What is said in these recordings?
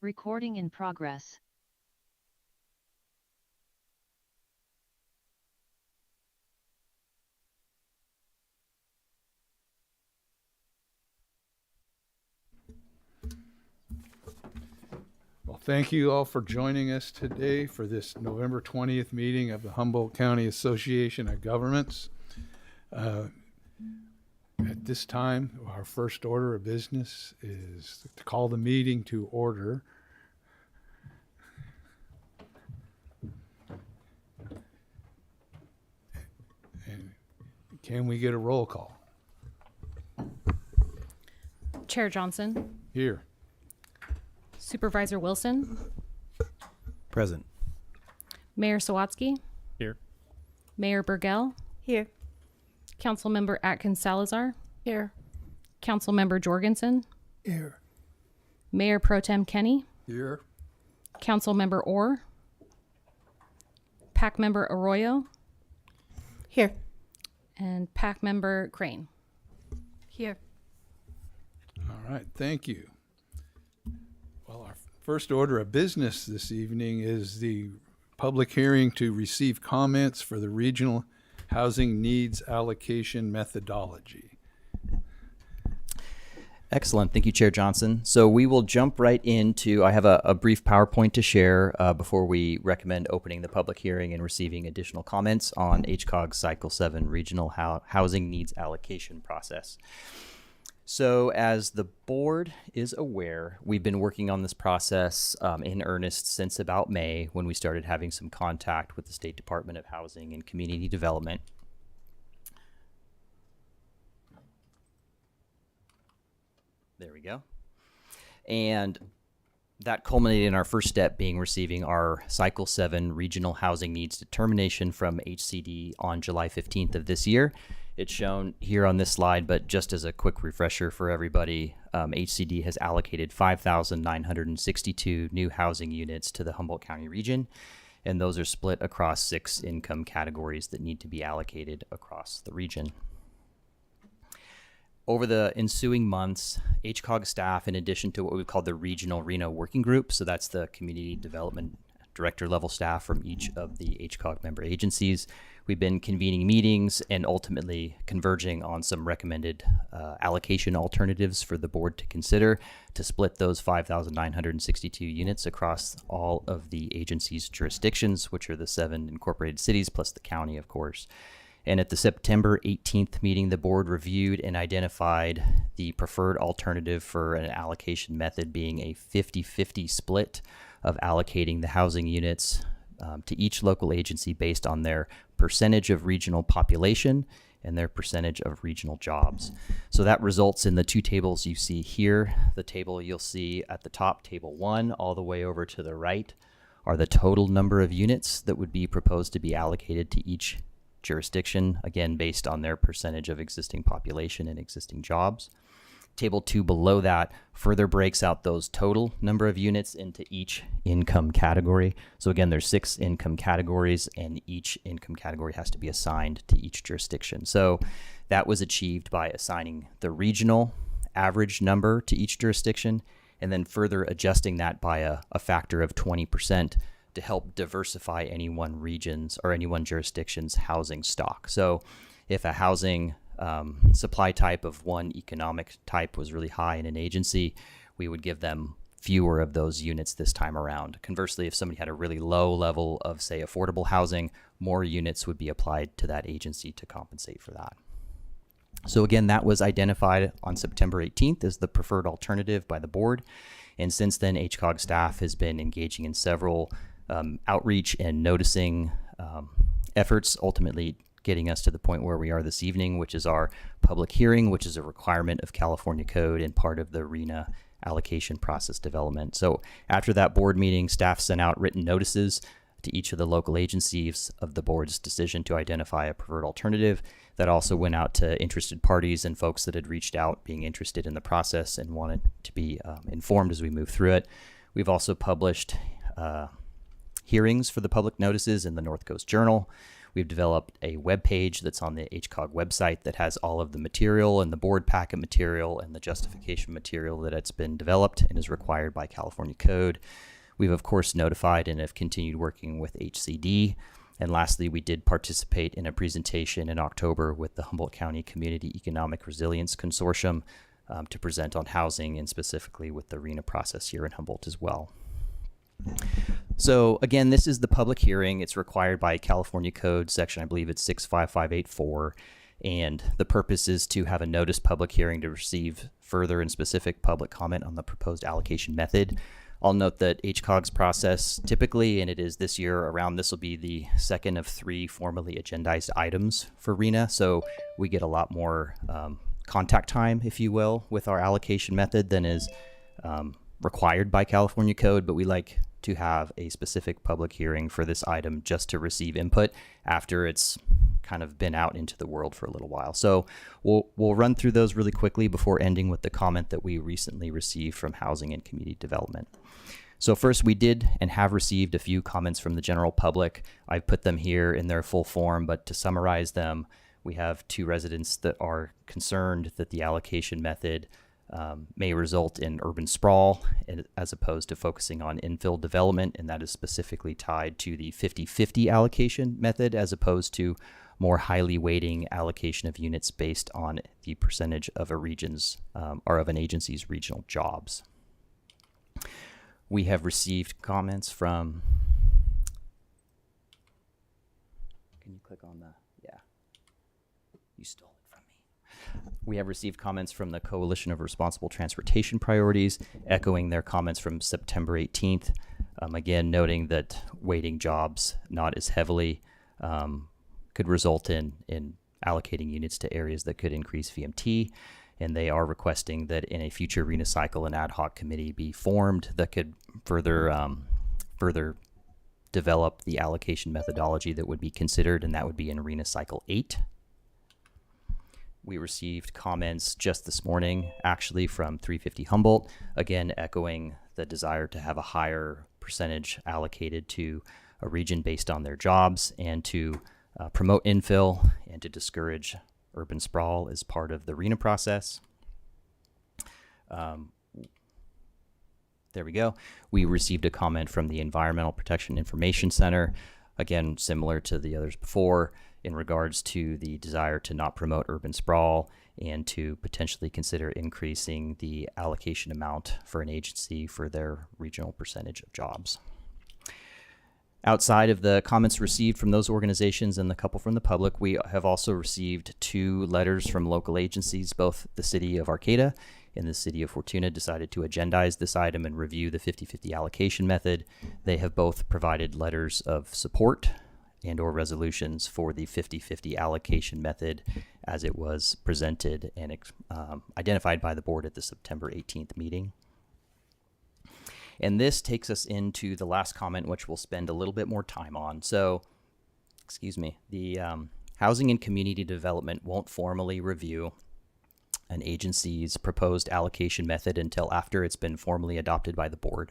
Recording in progress. Well, thank you all for joining us today for this November 20th meeting of the Humboldt County Association of Governments. At this time, our first order of business is to call the meeting to order. And can we get a roll call? Chair Johnson, Here. Supervisor Wilson, Present. Mayor Sawatsky, Here. Mayor Burgell, Here. Councilmember Atkins Salazar, Here. Councilmember Jorgensen, Here. Mayor Pro Tem Kenny, Here. Councilmember Orr, PAC Member Arroyo, Here. and PAC Member Crane. Here. All right, thank you. Well, our first order of business this evening is the public hearing to receive comments for the regional housing needs allocation methodology. Excellent. Thank you, Chair Johnson. So we will jump right into, I have a brief PowerPoint to share before we recommend opening the public hearing and receiving additional comments on HCOG's Cycle 7 Regional Housing Needs Allocation process. So as the board is aware, we've been working on this process in earnest since about May, when we started having some contact with the State Department of Housing and Community Development. There we go. And that culminated in our first step being receiving our Cycle 7 Regional Housing Needs Determination from HCD on July 15th of this year. It's shown here on this slide, but just as a quick refresher for everybody, HCD has allocated 5,962 new housing units to the Humboldt County region, and those are split across 6 income categories that need to be allocated across the region. Over the ensuing months, HCOG staff, in addition to what we call the Regional RENA Working Group, so that's the Community Development Director level staff from each of the HCOG member agencies, we've been convening meetings and ultimately converging on some recommended allocation alternatives for the board to consider to split those 5,962 units across all of the agency's jurisdictions, which are the 7 incorporated cities plus the county, of course. And at the September 18th meeting, the board reviewed and identified the preferred alternative for an allocation method being a 50-50 split of allocating the housing units to each local agency based on their percentage of regional population and their percentage of regional jobs. So that results in the 2 tables you see here. The table you'll see at the top, table 1, all the way over to the right, are the total number of units that would be proposed to be allocated to each jurisdiction, again, based on their percentage of existing population and existing jobs. Table 2 below that further breaks out those total number of units into each income category. So again, there's 6 income categories, and each income category has to be assigned to each jurisdiction. So that was achieved by assigning the regional average number to each jurisdiction, and then further adjusting that by a factor of 20% to help diversify any one region's or any one jurisdiction's housing stock. So if a housing supply type of one economic type was really high in an agency, we would give them fewer of those units this time around. Conversely, if somebody had a really low level of, say, affordable housing, more units would be applied to that agency to compensate for that. So again, that was identified on September 18th as the preferred alternative by the board. And since then, HCOG staff has been engaging in several outreach and noticing efforts, ultimately getting us to the point where we are this evening, which is our public hearing, which is a requirement of California code and part of the RENA allocation process development. So after that board meeting, staff sent out written notices to each of the local agencies of the board's decision to identify a preferred alternative. That also went out to interested parties and folks that had reached out being interested in the process and wanted to be informed as we move through it. We've also published hearings for the public notices in the North Coast Journal. We've developed a web page that's on the HCOG website that has all of the material and the board packet material and the justification material that it's been developed and is required by California code. We've, of course, notified and have continued working with HCD. And lastly, we did participate in a presentation in October with the Humboldt County Community Economic Resilience Consortium to present on housing, and specifically with the RENA process here in Humboldt as well. So again, this is the public hearing. It's required by California Code section, I believe it's 65584. And the purpose is to have a notice public hearing to receive further and specific public comment on the proposed allocation method. I'll note that HCOG's process typically, and it is this year around, this will be the second of 3 formally agendized items for RENA. So we get a lot more contact time, if you will, with our allocation method than is required by California Code, but we like to have a specific public hearing for this item just to receive input after it's kind of been out into the world for a little while. So we'll run through those really quickly before ending with the comment that we recently received from Housing and Community Development. So first, we did and have received a few comments from the general public. I've put them here in their full form, but to summarize them, we have 2 residents that are concerned that the allocation method may result in urban sprawl as opposed to focusing on infill development, and that is specifically tied to the 50-50 allocation method as opposed to more highly weighting allocation of units based on the percentage of a region's or of an agency's regional jobs. We have received comments from, can you click on the, yeah, you stole it from me. We have received comments from the Coalition of Responsible Transportation Priorities, echoing their comments from September 18th. Again, noting that weighting jobs not as heavily could result in allocating units to areas that could increase VMT. And they are requesting that in a future RENA cycle, an ad hoc committee be formed that could further develop the allocation methodology that would be considered, and that would be in RENA cycle 8. We received comments just this morning, actually, from 350 Humboldt, again echoing the desire to have a higher percentage allocated to a region based on their jobs and to promote infill and to discourage urban sprawl as part of the RENA process. There we go. We received a comment from the Environmental Protection Information Center, again, similar to the others before, in regards to the desire to not promote urban sprawl and to potentially consider increasing the allocation amount for an agency for their regional percentage of jobs. Outside of the comments received from those organizations and the couple from the public, we have also received 2 letters from local agencies. Both the city of Arcata and the city of Fortuna decided to agendize this item and review the 50-50 allocation method. They have both provided letters of support and or resolutions for the 50-50 allocation method as it was presented and identified by the board at the September 18th meeting. And this takes us into the last comment, which we'll spend a little bit more time on. So, excuse me, the Housing and Community Development won't formally review an agency's proposed allocation method until after it's been formally adopted by the board.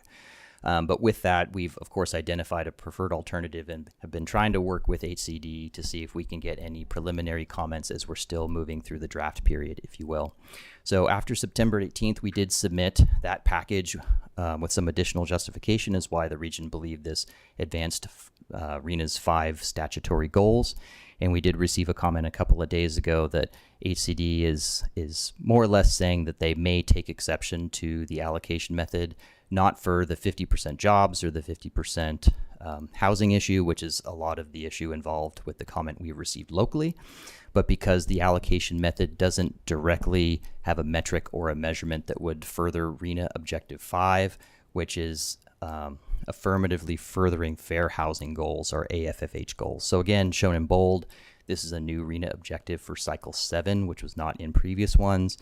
But with that, we've, of course, identified a preferred alternative and have been trying to work with HCD to see if we can get any preliminary comments as we're still moving through the draft period, if you will. So after September 18th, we did submit that package with some additional justification as why the region believed this advanced RENA's 5 statutory goals. And we did receive a comment a couple of days ago that HCD is more or less saying that they may take exception to the allocation method, not for the 50% jobs or the 50% housing issue, which is a lot of the issue involved with the comment we received locally, but because the allocation method doesn't directly have a metric or a measurement that would further RENA Objective 5, which is affirmatively furthering fair housing goals, or AFFH goals. So again, shown in bold, this is a new RENA objective for cycle 7, which was not in previous ones.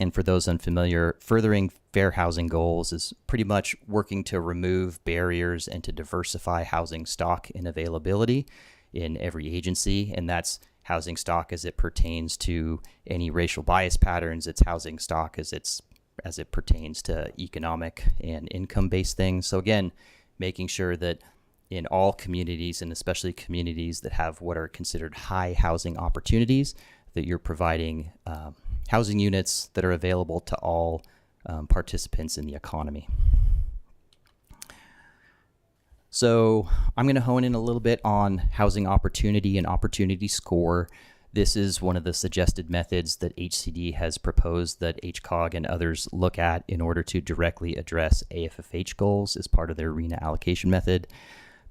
And for those unfamiliar, furthering fair housing goals is pretty much working to remove barriers and to diversify housing stock and availability in every agency. And that's housing stock as it pertains to any racial bias patterns. It's housing stock as it pertains to economic and income-based things. So again, making sure that in all communities, and especially communities that have what are considered high housing opportunities, that you're providing housing units that are available to all participants in the economy. So I'm going to hone in a little bit on housing opportunity and opportunity score. This is one of the suggested methods that HCD has proposed that HCOG and others look at in order to directly address AFFH goals as part of their RENA allocation method.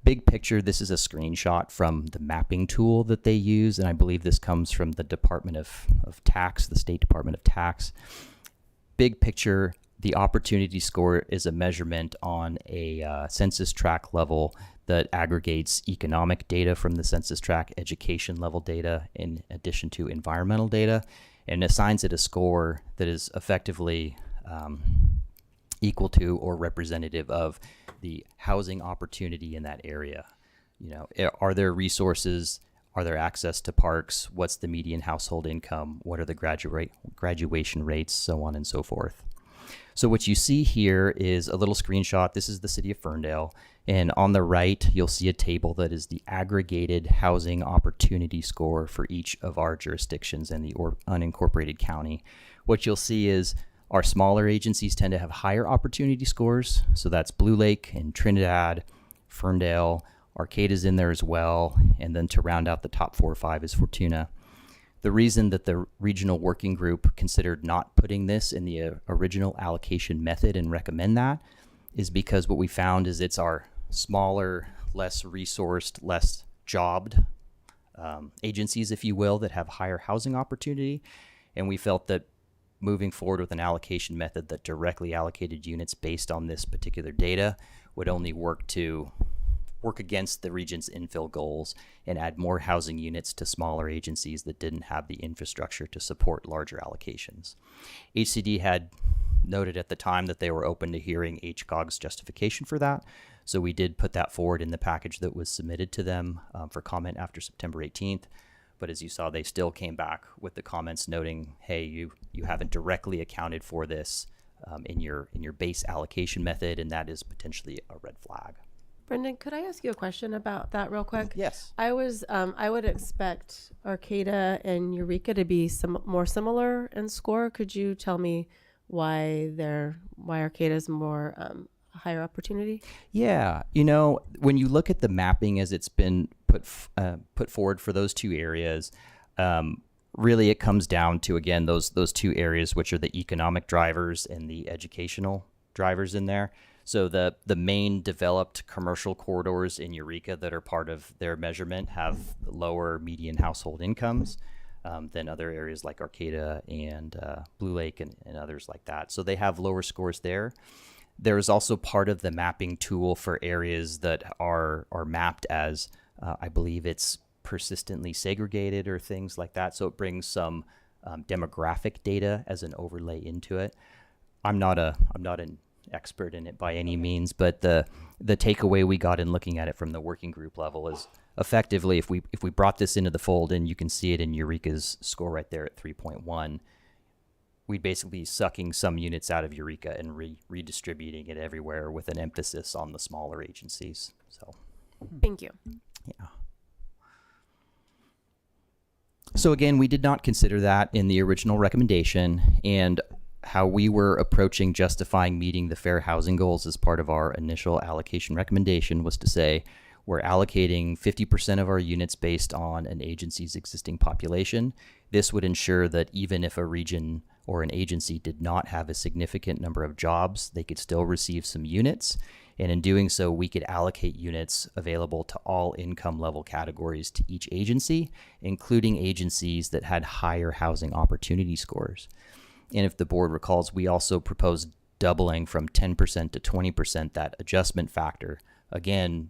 Big picture, this is a screenshot from the mapping tool that they use, and I believe this comes from the Department of Tax, the State Department of Tax. Big picture, the opportunity score is a measurement on a census tract level that aggregates economic data from the census tract, education level data, in addition to environmental data, and assigns it a score that is effectively equal to or representative of the housing opportunity in that area. You know, are there resources? Are there access to parks? What's the median household income? What are the graduation rates? So on and so forth. So what you see here is a little screenshot. This is the city of Ferndale. And on the right, you'll see a table that is the aggregated housing opportunity score for each of our jurisdictions in the unincorporated county. What you'll see is our smaller agencies tend to have higher opportunity scores. So that's Blue Lake and Trinidad, Ferndale, Arcata's in there as well. And then to round out the top 4 or 5 is Fortuna. The reason that the regional working group considered not putting this in the original allocation method and recommend that is because what we found is it's our smaller, less resourced, less jobbed agencies, if you will, that have higher housing opportunity. And we felt that moving forward with an allocation method that directly allocated units based on this particular data would only work against the region's infill goals and add more housing units to smaller agencies that didn't have the infrastructure to support larger allocations. HCD had noted at the time that they were open to hearing HCOG's justification for that, so we did put that forward in the package that was submitted to them for comment after September 18th. But as you saw, they still came back with the comments noting, hey, you haven't directly accounted for this in your base allocation method, and that is potentially a red flag. Brendan, could I ask you a question about that real quick? Yes. I would expect Arcata and Eureka to be more similar in score. Could you tell me why Arcata is more higher opportunity? Yeah, you know, when you look at the mapping as it's been put forward for those two areas, really it comes down to, again, those two areas, which are the economic drivers and the educational drivers in there. So the main developed commercial corridors in Eureka that are part of their measurement have lower median household incomes than other areas like Arcata and Blue Lake and others like that. So they have lower scores there. There is also part of the mapping tool for areas that are mapped as, I believe it's persistently segregated or things like that. So it brings some demographic data as an overlay into it. I'm not an expert in it by any means, but the takeaway we got in looking at it from the working group level is effectively if we brought this into the fold, and you can see it in Eureka's score right there at 3.1, we'd basically be sucking some units out of Eureka and redistributing it everywhere with an emphasis on the smaller agencies. So Thank you. yeah. So again, we did not consider that in the original recommendation, and how we were approaching justifying meeting the fair housing goals as part of our initial allocation recommendation was to say we're allocating 50% of our units based on an agency's existing population. This would ensure that even if a region or an agency did not have a significant number of jobs, they could still receive some units. And in doing so, we could allocate units available to all income level categories to each agency, including agencies that had higher housing opportunity scores. And if the board recalls, we also proposed doubling from 10% to 20% that adjustment factor, again,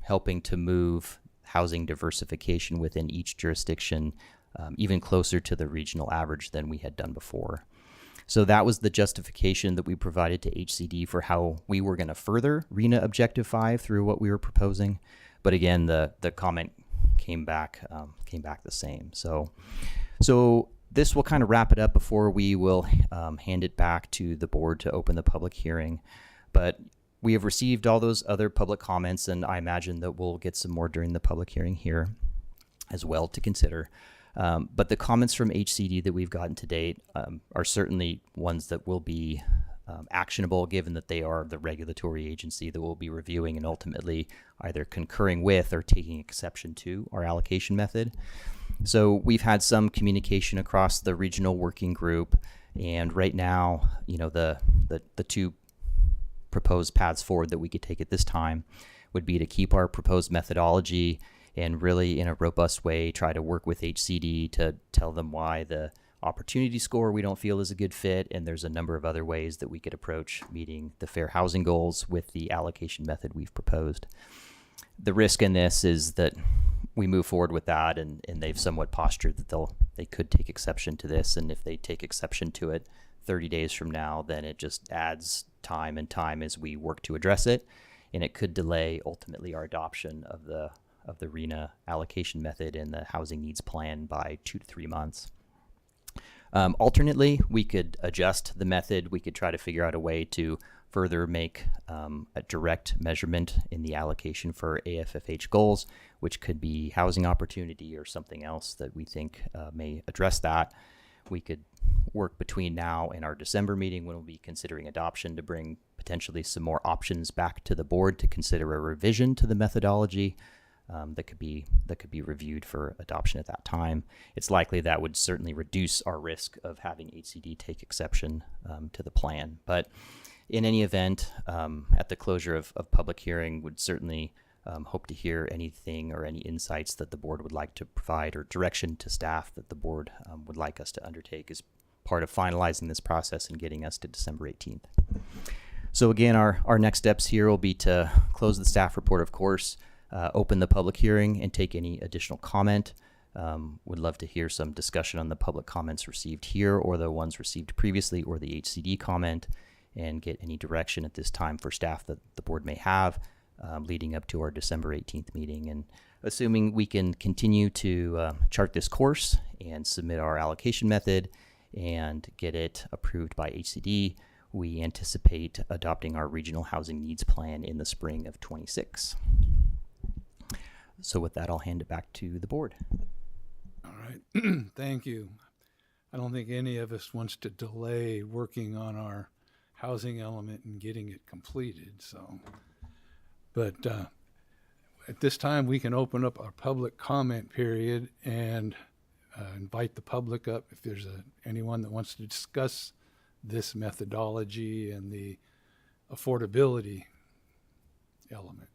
helping to move housing diversification within each jurisdiction even closer to the regional average than we had done before. So that was the justification that we provided to HCD for how we were going to further RENA Objective 5 through what we were proposing. But again, the comment came back the same. So this will kind of wrap it up before we will hand it back to the board to open the public hearing. But we have received all those other public comments, and I imagine that we'll get some more during the public hearing here as well to consider. But the comments from HCD that we've gotten to date are certainly ones that will be actionable, given that they are the regulatory agency that will be reviewing and ultimately either concurring with or taking exception to our allocation method. So we've had some communication across the regional working group, and right now, the two proposed paths forward that we could take at this time would be to keep our proposed methodology and really, in a robust way, try to work with HCD to tell them why the opportunity score we don't feel is a good fit, and there's a number of other ways that we could approach meeting the fair housing goals with the allocation method we've proposed. The risk in this is that we move forward with that, and they've somewhat postured that they could take exception to this, and if they take exception to it 30 days from now, then it just adds time as we work to address it, and it could delay ultimately our adoption of the RHNA allocation method and the housing needs plan by 2 to 3 months. Alternately, we could adjust the method. We could try to figure out a way to further make a direct measurement in the allocation for AFFH goals, which could be housing opportunity or something else that we think may address that. We could work between now and our December meeting, when we'll be considering adoption, to bring potentially some more options back to the board to consider a revision to the methodology that could be reviewed for adoption at that time. It's likely that would certainly reduce our risk of having HCD take exception to the plan. But in any event, at the closure of public hearing, would certainly hope to hear anything or any insights that the board would like to provide, or direction to staff that the board would like us to undertake as part of finalizing this process and getting us to December 18th. So again, our next steps here will be to close the staff report, of course, open the public hearing and take any additional comment. Would love to hear some discussion on the public comments received here, or the ones received previously, or the HCD comment, and get any direction at this time for staff that the board may have leading up to our December 18th meeting. And assuming we can continue to chart this course and submit our allocation method and get it approved by HCD, we anticipate adopting our regional housing needs plan in the spring of 26. So with that, I'll hand it back to the board. All right. Thank you. I don't think any of us wants to delay working on our housing element and getting it completed. But at this time, we can open up our public comment period and invite the public up if there's anyone that wants to discuss this methodology and the affordability element.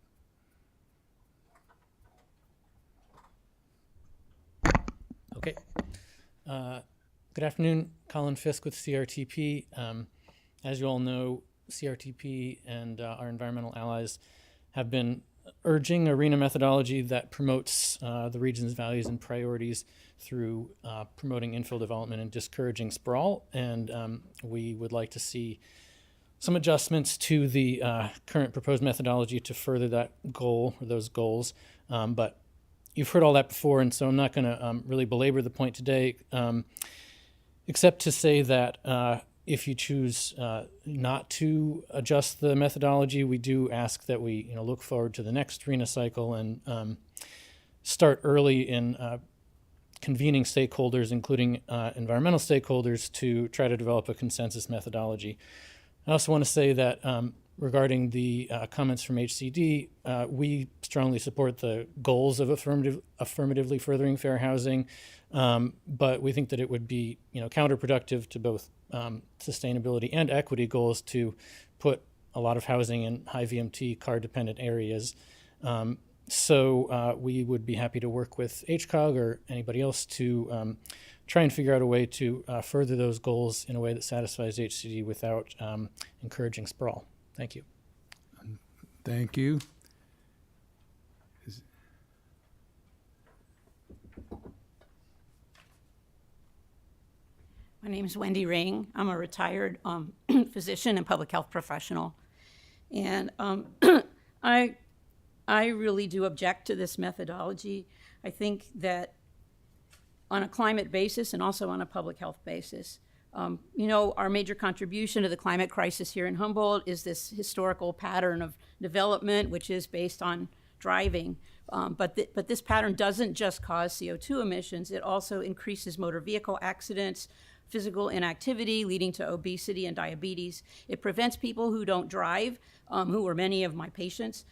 Okay. Good afternoon, Colin Fisk with CRTP. As you all know, CRTP and our environmental allies have been urging a RHNA methodology that promotes the region's values and priorities through promoting infill development and discouraging sprawl. And we would like to see some adjustments to the current proposed methodology to further that goal, or those goals. But you've heard all that before, and so I'm not going to really belabor the point today, except to say that if you choose not to adjust the methodology, we do ask that we look forward to the next RHNA cycle and start early in convening stakeholders, including environmental stakeholders, to try to develop a consensus methodology. I also want to say that regarding the comments from HCD, we strongly support the goals of affirmatively furthering fair housing, but we think that it would be counterproductive to both sustainability and equity goals to put a lot of housing in high VMT car-dependent areas. So we would be happy to work with HCOG or anybody else to try and figure out a way to further those goals in a way that satisfies HCD without encouraging sprawl. Thank you. Thank you. My name is Wendy Ring. I'm a retired physician and public health professional. And I really do object to this methodology. I think that on a climate basis and also on a public health basis, Our major contribution to the climate crisis here in Humboldt is this historical pattern of development, which is based on driving. But this pattern doesn't just cause CO2 emissions, it also increases motor vehicle accidents, physical inactivity leading to obesity and diabetes. It prevents people who don't drive, who are many of my patients,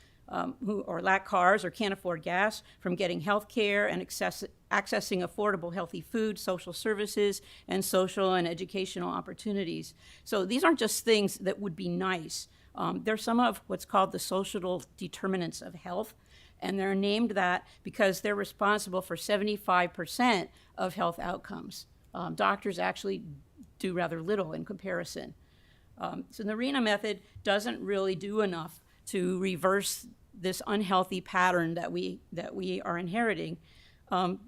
who or lack cars or can't afford gas, from getting health care and accessing affordable, healthy food, social services, and social and educational opportunities. So these aren't just things that would be nice. They're some of what's called the social determinants of health, and they're named that because they're responsible for 75% of health outcomes. Doctors actually do rather little in comparison. So the RENA method doesn't really do enough to reverse this unhealthy pattern that we are inheriting. And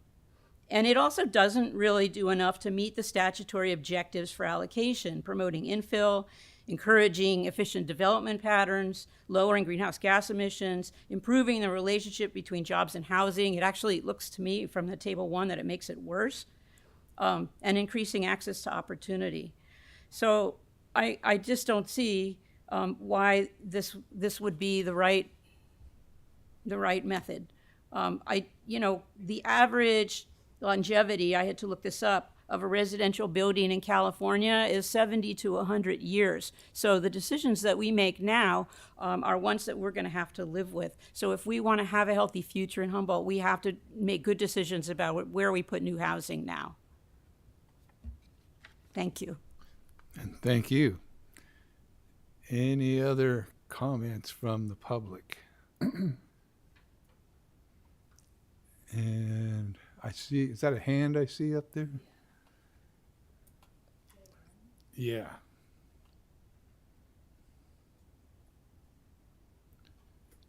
it also doesn't really do enough to meet the statutory objectives for allocation, promoting infill, encouraging efficient development patterns, lowering greenhouse gas emissions, improving the relationship between jobs and housing. It actually looks to me from the table 1 that it makes it worse, and increasing access to opportunity. So I just don't see why this would be the right method. The average longevity, I had to look this up, of a residential building in California is 70 to 100 years. So the decisions that we make now are ones that we're going to have to live with. So if we want to have a healthy future in Humboldt, we have to make good decisions about where we put new housing now. Thank you. And thank you. Any other comments from the public? And I see, is that a hand I see up there? Yeah.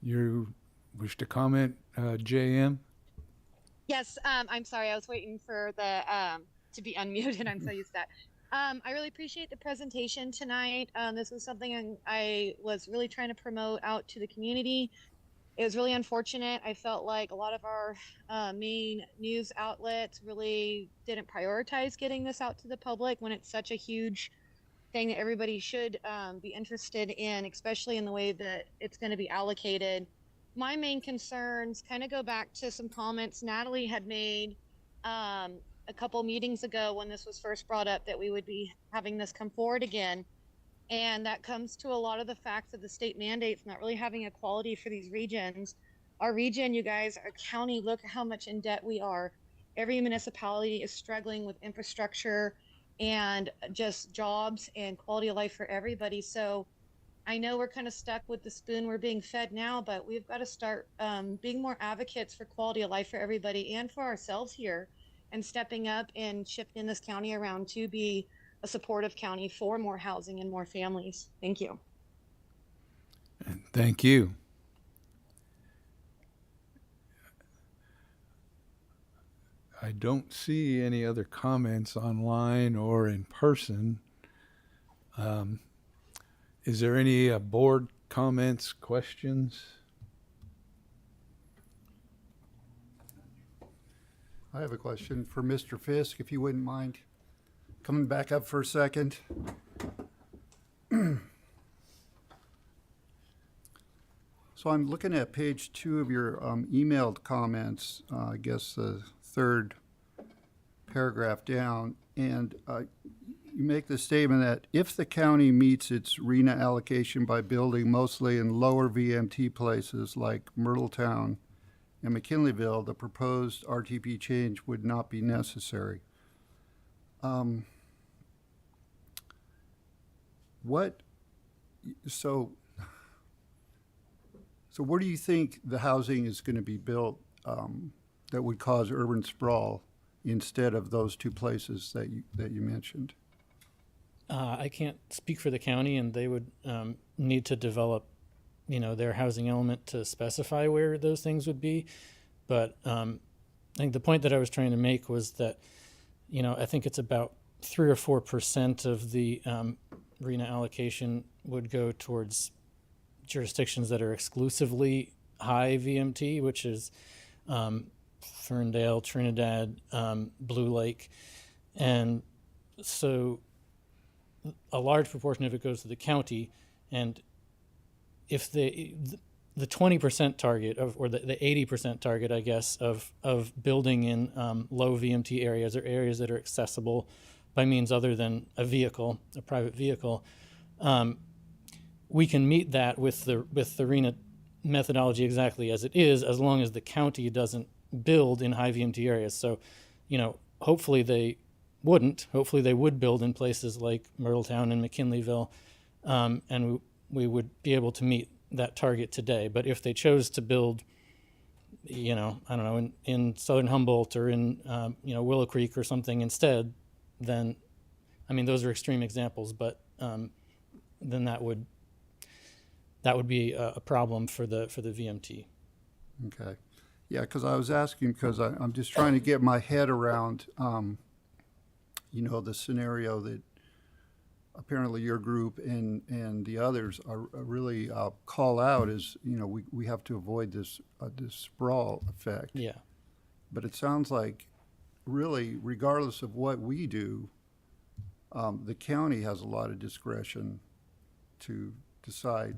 You wish to comment, JM? Yes, I'm sorry. I was waiting for the to be unmuted. I'm so used to that. I really appreciate the presentation tonight. This was something I was really trying to promote out to the community. It was really unfortunate. I felt like a lot of our main news outlets really didn't prioritize getting this out to the public when it's such a huge thing that everybody should be interested in, especially in the way that it's going to be allocated. My main concerns kind of go back to some comments Natalie had made a couple meetings ago when this was first brought up, that we would be having this come forward again. And that comes to a lot of the facts of the state mandates not really having equality for these regions. Our region, you guys, our county, look at how much in debt we are. Every municipality is struggling with infrastructure and just jobs and quality of life for everybody. So I know we're kind of stuck with the spoon we're being fed now, but we've got to start being more advocates for quality of life for everybody and for ourselves here, and stepping up and shifting this county around to be a supportive county for more housing and more families. Thank you. And thank you. I don't see any other comments online or in person. Is there any board comments, questions? I have a question for Mr. Fisk, if you wouldn't mind coming back up for a second. So I'm looking at page 2 of your emailed comments, I guess the third paragraph down, and you make the statement that if the county meets its RENA allocation by building mostly in lower VMT places like Myrtletown and McKinleyville, the proposed RTP change would not be necessary. So where do you think the housing is going to be built that would cause urban sprawl instead of those two places that you mentioned? I can't speak for the county, and they would need to develop, their housing element to specify where those things would be. But I think the point that I was trying to make was that, I think it's about 3 or 4% of the RENA allocation would go towards jurisdictions that are exclusively high VMT, which is Ferndale, Trinidad, Blue Lake. And so a large proportion of it goes to the county, and if the 20% target or the 80% target, I guess, of building in low VMT areas or areas that are accessible by means other than a private vehicle, we can meet that with the RENA methodology exactly as it is, as long as the county doesn't build in high VMT areas. So, hopefully they wouldn't. Hopefully they would build in places like Myrtletown and McKinleyville, and we would be able to meet that target today. But if they chose to build, I don't know, in southern Humboldt or in Willow Creek or something instead, then, those are extreme examples, but then that would be a problem for the VMT. Okay. Yeah, because I was asking because I'm just trying to get my head around, the scenario that apparently your group and the others are really call out is, we have to avoid this sprawl effect. Yeah. But it sounds like really, regardless of what we do, the county has a lot of discretion to decide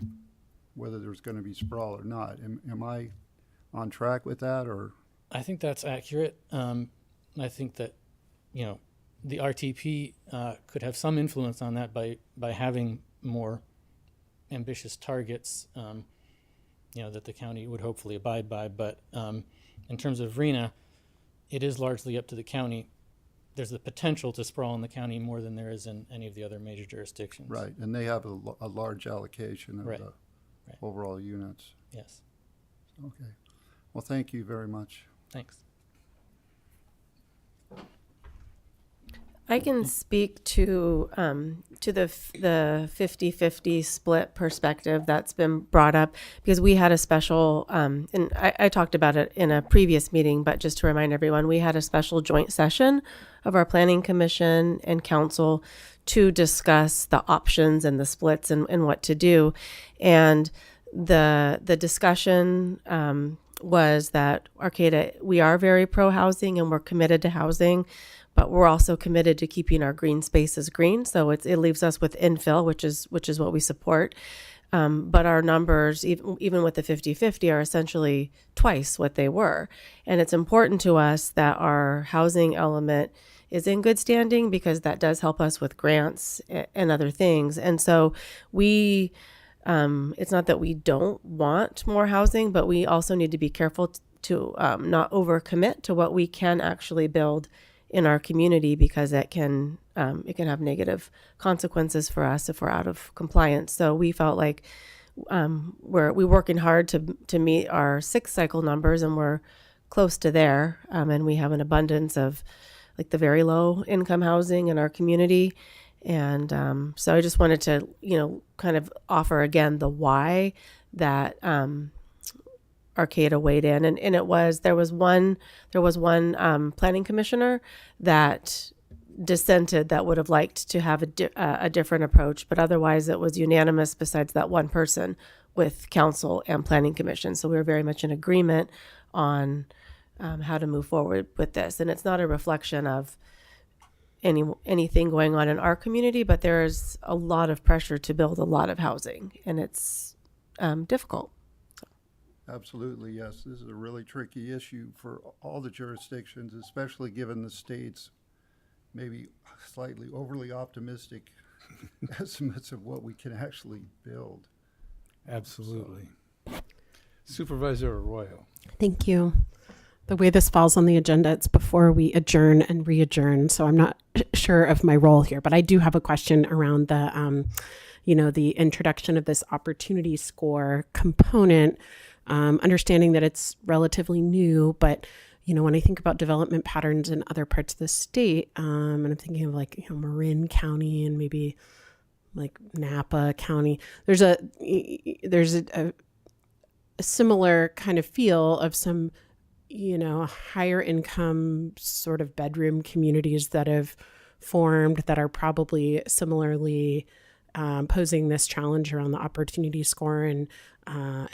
whether there's going to be sprawl or not. Am I on track with that, or? I think that's accurate. I think that, the RTP could have some influence on that by having more ambitious targets, that the county would hopefully abide by. But in terms of RENA, it is largely up to the county. There's the potential to sprawl in the county more than there is in any of the other major jurisdictions. Right, and they have a large allocation of the overall units. Yes. Okay. Well, thank you very much. Thanks. I can speak to the 50-50 split perspective that's been brought up, because we had a special, and I talked about it in a previous meeting, but just to remind everyone, we had a special joint session of our Planning Commission and Council to discuss the options and the splits and what to do. And the discussion was that Arcata, we are very pro-housing and we're committed to housing, but we're also committed to keeping our green spaces green. So it leaves us with infill, which is what we support. But our numbers, even with the 50-50, are essentially twice what they were. And it's important to us that our housing element is in good standing, because that does help us with grants and other things. And so it's not that we don't want more housing, but we also need to be careful to not overcommit to what we can actually build in our community, because it can have negative consequences for us if we're out of compliance. So we felt like we're working hard to meet our 6 cycle numbers, and we're close to there. And we have an abundance of like the very low income housing in our community. And so I just wanted to, kind of offer again the why that Arcata weighed in, and there was one planning commissioner that dissented, that would have liked to have a different approach, but otherwise it was unanimous, besides that one person, with council and planning commission. So we were very much in agreement on how to move forward with this, and it's not a reflection of anything going on in our community, but there's a lot of pressure to build a lot of housing, and it's difficult. Absolutely, yes. This is a really tricky issue for all the jurisdictions, especially given the state's maybe slightly overly optimistic estimates of what we can actually build. Absolutely. Supervisor Arroyo. Thank you. The way this falls on the agenda, it's before we adjourn and re-adjourn, so I'm not sure of my role here, but I do have a question around the, the introduction of this opportunity score component. Understanding that it's relatively new, but when I think about development patterns in other parts of the state, and I'm thinking of like Marin County and maybe like Napa County, there's a similar kind of feel of some higher income sort of bedroom communities that have formed that are probably similarly posing this challenge around the opportunity score, and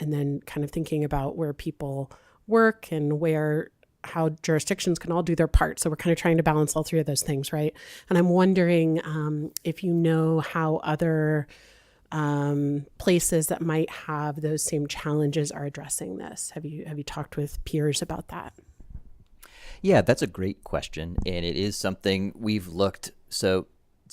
then kind of thinking about where people work and where how jurisdictions can all do their part. So we're kind of trying to balance all three of those things, right? And I'm wondering if you know how other places that might have those same challenges are addressing this. Have you talked with peers about that? Yeah, that's a great question, and it is something we've looked. So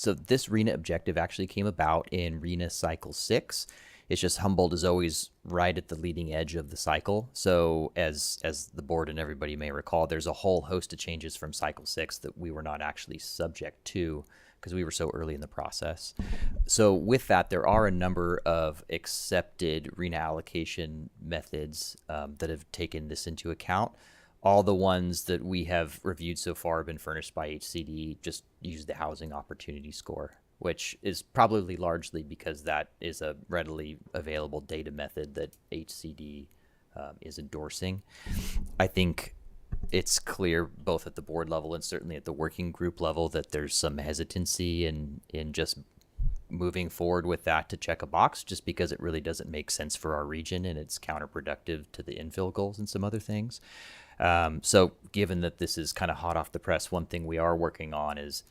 this RENA objective actually came about in RENA Cycle 6. It's just Humboldt is always right at the leading edge of the cycle. So as the board and everybody may recall, there's a whole host of changes from Cycle 6 that we were not actually subject to because we were so early in the process. So with that, there are a number of accepted RENA allocation methods that have taken this into account. All the ones that we have reviewed so far have been furnished by HCD, just use the housing opportunity score, which is probably largely because that is a readily available data method that HCD is endorsing. I think it's clear both at the board level and certainly at the working group level that there's some hesitancy in just moving forward with that to check a box, just because it really doesn't make sense for our region and it's counterproductive to the infill goals and some other things. So given that this is kind of hot off the press, one thing we are working on is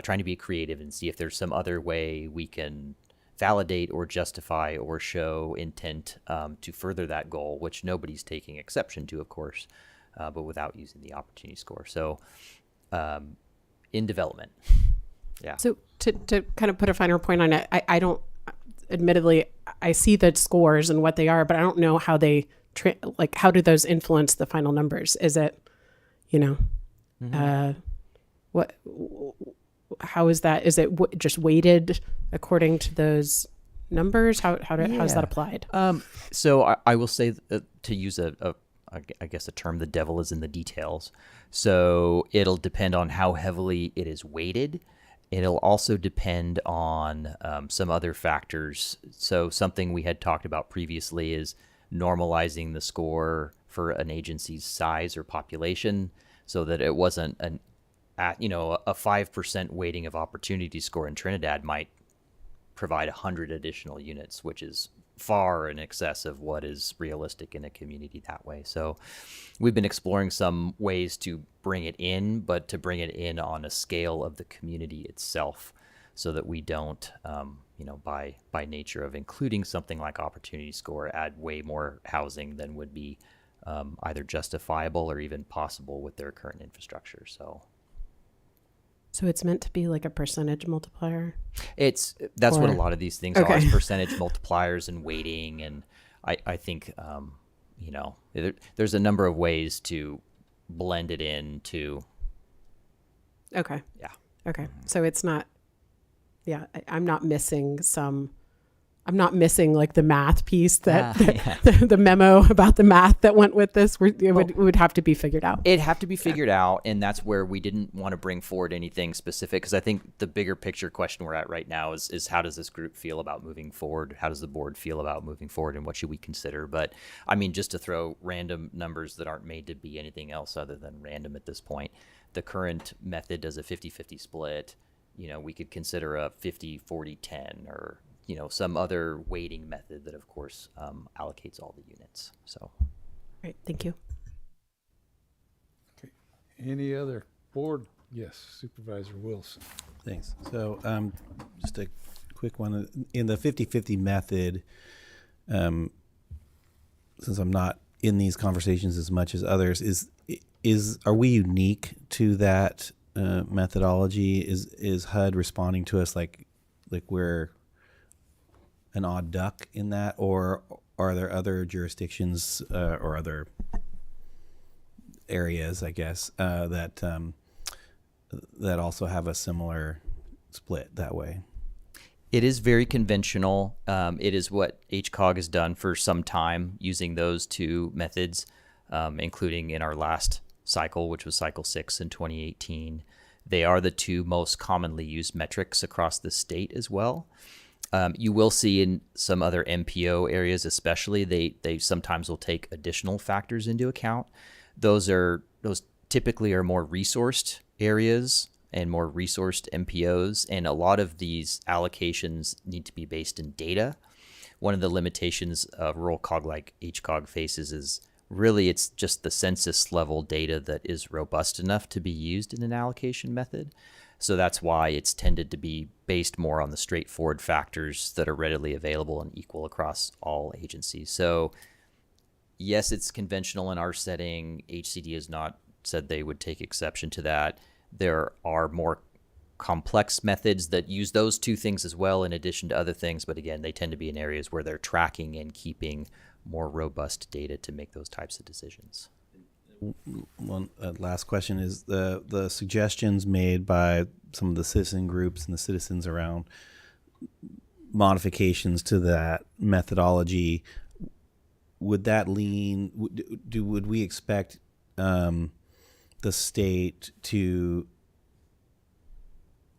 trying to be creative and see if there's some other way we can validate or justify or show intent to further that goal, which nobody's taking exception to, of course, but without using the opportunity score. So in development. Yeah. So to kind of put a finer point on it, I don't, admittedly, I see the scores and what they are, but I don't know how they, how do those influence the final numbers? Is it, how is that? Is it just weighted according to those numbers? How's that applied? So I will say to use I guess a term, the devil is in the details. So it'll depend on how heavily it is weighted. It'll also depend on some other factors. So something we had talked about previously is normalizing the score for an agency's size or population so that it wasn't a 5% weighting of opportunity score in Trinidad might provide 100 additional units, which is far in excess of what is realistic in a community that way. So we've been exploring some ways to bring it in, but to bring it in on a scale of the community itself so that we don't, by nature of including something like opportunity score, add way more housing than would be either justifiable or even possible with their current infrastructure. So it's meant to be like a percentage multiplier? That's what a lot of these things are, is percentage multipliers and weighting. And I think, there's a number of ways to blend it into. Okay. Yeah. Okay. So it's not, I'm not missing like the math piece the memo about the math that went with this. It would have to be figured out. It'd have to be figured out, and that's where we didn't want to bring forward anything specific, because I think the bigger picture question we're at right now is how does this group feel about moving forward? How does the board feel about moving forward, and what should we consider? But I mean, just to throw random numbers that aren't made to be anything else other than random at this point, the current method does a 50-50 split. We could consider a 50-40-10 or some other weighting method that, of course, allocates all the units. So, Great, thank you. Okay. Any other board? Yes, Supervisor Wilson. Thanks. So, just a quick one. In the 50-50 method, since I'm not in these conversations as much as others, are we unique to that methodology? Is HUD responding to us like we're an odd duck in that, or are there other jurisdictions or other areas, I guess, that also have a similar split that way? It is very conventional. It is what HCOG has done for some time, using those two methods, including in our last cycle, which was cycle 6 in 2018. They are the two most commonly used metrics across the state as well. You will see in some other MPO areas, especially, they sometimes will take additional factors into account. Those typically are more resourced areas and more resourced MPOs, and a lot of these allocations need to be based in data. One of the limitations a rural COG like HCOG faces is really it's just the census level data that is robust enough to be used in an allocation method. So that's why it's tended to be based more on the straightforward factors that are readily available and equal across all agencies. So yes, it's conventional in our setting. HCD has not said they would take exception to that. There are more complex methods that use those two things as well in addition to other things, but again, they tend to be in areas where they're tracking and keeping more robust data to make those types of decisions. One last question is the suggestions made by some of the citizen groups and the citizens around modifications to that methodology. Would that lean? Would we expect the state to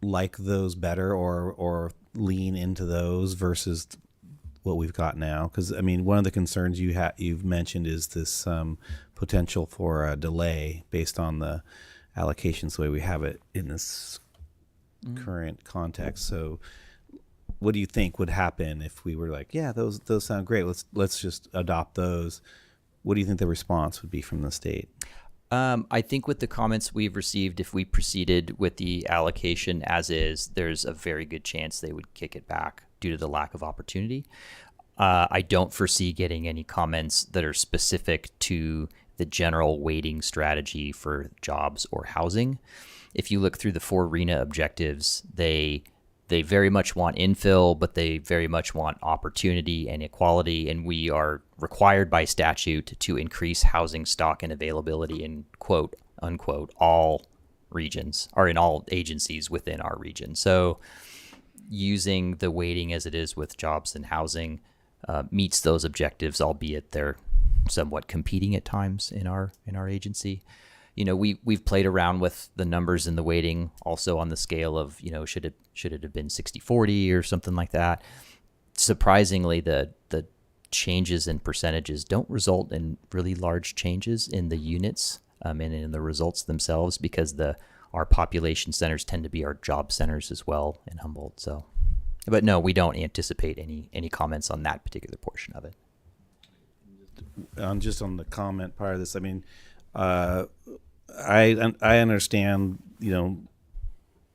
like those better or lean into those versus what we've got now? Because I mean, one of the concerns you've mentioned is this potential for a delay based on the allocations the way we have it in this current context. So what do you think would happen if we were like, yeah, those sound great, let's just adopt those? What do you think the response would be from the state? I think with the comments we've received, if we proceeded with the allocation as is, there's a very good chance they would kick it back due to the lack of opportunity. I don't foresee getting any comments that are specific to the general weighting strategy for jobs or housing. If you look through the 4 RENA objectives, they very much want infill, but they very much want opportunity and equality, and we are required by statute to increase housing stock and availability in quote unquote all regions, or in all agencies within our region. So using the weighting as it is with jobs and housing meets those objectives, albeit they're somewhat competing at times in our agency. You know, we've played around with the numbers and the weighting also on the scale of, you know, should it have been 60-40 or something like that. Surprisingly, the changes in percentages don't result in really large changes in the units and in the results themselves, because our population centers tend to be our job centers as well in Humboldt. So, but no, we don't anticipate any comments on that particular portion of it. Just on the comment part of this, I mean, I understand, you know,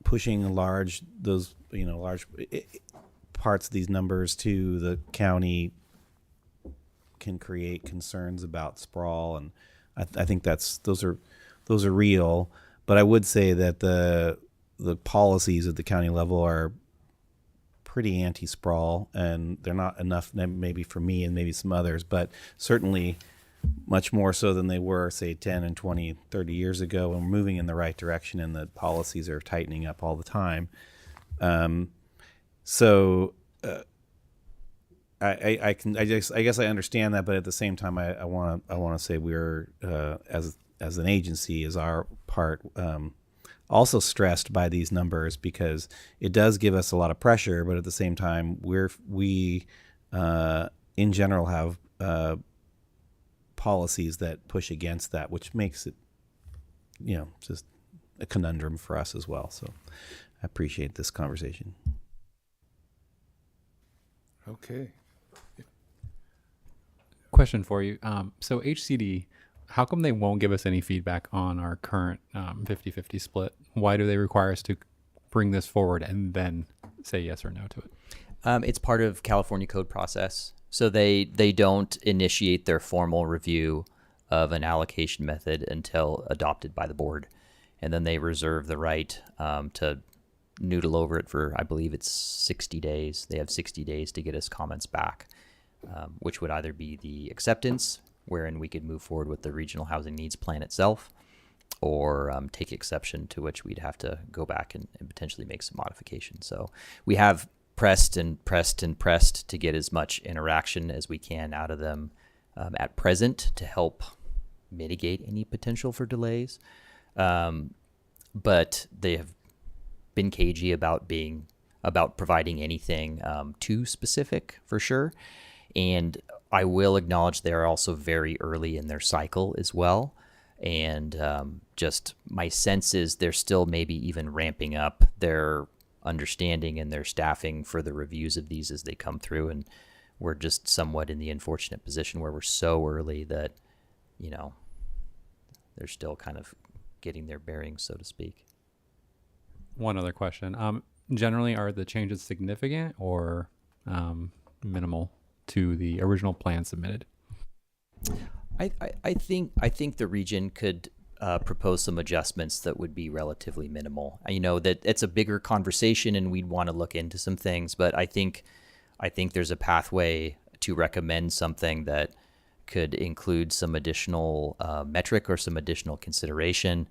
pushing large parts of these numbers to the county can create concerns about sprawl, and I think those are real. But I would say that the policies at the county level are pretty anti-sprawl, and they're not enough maybe for me and maybe some others, but certainly much more so than they were, say, 10 and 20, 30 years ago, and we're moving in the right direction, and the policies are tightening up all the time. I guess I understand that, but at the same time, I want to say we're as an agency, is our part also stressed by these numbers, because it does give us a lot of pressure, but at the same time, we in general have policies that push against that, which makes it, you know, just a conundrum for us as well. So I appreciate this conversation. Okay. Question for you. So HCD, how come they won't give us any feedback on our current 50-50 split? Why do they require us to bring this forward and then say yes or no to it? It's part of California code process. So they don't initiate their formal review of an allocation method until adopted by the board. And then they reserve the right to noodle over it for, I believe it's 60 days. They have 60 days to get us comments back, which would either be the acceptance, wherein we could move forward with the regional housing needs plan itself, or take exception, to which we'd have to go back and potentially make some modifications. So we have pressed to get as much interaction as we can out of them at present to help mitigate any potential for delays. But they have been cagey about providing anything too specific, for sure. And I will acknowledge they are also very early in their cycle as well. And just my sense is they're still maybe even ramping up their understanding and their staffing for the reviews of these as they come through. And we're just somewhat in the unfortunate position where we're so early that they're still kind of getting their bearings, so to speak. One other question. Generally, are the changes significant or minimal to the original plan submitted? I think the region could propose some adjustments that would be relatively minimal. That it's a bigger conversation and we'd want to look into some things, but I think there's a pathway to recommend something that could include some additional metric or some additional consideration.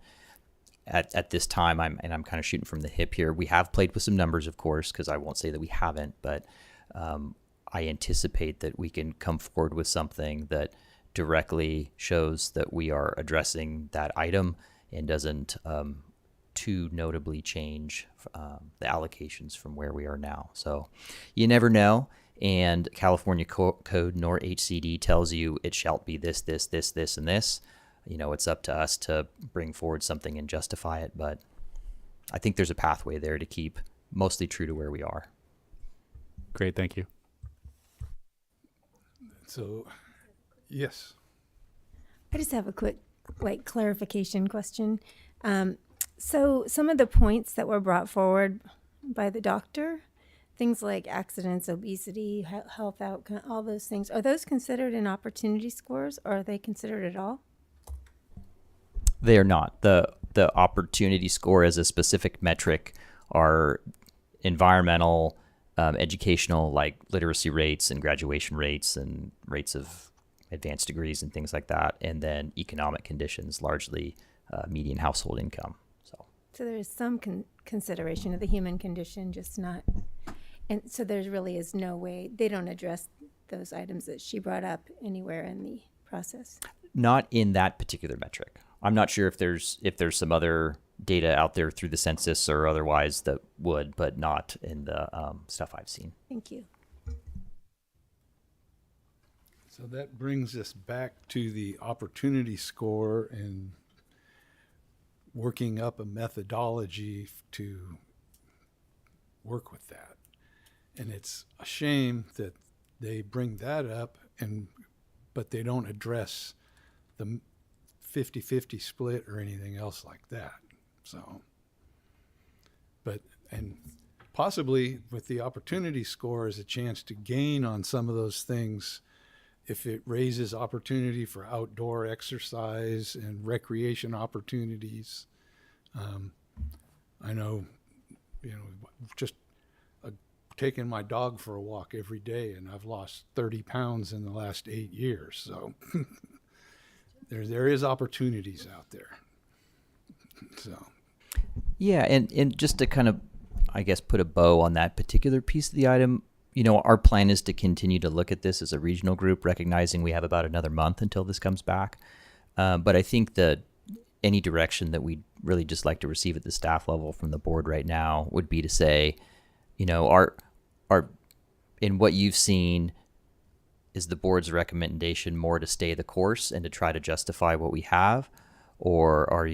At this time, I'm kind of shooting from the hip here. We have played with some numbers, of course, because I won't say that we haven't, but I anticipate that we can come forward with something that directly shows that we are addressing that item and doesn't too notably change the allocations from where we are now. So you never know. And California code nor HCD tells you it shall be this, this, this, this, and this. It's up to us to bring forward something and justify it. But I think there's a pathway there to keep mostly true to where we are. Great, thank you. So, yes. I just have a quick clarification question. So some of the points that were brought forward by the doctor, things like accidents, obesity, health outcome, all those things, are those considered in opportunity scores, or are they considered at all? They are not. The opportunity score as a specific metric are environmental, educational, like literacy rates and graduation rates and rates of advanced degrees and things like that, and then economic conditions, largely median household income. So there is some consideration of the human condition, just not, and so there really is no way, they don't address those items that she brought up anywhere in the process. Not in that particular metric. I'm not sure if there's some other data out there through the census or otherwise that would, but not in the stuff I've seen. Thank you. So that brings us back to the opportunity score and working up a methodology to work with that. And it's a shame that they bring that up but they don't address the 50-50 split or anything else like that. So, and possibly with the opportunity score as a chance to gain on some of those things if it raises opportunity for outdoor exercise and recreation opportunities. I know, just taking my dog for a walk every day, and I've lost 30 pounds in the last 8 years. So there is opportunities out there. So. Yeah, and just to kind of, I guess, put a bow on that particular piece of the item, our plan is to continue to look at this as a regional group, recognizing we have about another month until this comes back. But I think that any direction that we'd really just like to receive at the staff level from the board right now would be to say, our in what you've seen, is the board's recommendation more to stay the course and to try to justify what we have? Or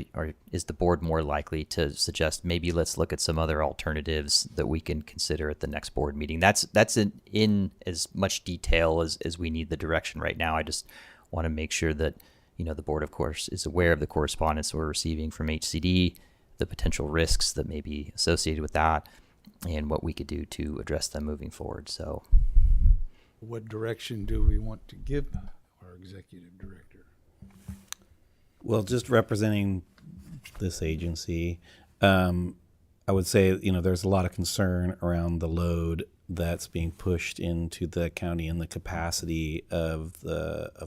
is the board more likely to suggest maybe let's look at some other alternatives that we can consider at the next board meeting? That's in as much detail as we need the direction right now. I just want to make sure that the board, of course, is aware of the correspondence we're receiving from HCD, the potential risks that may be associated with that, and what we could do to address them moving forward. So, what direction do we want to give our executive director? Well, just representing this agency, I would say, there's a lot of concern around the load that's being pushed into the county and the capacity of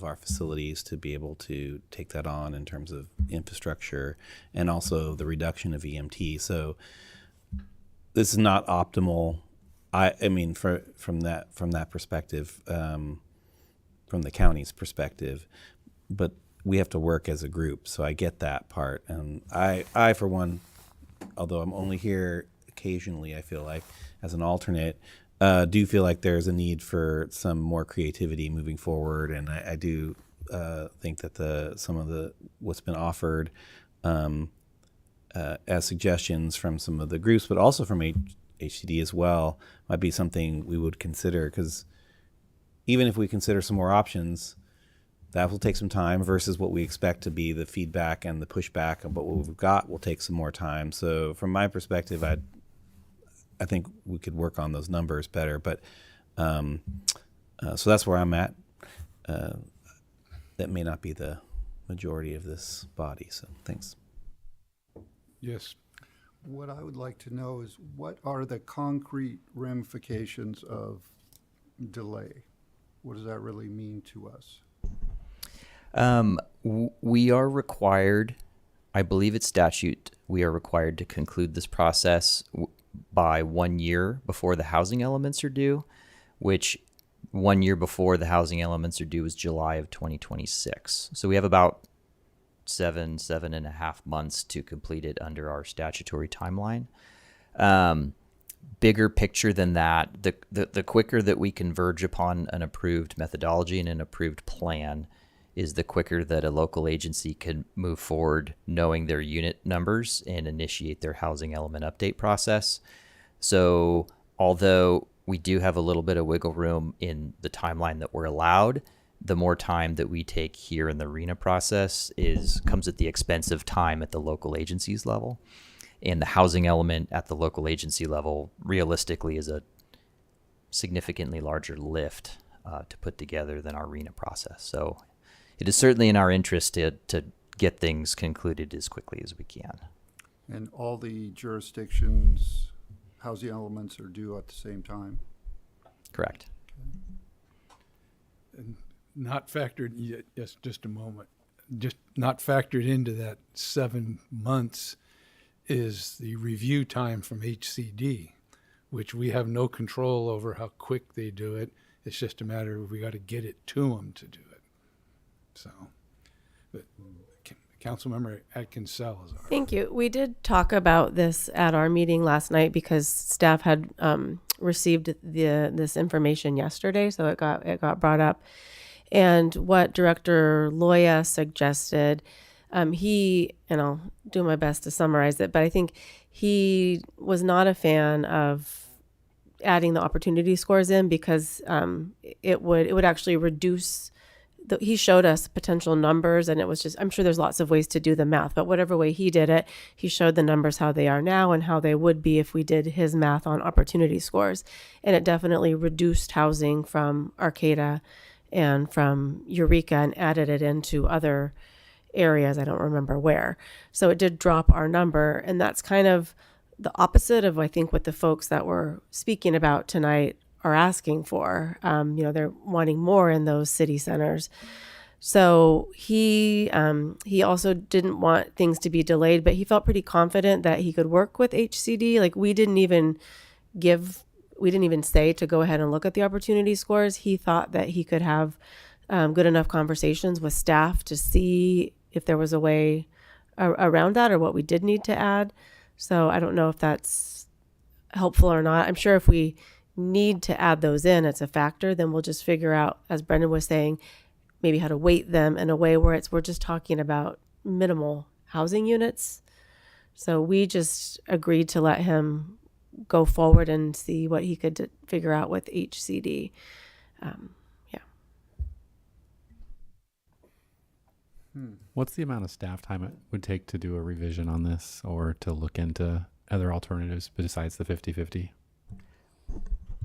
our facilities to be able to take that on in terms of infrastructure and also the reduction of EMT. So this is not optimal. I mean, from that perspective, from the county's perspective, but we have to work as a group. So I get that part. And I for one, although I'm only here occasionally, I feel like as an alternate, do feel like there's a need for some more creativity moving forward. And I do think that some of what's been offered as suggestions from some of the groups, but also from HCD as well, might be something we would consider. Because even if we consider some more options, that will take some time versus what we expect to be the feedback and the pushback. But what we've got will take some more time. So from my perspective, I think we could work on those numbers better. But so that's where I'm at. That may not be the majority of this body. So thanks. Yes. What I would like to know is what are the concrete ramifications of delay? What does that really mean to us? We are required, I believe it's statute, we are required to conclude this process by 1 year before the housing elements are due, which 1 year before the housing elements are due is July of 2026. So we have about 7.5 months to complete it under our statutory timeline. Bigger picture than that, the quicker that we converge upon an approved methodology and an approved plan is the quicker that a local agency can move forward knowing their unit numbers and initiate their housing element update process. So although we do have a little bit of wiggle room in the timeline that we're allowed, the more time that we take here in the RENA process comes at the expense of time at the local agencies level. And the housing element at the local agency level realistically is a significantly larger lift to put together than our RENA process. So it is certainly in our interest to get things concluded as quickly as we can. And all the jurisdictions, housing elements are due at the same time? Correct. And not factored, yes, just a moment, just not factored into that 7 months is the review time from HCD, which we have no control over how quick they do it. It's just a matter of we got to get it to them to do it. So, but Councilmember Atkins-Sell is our. Thank you. We did talk about this at our meeting last night because staff had received this information yesterday, so it got brought up. And what Director Loya suggested, and I'll do my best to summarize it, but I think he was not a fan of adding the opportunity scores in because it would actually reduce. He showed us potential numbers, and it was just, I'm sure there's lots of ways to do the math, but whatever way he did it, he showed the numbers how they are now and how they would be if we did his math on opportunity scores. And it definitely reduced housing from Arcata and from Eureka and added it into other areas. I don't remember where. So it did drop our number. And that's kind of the opposite of, I think, what the folks that were speaking about tonight are asking for. They're wanting more in those city centers. So he also didn't want things to be delayed, but he felt pretty confident that he could work with HCD. Like we didn't even say to go ahead and look at the opportunity scores. He thought that he could have good enough conversations with staff to see if there was a way around that or what we did need to add. So I don't know if that's helpful or not. I'm sure if we need to add those in, it's a factor, then we'll just figure out, as Brendan was saying, maybe how to weight them in a way where we're just talking about minimal housing units. So we just agreed to let him go forward and see what he could figure out with HCD. What's the amount of staff time it would take to do a revision on this or to look into other alternatives besides the 50-50?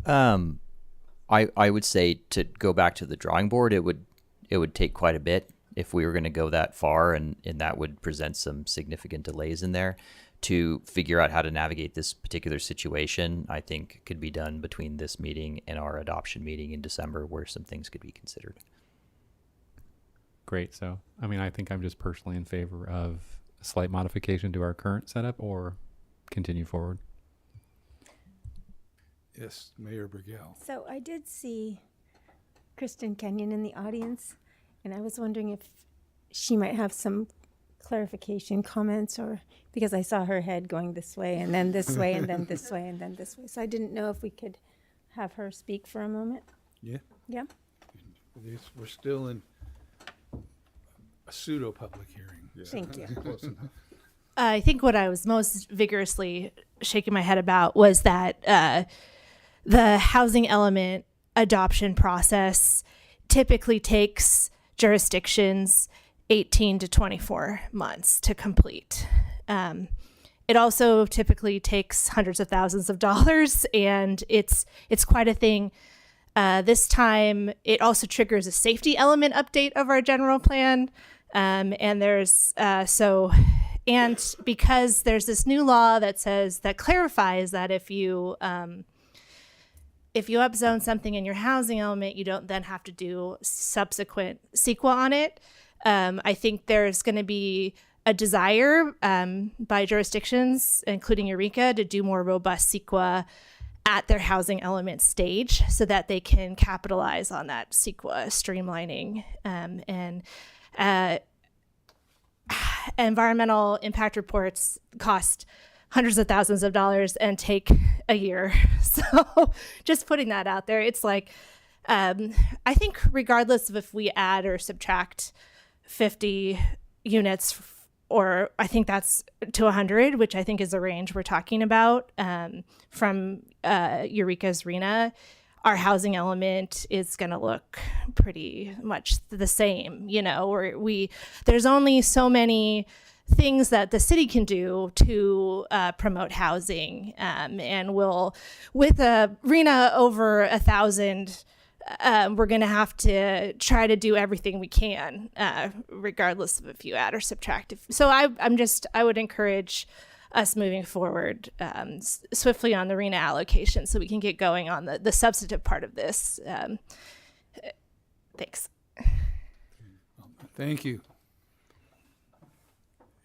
I would say to go back to the drawing board, it would take quite a bit if we were going to go that far, and that would present some significant delays in there. To figure out how to navigate this particular situation, I think could be done between this meeting and our adoption meeting in December, where some things could be considered. Great. So, I think I'm just personally in favor of a slight modification to our current setup or continue forward. Yes, Mayor Burgell. So I did see Kristen Kenyon in the audience, and I was wondering if she might have some clarification comments, or because I saw her head going this way and then this way and then this way and then this way. So I didn't know if we could have her speak for a moment. Yeah. Yeah. We're still in a pseudo public hearing. Yeah. Thank you. Close enough. I think what I was most vigorously shaking my head about was that the housing element adoption process typically takes jurisdictions 18 to 24 months to complete. It also typically takes hundreds of thousands of dollars, and it's quite a thing. This time, it also triggers a safety element update of our general plan, and there's and because there's this new law that clarifies that if you upzone something in your housing element, you don't then have to do subsequent CEQA on it. I think there's going to be a desire by jurisdictions, including Eureka, to do more robust CEQA at their housing element stage so that they can capitalize on that CEQA streamlining. Environmental impact reports cost hundreds of thousands of dollars and take a year. So just putting that out there, it's like, I think regardless of if we add or subtract 50 units, or I think that's to 100, which I think is the range we're talking about from Eureka's RENA, our housing element is going to look pretty much the same. You know, there's only so many things that the city can do to promote housing, and with a RENA over 1,000. We're going to have to try to do everything we can, regardless of if you add or subtract. So I would encourage us moving forward swiftly on the RENA allocation so we can get going on the substantive part of this. Thanks. Thank you.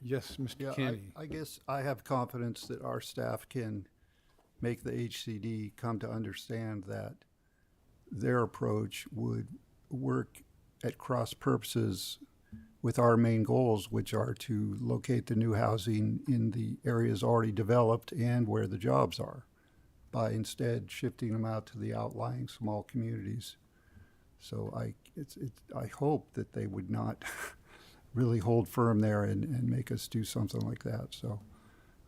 Yes, Mr. Yeah, Kenny. I guess I have confidence that our staff can make the HCD come to understand that their approach would work at cross purposes with our main goals, which are to locate the new housing in the areas already developed and where the jobs are, by instead shifting them out to the outlying small communities. So I hope that they would not really hold firm there and make us do something like that. So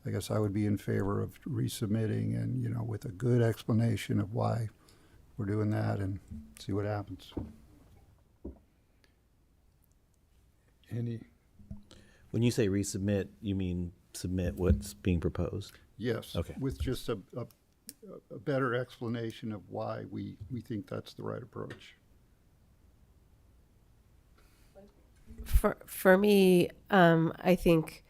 I guess I would be in favor of resubmitting and, you know, with a good explanation of why we're doing that, and see what happens. When you say resubmit, you mean submit what's being proposed? Yes. Okay. With just a better explanation of why we think that's the right approach. For me, I think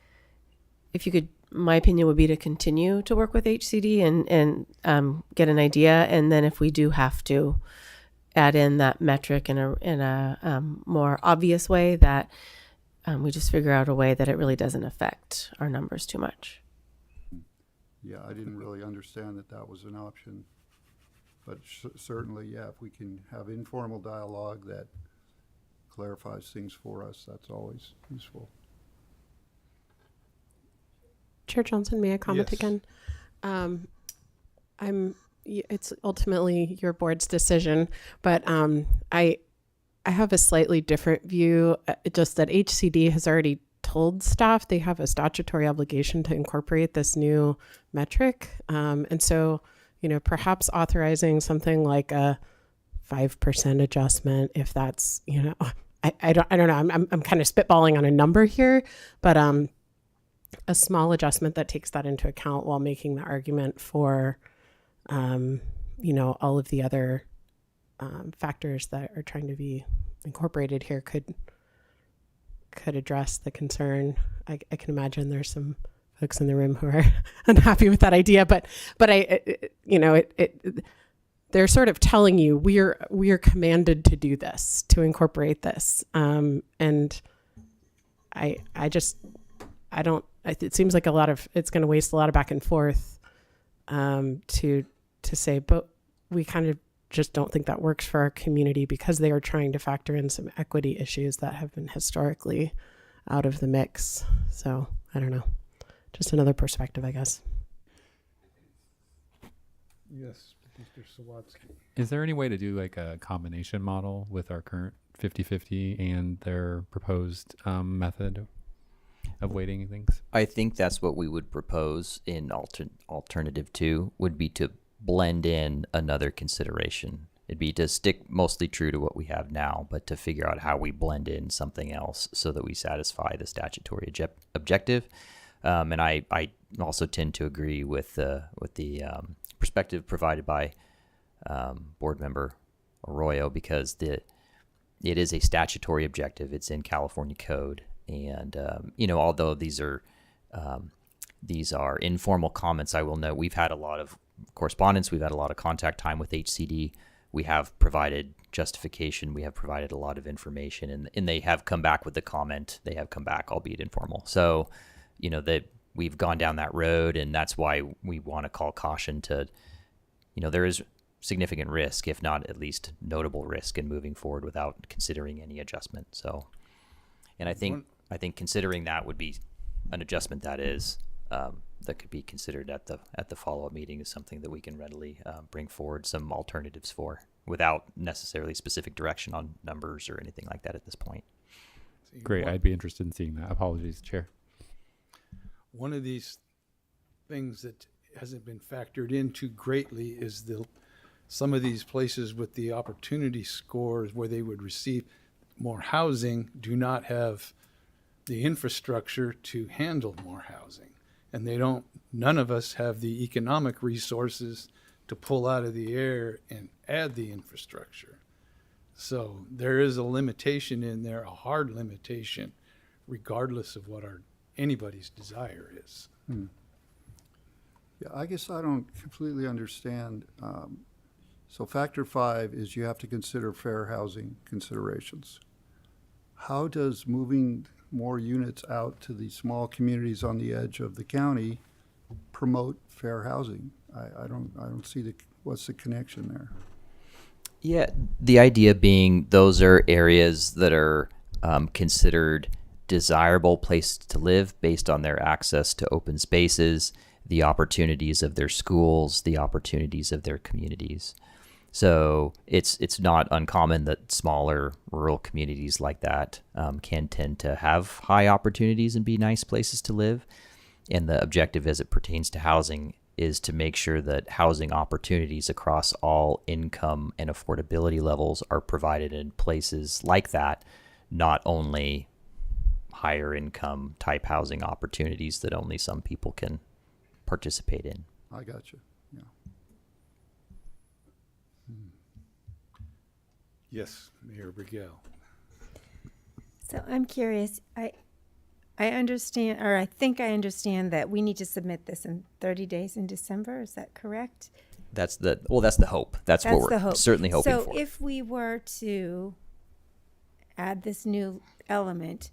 if you could, my opinion would be to continue to work with HCD and get an idea, and then if we do have to add in that metric in a more obvious way, that we just figure out a way that it really doesn't affect our numbers too much. Yeah, I didn't really understand that was an option, but certainly, yeah, if we can have informal dialogue that clarifies things for us, that's always useful. Chair Johnson, may I comment Yes. again? It's ultimately your board's decision, but I have a slightly different view. Just that HCD has already told staff they have a statutory obligation to incorporate this new metric, and so, you know, perhaps authorizing something like a 5% adjustment, if that's, you know, I don't know. I'm kind of spitballing on a number here, but a small adjustment that takes that into account while making the argument for, you know, all of the other factors that are trying to be incorporated here could address the concern. I can imagine there's some folks in the room who are unhappy with that idea, but you know, they're sort of telling you we are commanded to do this, to incorporate this, and it seems like it's going to waste a lot of back and forth to say, but we kind of just don't think that works for our community because they are trying to factor in some equity issues that have been historically out of the mix. So I don't know, just another perspective, I guess. Yes, Mr. Sawatsky. Is there any way to do like a combination model with our current 50/50 and their proposed method of weighting things? I think that's what we would propose in alternative 2 would be to blend in another consideration. It'd be to stick mostly true to what we have now, but to figure out how we blend in something else so that we satisfy the statutory objective. And I also tend to agree with the perspective provided by board member Arroyo, because it is a statutory objective. It's in California code. And, although these are informal comments, I will note we've had a lot of correspondence. We've had a lot of contact time with HCD. We have provided justification. We have provided a lot of information, and they have come back with the comment. They have come back, albeit informal. So, that we've gone down that road, and that's why we want to call caution to, there is significant risk, if not at least notable risk, in moving forward without considering any adjustment. So, and I think considering that would be an adjustment that could be considered at the follow-up meeting is something that we can readily bring forward some alternatives for, without necessarily specific direction on numbers or anything like that at this point. Great. I'd be interested in seeing that. Apologies, Chair. One of these things that hasn't been factored into greatly is some of these places with the opportunity scores where they would receive more housing do not have the infrastructure to handle more housing. And none of us have the economic resources to pull out of the air and add the infrastructure. So there is a limitation in there, a hard limitation, regardless of what anybody's desire is. Yeah, I guess I don't completely understand. So factor 5 is you have to consider fair housing considerations. How does moving more units out to the small communities on the edge of the county promote fair housing? I don't see what's the connection there. Yeah, the idea being those are areas that are considered desirable places to live based on their access to open spaces, the opportunities of their schools, the opportunities of their communities. So it's not uncommon that smaller rural communities like that can tend to have high opportunities and be nice places to live. And the objective as it pertains to housing is to make sure that housing opportunities across all income and affordability levels are provided in places like that, not only higher income type housing opportunities that only some people can participate in. I got you. Yeah. Yes, Mayor Brigel. So I'm curious. I understand, or I think I understand that we need to submit this in 30 days in December. Is that correct? That's the hope. That's what we're certainly hoping for. So if we were to add this new element,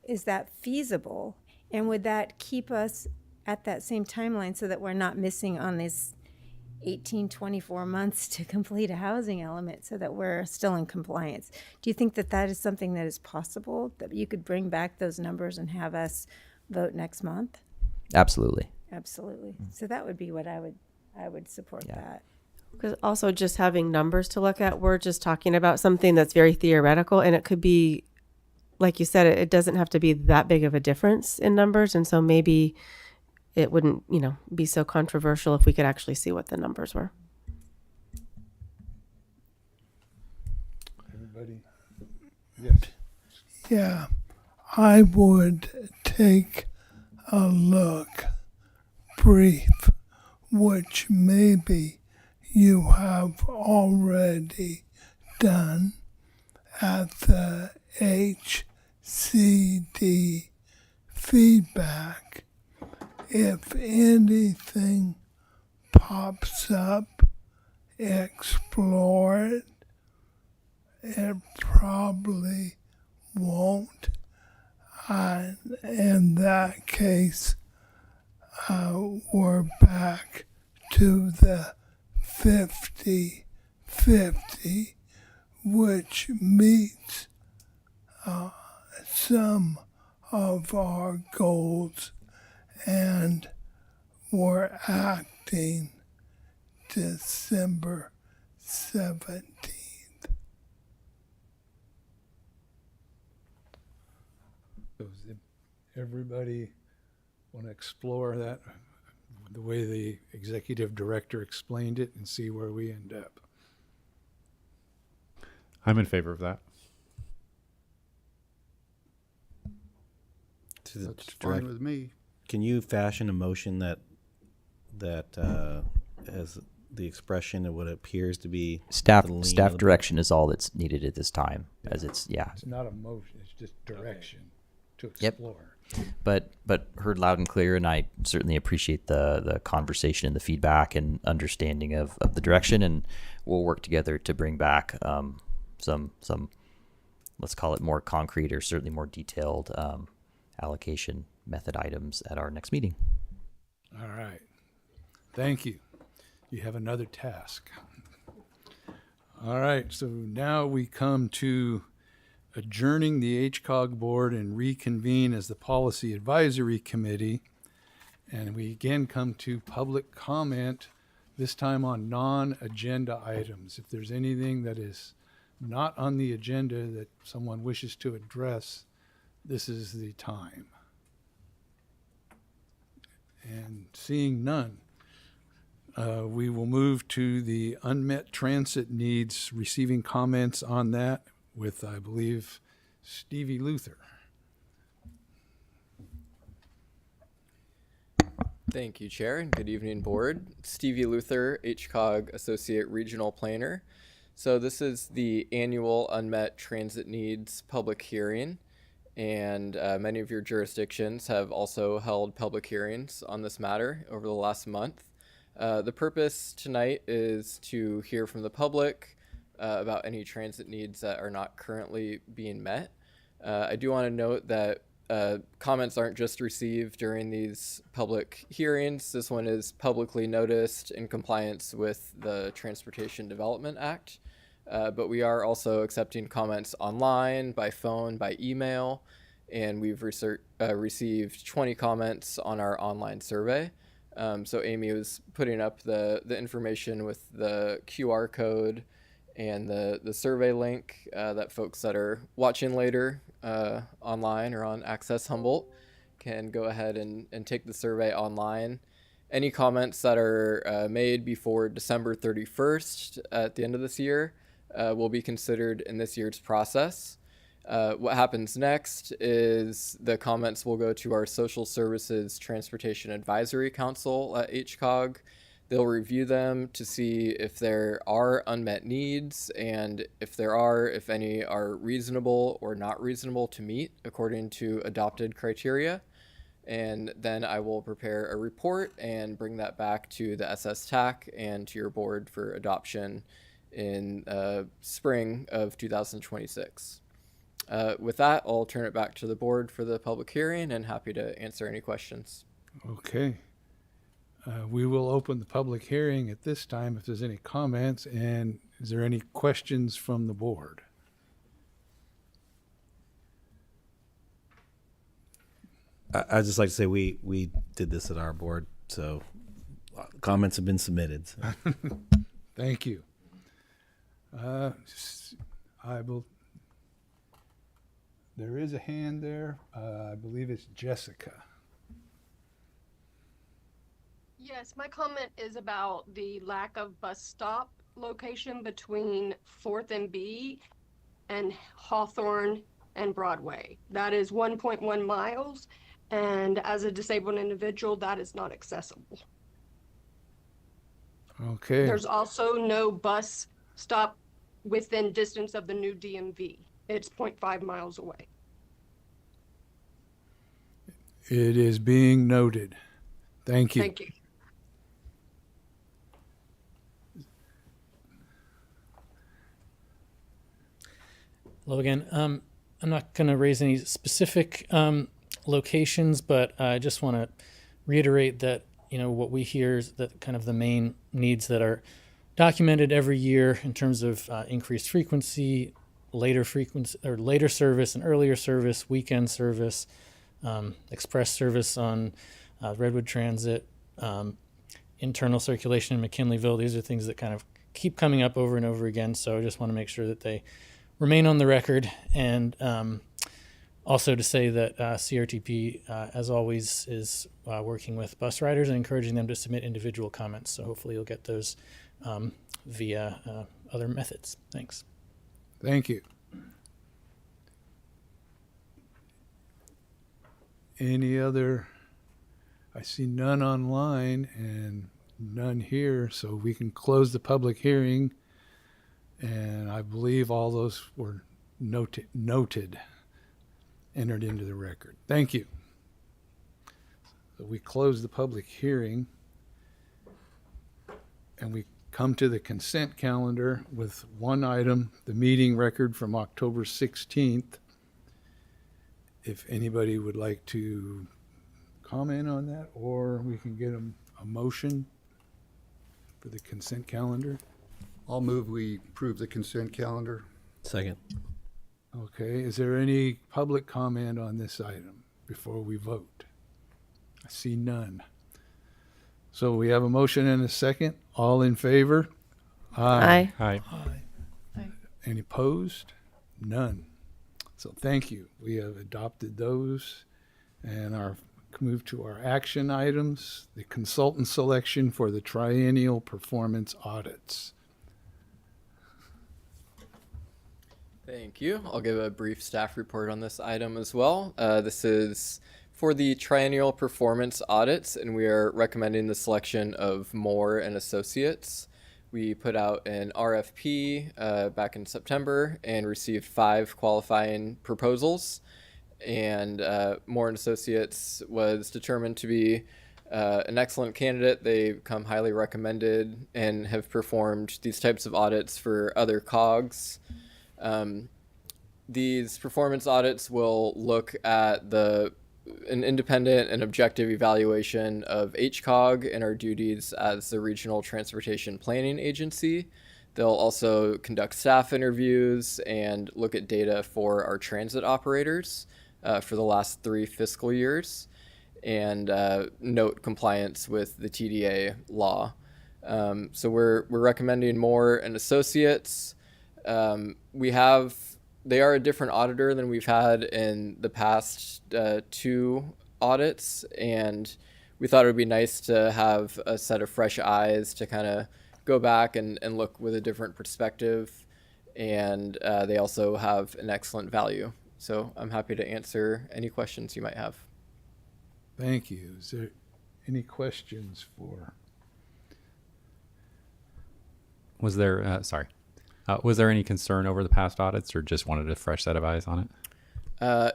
is that feasible? And would that keep us at that same timeline so that we're not missing on this 24 months to complete a housing element, so that we're still in compliance? Do you think that that is something that is possible, that you could bring back those numbers and have us vote next month? Absolutely. Absolutely. So that would be what I would support that. Because also just having numbers to look at, we're just talking about something that's very theoretical, and it could be, like you said, it doesn't have to be that big of a difference in numbers. And so maybe it wouldn't, be so controversial if we could actually see what the numbers were. Everybody? Yes. Yeah, I would take a look, brief, which maybe you have already done at the HCD feedback. If anything pops up, explore it. It probably won't. And in that case, we're back to the 50-50, which meets some of our goals, and we're acting December 17th. Does everybody want to explore that, the way the executive director explained it, and see where we end up? I'm in favor of that. To the That's direct- fine with me. Can you fashion a motion that has the expression of what appears to be Staff the lean staff of the- direction is all that's needed at this time, as it's It's not a motion, it's just direction to Yep. explore. But heard loud and clear, and I certainly appreciate the conversation and the feedback and understanding of the direction, and we'll work together to bring back some let's call it more concrete or certainly more detailed allocation method items at our next meeting. All right. Thank you. You have another task. All right, so now we come to adjourning the HCOG board and reconvene as the Policy Advisory Committee. And we again come to public comment, this time on non-agenda items. If there's anything that is not on the agenda that someone wishes to address, this is the time. And seeing none, we will move to the unmet transit needs, receiving comments on that with, I believe, Stevie Luther. Thank you, Chair, and good evening, Board. Stevie Luther, HCOG Associate Regional Planner. So this is the annual Unmet Transit Needs public hearing, and many of your jurisdictions have also held public hearings on this matter over the last month. The purpose tonight is to hear from the public about any transit needs that are not currently being met. I do want to note that comments aren't just received during these public hearings. This one is publicly noticed in compliance with the Transportation Development Act. But we are also accepting comments online, by phone, by email, and we've received 20 comments on our online survey. So Amy was putting up the information with the QR code and the survey link that folks that are watching later online or on Access Humboldt can go ahead and take the survey online. Any comments that are made before December 31st at the end of this year will be considered in this year's process. What happens next is the comments will go to our Social Services Transportation Advisory Council at HCOG. They'll review them to see if there are unmet needs, and if there are, if any are reasonable or not reasonable to meet according to adopted criteria. And then I will prepare a report and bring that back to the SS TAC and to your board for adoption in spring of 2026. With that, I'll turn it back to the board for the public hearing and happy to answer any questions. Okay. We will open the public hearing at this time if there's any comments, and is there any questions from the board? I'd just like to say we did this at our board, so comments have been submitted. So. Thank you. There is a hand there. I believe it's Jessica. Yes, my comment is about the lack of bus stop location between 4th and B and Hawthorne and Broadway. That is 1.1 miles, and as a disabled individual, that is not accessible. Okay. There's also no bus stop within distance of the new DMV. It's 0.5 miles away. It is being noted. Thank you. Thank you. Hello again. I'm not going to raise any specific locations, but I just want to reiterate that, you know, what we hear is that kind of the main needs that are documented every year in terms of increased frequency, later service and earlier service, weekend service, express service on Redwood Transit, internal circulation in McKinleyville. These are things that kind of keep coming up over and over again. So I just want to make sure that they remain on the record, and also to say that CRTP, as always, is working with bus riders and encouraging them to submit individual comments. So hopefully you'll get those via other methods. Thanks. Thank you. Any other? I see none online and none here, so we can close the public hearing. And I believe all those were noted, entered into the record. Thank you. So we close the public hearing, and we come to the consent calendar with one item, the meeting record from October 16th. If anybody would like to comment on that, or we can get a motion for the consent calendar. I'll move we approve the consent calendar. Second. Okay, is there any public comment on this item before we vote? I see none. So we have a motion and a second. All in favor? Aye. Hi. Any opposed? None. So thank you. We have adopted those and are move to our action items, the consultant selection for the triennial performance audits. Thank you. I'll give a brief staff report on this item as well. This is for the triennial performance audits, and we are recommending the selection of Moore and Associates. We put out an RFP back in September and received 5 qualifying proposals. And Moore and Associates was determined to be an excellent candidate. They come highly recommended and have performed these types of audits for other COGs. These performance audits will look at an independent and objective evaluation of HCOG and our duties as the Regional Transportation Planning Agency. They'll also conduct staff interviews and look at data for our transit operators for the last 3 fiscal years and note compliance with the TDA law. So we're recommending Moore and Associates. They are a different auditor than we've had in the past 2 audits, and we thought it would be nice to have a set of fresh eyes to kind of go back and look with a different perspective, and they also have an excellent value. So I'm happy to answer any questions you might have. Thank you. Is there any questions for? Was there, was there any concern over the past audits, or just wanted a fresh set of eyes on it?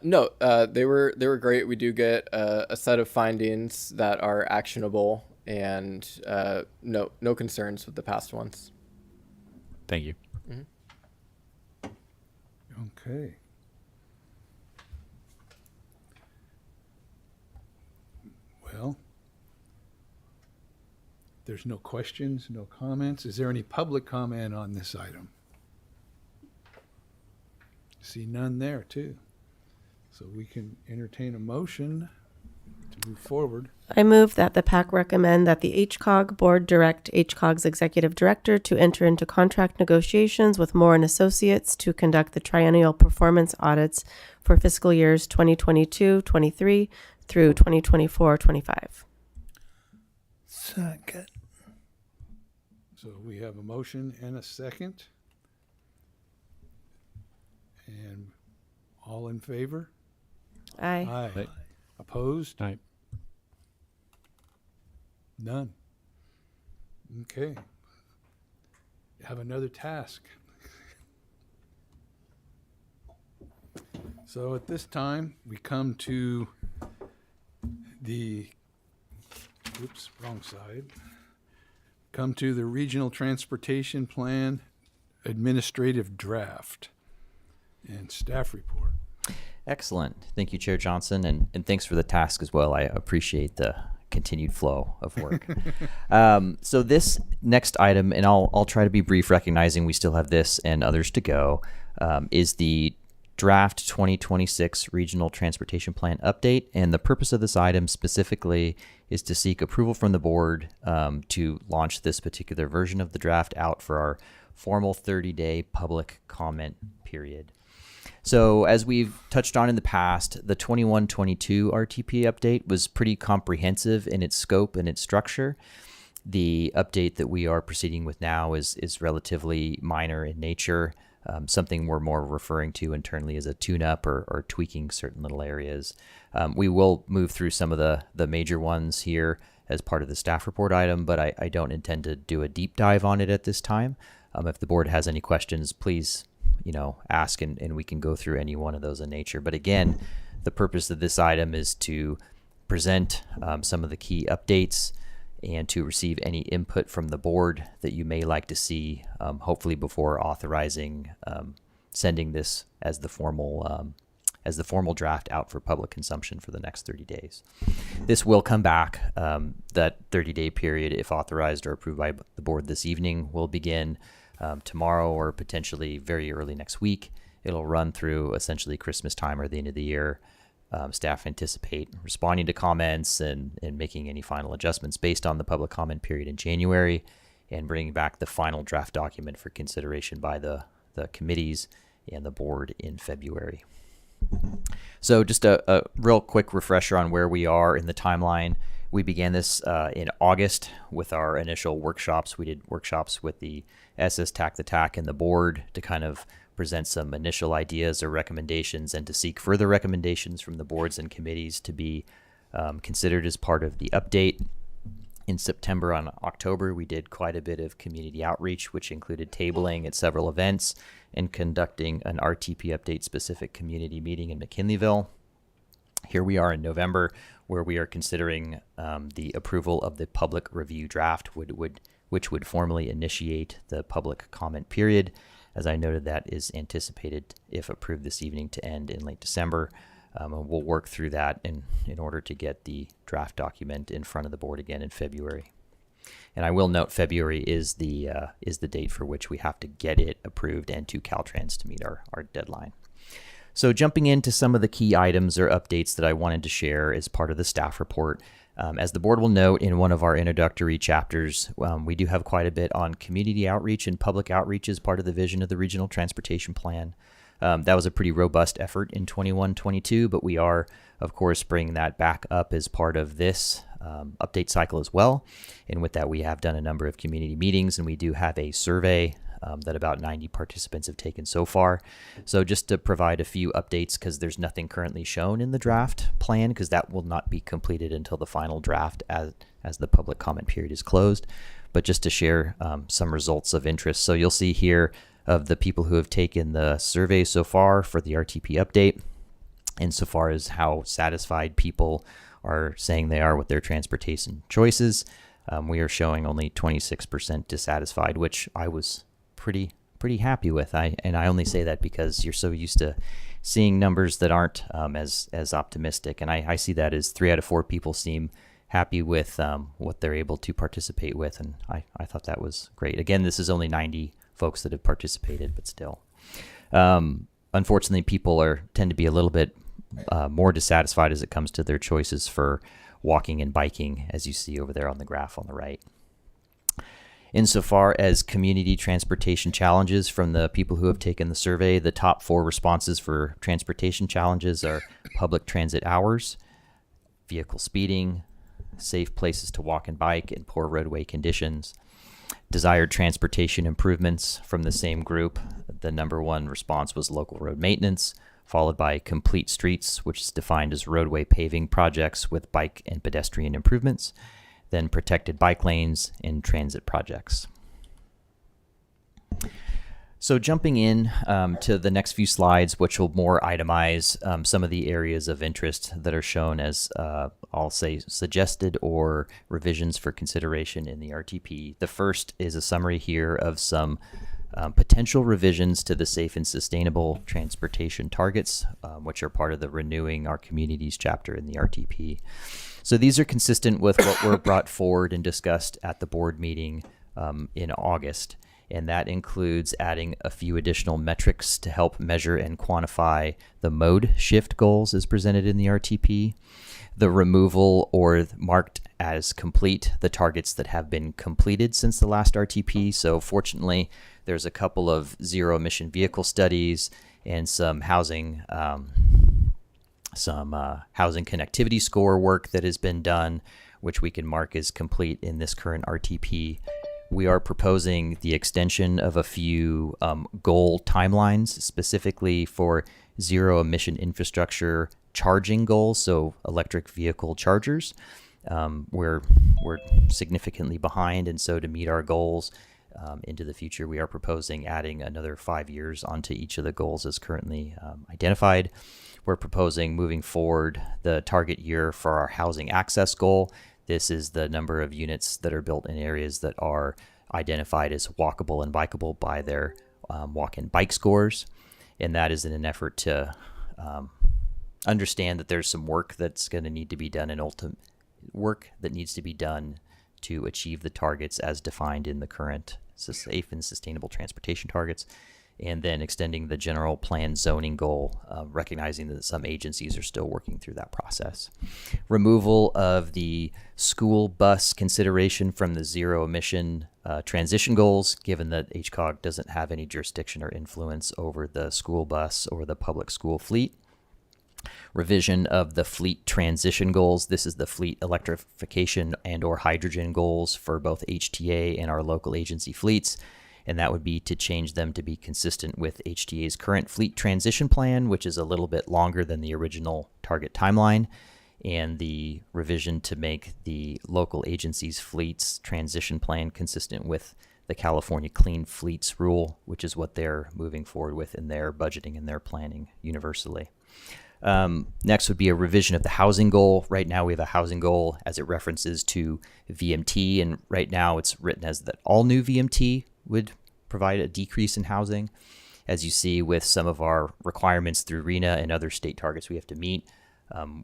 No, they were great. We do get a set of findings that are actionable, and no concerns with the past ones. Thank you. Mm-hmm. Okay. Well, there's no questions, no comments. Is there any public comment on this item? See none there too. So we can entertain a motion to move forward. I move that the PAC recommend that the HCOG board direct HCOG's executive director to enter into contract negotiations with Moore and Associates to conduct the triennial performance audits for fiscal years 2022-23 through 2024-25. Second. So we have a motion and a second. And all in favor? Aye. Aye. Opposed? Aye. None. Okay. You have another task. So at this time, we come to the, oops, wrong side. Come to the Regional Transportation Plan Administrative Draft and Staff Report. Excellent. Thank you, Chair Johnson, and thanks for the task as well. I appreciate the continued flow of work. So this next item, and I'll try to be brief, recognizing we still have this and others to go, is the Draft 2026 Regional Transportation Plan Update. And the purpose of this item specifically is to seek approval from the board to launch this particular version of the draft out for our formal 30-day public comment period. So as we've touched on in the past, the 21-22 RTP update was pretty comprehensive in its scope and its structure. The update that we are proceeding with now is relatively minor in nature. something we're more referring to internally as a tune-up or tweaking certain little areas. We will move through some of the major ones here as part of the staff report item, but I don't intend to do a deep dive on it at this time. If the board has any questions, please, ask and we can go through any one of those in nature. But again, the purpose of this item is to present some of the key updates and to receive any input from the board that you may like to see, hopefully before authorizing sending this as the formal draft out for public consumption for the next 30 days. This will come back. That 30-day period, if authorized or approved by the board this evening, will begin tomorrow or potentially very early next week. It'll run through essentially Christmas time or the end of the year. Staff anticipate responding to comments and making any final adjustments based on the public comment period in January and bringing back the final draft document for consideration by the committees and the board in February. So just a real quick refresher on where we are in the timeline. We began this in August with our initial workshops. We did workshops with the SS TAC, the TAC, and the board to kind of present some initial ideas or recommendations and to seek further recommendations from the boards and committees to be considered as part of the update. In September and October, we did quite a bit of community outreach, which included tabling at several events and conducting an RTP update specific community meeting in McKinleyville. Here we are in November, where we are considering the approval of the public review draft, which would formally initiate the public comment period. As I noted, that is anticipated, if approved this evening, to end in late December. And we'll work through that in order to get the draft document in front of the board again in February. And I will note February is the date for which we have to get it approved and to Caltrans to meet our deadline. So jumping into some of the key items or updates that I wanted to share as part of the staff report. As the board will note in one of our introductory chapters, we do have quite a bit on community outreach and public outreach as part of the vision of the Regional Transportation Plan. That was a pretty robust effort in 21-22, but we are, of course, bringing that back up as part of this update cycle as well. And with that, we have done a number of community meetings, and we do have a survey that about 90 participants have taken so far. So just to provide a few updates, because there's nothing currently shown in the draft plan, because that will not be completed until the final draft as the public comment period is closed. But just to share some results of interest. So you'll see here of the people who have taken the survey so far for the RTP update, insofar as how satisfied people are saying they are with their transportation choices. We are showing only 26% dissatisfied, which I was pretty happy with. I only say that because you're so used to seeing numbers that aren't as optimistic, and I see that as 3 out of 4 people seem happy with what they're able to participate with, and I thought that was great. Again, this is only 90 folks that have participated, but still. Unfortunately, people tend to be a little bit more dissatisfied as it comes to their choices for walking and biking, as you see over there on the graph on the right. Insofar as community transportation challenges from the people who have taken the survey, the top 4 responses for transportation challenges are public transit hours, vehicle speeding, safe places to walk and bike, and poor roadway conditions. Desired transportation improvements from the same group, the number 1 response was local road maintenance, followed by complete streets, which is defined as roadway paving projects with bike and pedestrian improvements, then protected bike lanes and transit projects. So jumping in to the next few slides, which will more itemize some of the areas of interest that are shown as, I'll say, suggested or revisions for consideration in the RTP. The first is a summary here of some potential revisions to the safe and sustainable transportation targets, which are part of the Renewing Our Communities chapter in the RTP. So these are consistent with what were brought forward and discussed at the board meeting in August. And that includes adding a few additional metrics to help measure and quantify the mode shift goals as presented in the RTP, the removal or marked as complete the targets that have been completed since the last RTP. So fortunately, there's a couple of zero emission vehicle studies and some housing connectivity score work that has been done, which we can mark as complete in this current RTP. we are proposing the extension of a few goal timelines, specifically for zero emission infrastructure charging goals, so electric vehicle chargers. We're significantly behind, and so to meet our goals into the future, we are proposing adding another 5 years onto each of the goals as currently identified. We're proposing moving forward the target year for our housing access goal. This is the number of units that are built in areas that are identified as walkable and bikeable by their walk and bike scores. And that is in an effort to understand that there's some work that's going to need to be done and ultimate work that needs to be done to achieve the targets as defined in the current safe and sustainable transportation targets. And then extending the general plan zoning goal, recognizing that some agencies are still working through that process. Removal of the school bus consideration from the zero emission transition goals, given that HCOG doesn't have any jurisdiction or influence over the school bus or the public school fleet. Revision of the fleet transition goals. This is the fleet electrification and or hydrogen goals for both HTA and our local agency fleets. And that would be to change them to be consistent with HTA's current fleet transition plan, which is a little bit longer than the original target timeline, and the revision to make the local agency's fleets transition plan consistent with the California Clean Fleets rule, which is what they're moving forward with in their budgeting and their planning universally. Next would be a revision of the housing goal. Right now we have a housing goal as it references to VMT, and right now it's written as that all new VMT would provide a decrease in housing. As you see with some of our requirements through RENA and other state targets we have to meet,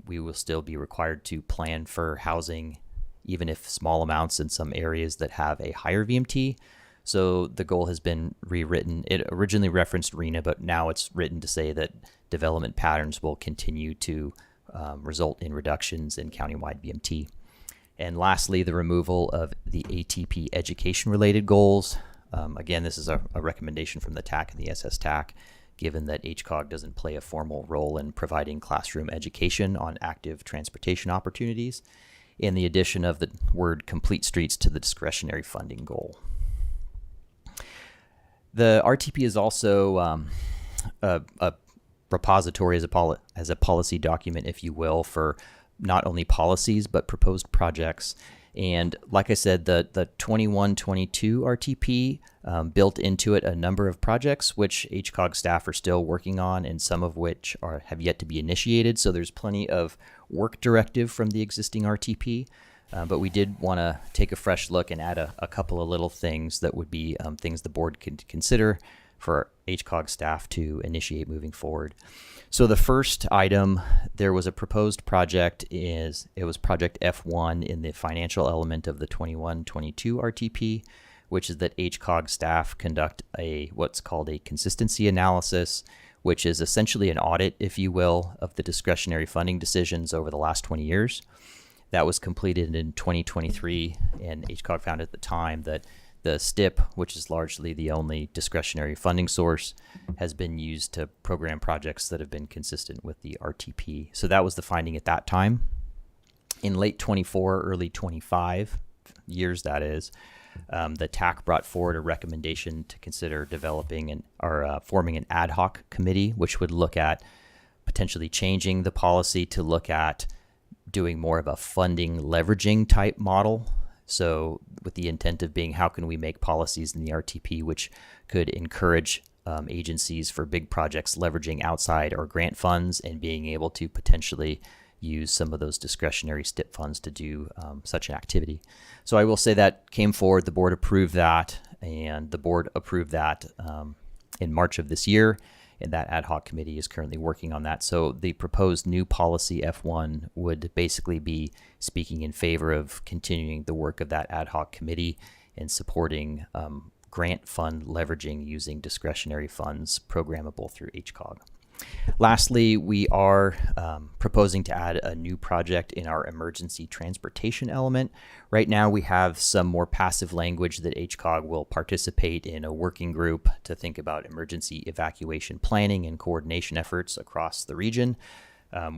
we will still be required to plan for housing, even if small amounts in some areas that have a higher VMT. So the goal has been rewritten. It originally referenced RENA, but now it's written to say that development patterns will continue to result in reductions in countywide VMT. And lastly, the removal of the ATP education-related goals. Again, this is a recommendation from the TAC and the SS TAC, given that HCOG doesn't play a formal role in providing classroom education on active transportation opportunities, and the addition of the word complete streets to the discretionary funding goal. The RTP is also a repository as a policy document, if you will, for not only policies but proposed projects. And like I said, the 21-22 RTP built into it a number of projects which HCOG staff are still working on, and some of which have yet to be initiated. So there's plenty of work directive from the existing RTP. But we did want to take a fresh look and add a couple of little things that would be things the board could consider for HCOG staff to initiate moving forward. So the first item, there was a proposed project, it was project F1 in the financial element of the 21-22 RTP, which is that HCOG staff conduct what's called a consistency analysis, which is essentially an audit, if you will, of the discretionary funding decisions over the last 20 years. That was completed in 2023, and HCOG found at the time that the STIP, which is largely the only discretionary funding source, has been used to program projects that have been consistent with the RTP. So that was the finding at that time. In late 24, early 25 years, that is, the TAC brought forward a recommendation to consider developing forming an ad hoc committee, which would look at potentially changing the policy to look at doing more of a funding leveraging type model. So with the intent of being, how can we make policies in the RTP which could encourage agencies for big projects leveraging outside or grant funds and being able to potentially use some of those discretionary STIP funds to do such an activity. So I will say that came forward, the board approved that, and the board approved that in March of this year. And that ad hoc committee is currently working on that. So the proposed new policy F1 would basically be speaking in favor of continuing the work of that ad hoc committee and supporting grant fund leveraging using discretionary funds programmable through HCOG. Lastly, we are proposing to add a new project in our emergency transportation element. Right now, we have some more passive language that HCOG will participate in a working group to think about emergency evacuation planning and coordination efforts across the region.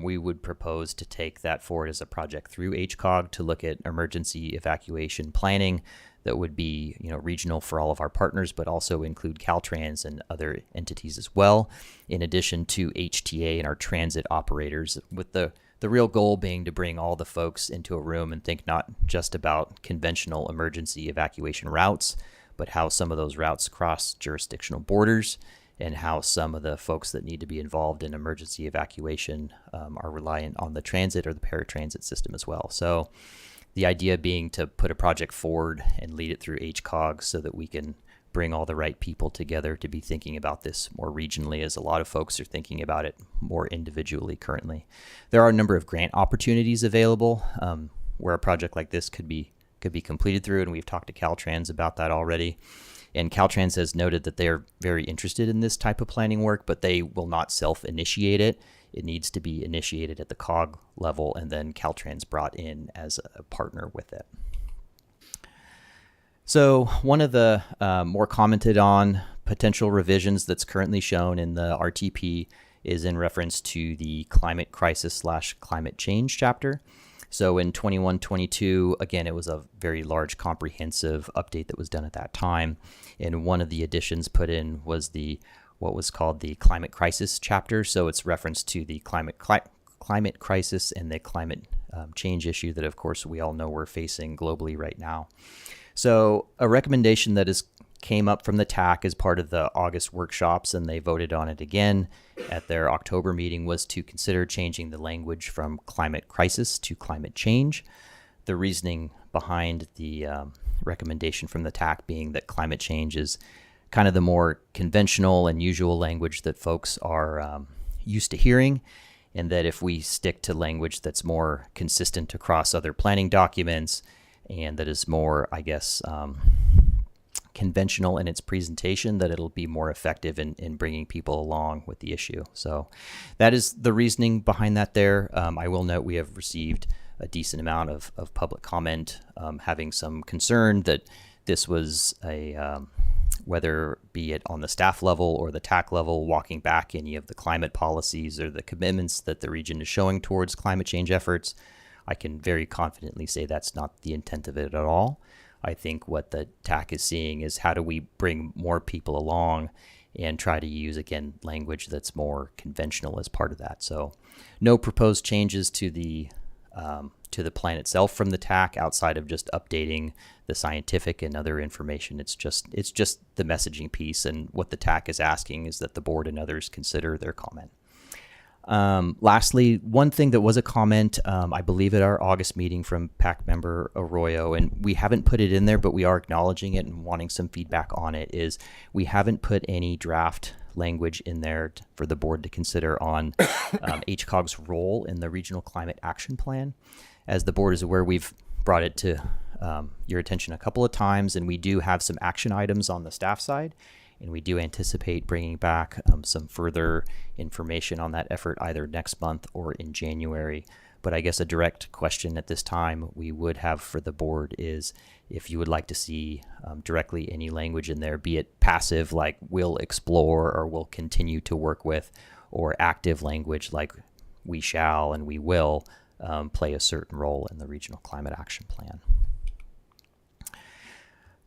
We would propose to take that forward as a project through HCOG to look at emergency evacuation planning that would be, regional for all of our partners, but also include Caltrans and other entities as well, in addition to HTA and our transit operators, with the real goal being to bring all the folks into a room and think not just about conventional emergency evacuation routes, but how some of those routes cross jurisdictional borders, and how some of the folks that need to be involved in emergency evacuation are reliant on the transit or the paratransit system as well. So the idea being to put a project forward and lead it through HCOG so that we can bring all the right people together to be thinking about this more regionally, as a lot of folks are thinking about it more individually currently. There are a number of grant opportunities available where a project like this could be completed through, and we've talked to Caltrans about that already. And Caltrans has noted that they are very interested in this type of planning work, but they will not self-initiate it. It needs to be initiated at the COG level, and then Caltrans brought in as a partner with it. So one of the more commented on potential revisions that's currently shown in the RTP is in reference to the climate crisis / climate change chapter. So in 21-22, again, it was a very large comprehensive update that was done at that time. And one of the additions put in was what was called the climate crisis chapter. So it's reference to the climate crisis and the climate change issue that, of course, we all know we're facing globally right now. So a recommendation that came up from the TAC as part of the August workshops, and they voted on it again at their October meeting, was to consider changing the language from climate crisis to climate change. The reasoning behind the recommendation from the TAC being that climate change is kind of the more conventional and usual language that folks are used to hearing, and that if we stick to language that's more consistent across other planning documents and that is more, I guess, conventional in its presentation, that it'll be more effective in bringing people along with the issue. So that is the reasoning behind that there. I will note we have received a decent amount of public comment having some concern that this was whether be it on the staff level or the TAC level, walking back any of the climate policies or the commitments that the region is showing towards climate change efforts. I can very confidently say that's not the intent of it at all. I think what the TAC is seeing is how do we bring more people along and try to use, again, language that's more conventional as part of that. So no proposed changes to the plan itself from the TAC outside of just updating the scientific and other information. It's just the messaging piece, and what the TAC is asking is that the board and others consider their comment. Lastly, one thing that was a comment, I believe at our August meeting from PAC member Arroyo, and we haven't put it in there, but we are acknowledging it and wanting some feedback on it, is we haven't put any draft language in there for the board to consider on HCOG's role in the Regional Climate Action Plan. As the board is aware, we've brought it to your attention a couple of times, and we do have some action items on the staff side. And we do anticipate bringing back some further information on that effort either next month or in January. But I guess a direct question at this time we would have for the board is if you would like to see directly any language in there, be it passive like we'll explore or we'll continue to work with, or active language like we shall and we will play a certain role in the Regional Climate Action Plan.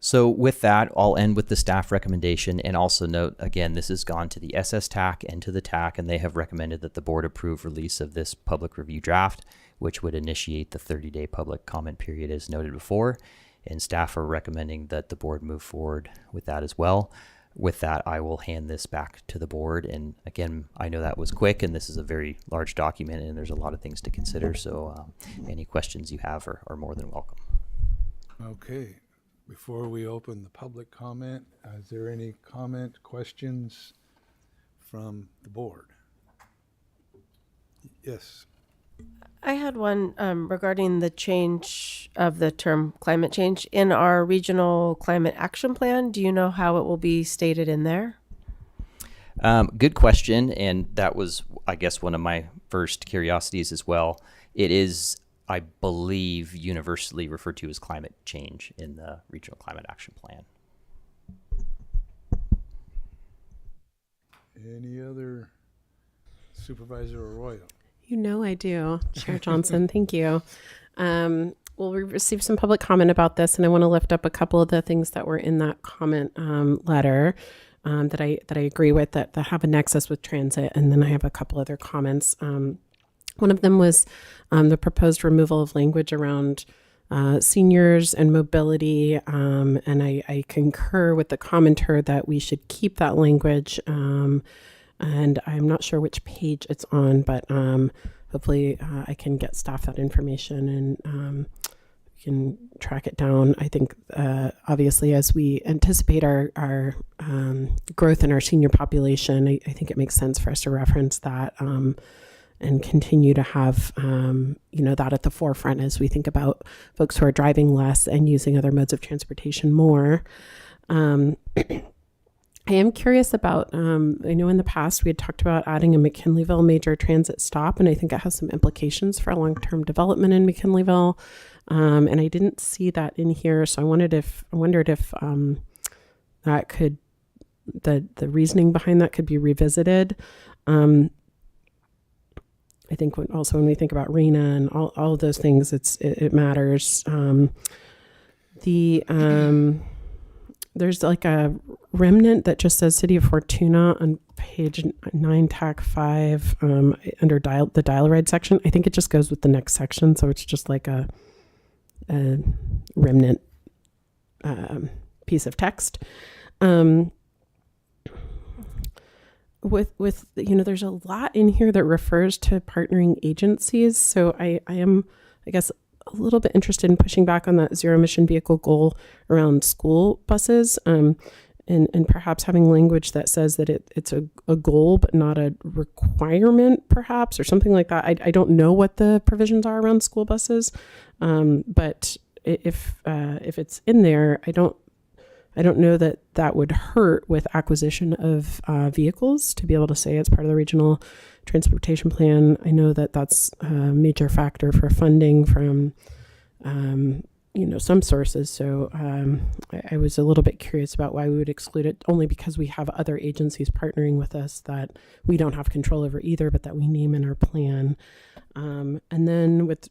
So with that, I'll end with the staff recommendation, and also note, again, this has gone to the SSTAC and to the TAC, and they have recommended that the board approve release of this public review draft, which would initiate the 30-day public comment period as noted before, and staff are recommending that the board move forward with that as well. With that, I will hand this back to the board, and again, I know that was quick, and this is a very large document, and there's a lot of things to consider, so any questions you have are more than welcome. Okay. Before we open the public comment, is there any questions from the board? Yes. I had one regarding the change of the term climate change in our Regional Climate Action Plan. Do you know how it will be stated in there? Good question, and that was, I guess, one of my first curiosities as well. It is, I believe, universally referred to as climate change in the Regional Climate Action Plan. Any other? Supervisor Arroyo? You know I do, Chair Johnson. Thank you. well, we received some public comment about this, and I want to lift up a couple of the things that were in that comment letter that I agree with that have a nexus with transit, and then I have a couple other comments. One of them was the proposed removal of language around seniors and mobility, and I concur with the commenter that we should keep that language. And I'm not sure which page it's on, but hopefully I can get staff that information and can track it down. I think obviously as we anticipate our growth in our senior population, I think it makes sense for us to reference that and continue to have that at the forefront as we think about folks who are driving less and using other modes of transportation more. I am curious about, I know in the past we had talked about adding a McKinleyville major transit stop, and I think it has some implications for long-term development in McKinleyville. And I didn't see that in here, so I wondered if that could, the reasoning behind that could be revisited. I think when we think about RENA and all of those things, it matters. There's like a remnant that just says City of Fortuna on page 9, TAC 5, under the dial ride section. I think it just goes with the next section, so it's just like a remnant piece of text. With there's a lot in here that refers to partnering agencies, so I am, I guess, a little bit interested in pushing back on that zero emission vehicle goal around school buses, and perhaps having language that says that it's a goal but not a requirement, perhaps, or something like that. I don't know what the provisions are around school buses, but if it's in there, I don't know that would hurt with acquisition of vehicles to be able to say it's part of the regional transportation plan. I know that that's a major factor for funding from, some sources. So I was a little bit curious about why we would exclude it, only because we have other agencies partnering with us that we don't have control over either, but that we name in our plan. And then with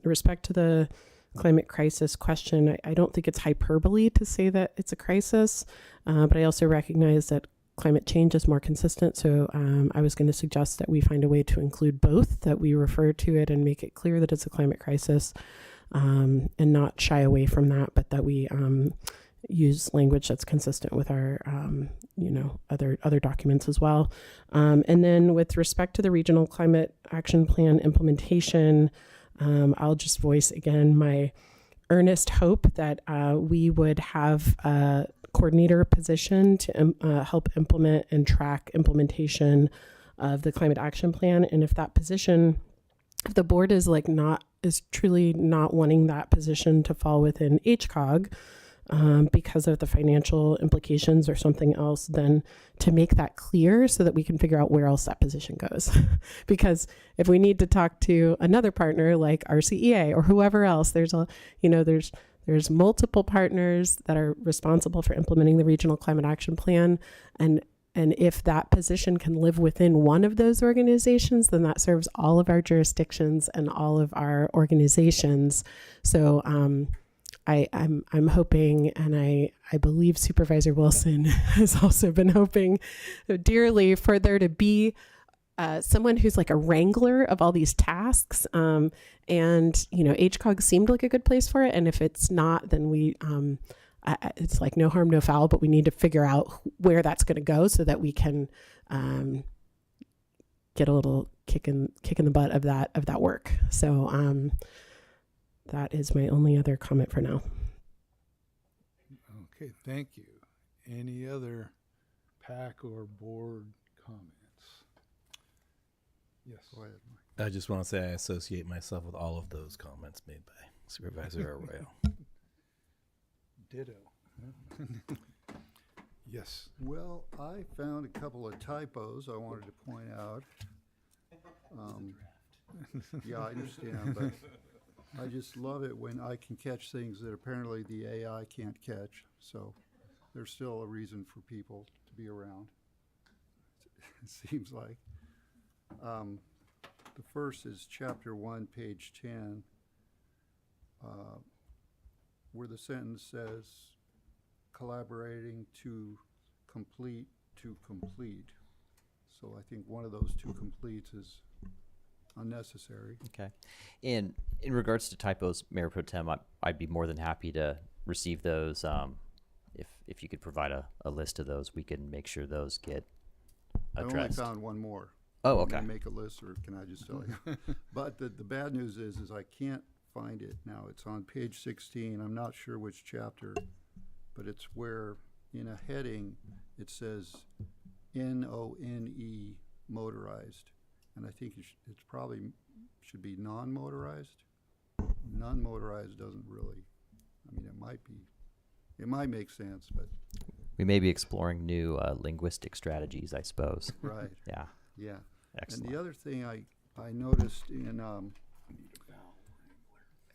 respect to the climate crisis question, I don't think it's hyperbole to say that it's a crisis, but I also recognize that climate change is more consistent. So I was going to suggest that we find a way to include both, that we refer to it and make it clear that it's a climate crisis, and not shy away from that, but that we use language that's consistent with our other documents as well. And then with respect to the regional climate action plan implementation, I'll just voice again my earnest hope that we would have a coordinator position to help implement and track implementation of the climate action plan. And if that position, if the board is truly not wanting that position to fall within HCOG, because of the financial implications or something else, then to make that clear so that we can figure out where else that position goes. Because if we need to talk to another partner like RCEA or whoever else, there's multiple partners that are responsible for implementing the regional climate action plan. And if that position can live within one of those organizations, then that serves all of our jurisdictions and all of our organizations. So, I'm hoping, and I believe Supervisor Wilson has also been hoping dearly for there to be someone who's like a wrangler of all these tasks. And, HCOG seemed like a good place for it. And if it's not, then it's like no harm, no foul, but we need to figure out where that's going to go so that we can get a little kick in the butt of that work. So, that is my only other comment for now. Okay, thank you. Any other PAC or board comments? Yes. Go ahead, Mike. I just want to say I associate myself with all of those comments made by Supervisor Arroyo. Ditto. Yes. Well, I found a couple of typos I wanted to point out. Yeah, I understand, but I just love it when I can catch things that apparently the AI can't catch. So there's still a reason for people to be around, it seems like. The first is chapter 1, page 10. where the sentence says collaborating to complete. So I think one of those two completes is unnecessary. Okay. In regards to typos, Mayor Pro Tem, I'd be more than happy to receive those. If you could provide a list of those, we can make sure those get addressed. I only found one more. Oh, Can I okay. make a list, or can I just tell you? But the bad news is I can't find it now. It's on page 16. I'm not sure which chapter, but it's where in a heading it says NONE motorized, and I think it's probably should be non-motorized. Non-motorized doesn't really. I mean, it might make sense, but We may be exploring new linguistic strategies, I suppose. right. Yeah. Yeah. Excellent. And the other thing I noticed in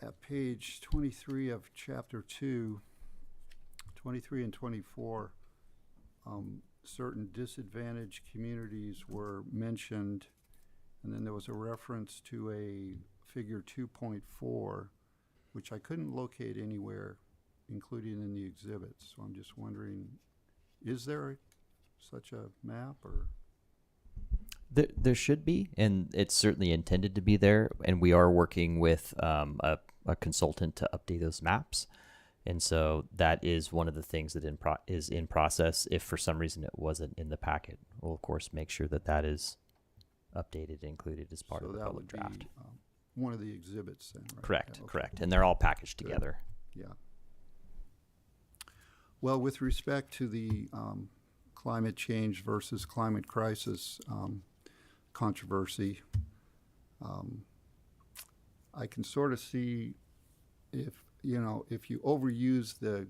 at page 23 of chapter 2, 23 and 24, certain disadvantaged communities were mentioned, and then there was a reference to a figure 2.4, which I couldn't locate anywhere, including in the exhibits. So I'm just wondering, is there such a map, or? There should be, and it's certainly intended to be there. And we are working with a consultant to update those maps. And so that is one of the things that is in process. If for some reason it wasn't in the packet, we'll of course make sure that is updated, included as part of the public draft. Be, one of the exhibits then, right? Correct, Yeah, okay. correct. And they're all packaged Good. together. Yeah. Well, with respect to the climate change versus climate crisis controversy, I can sort of see if you overuse the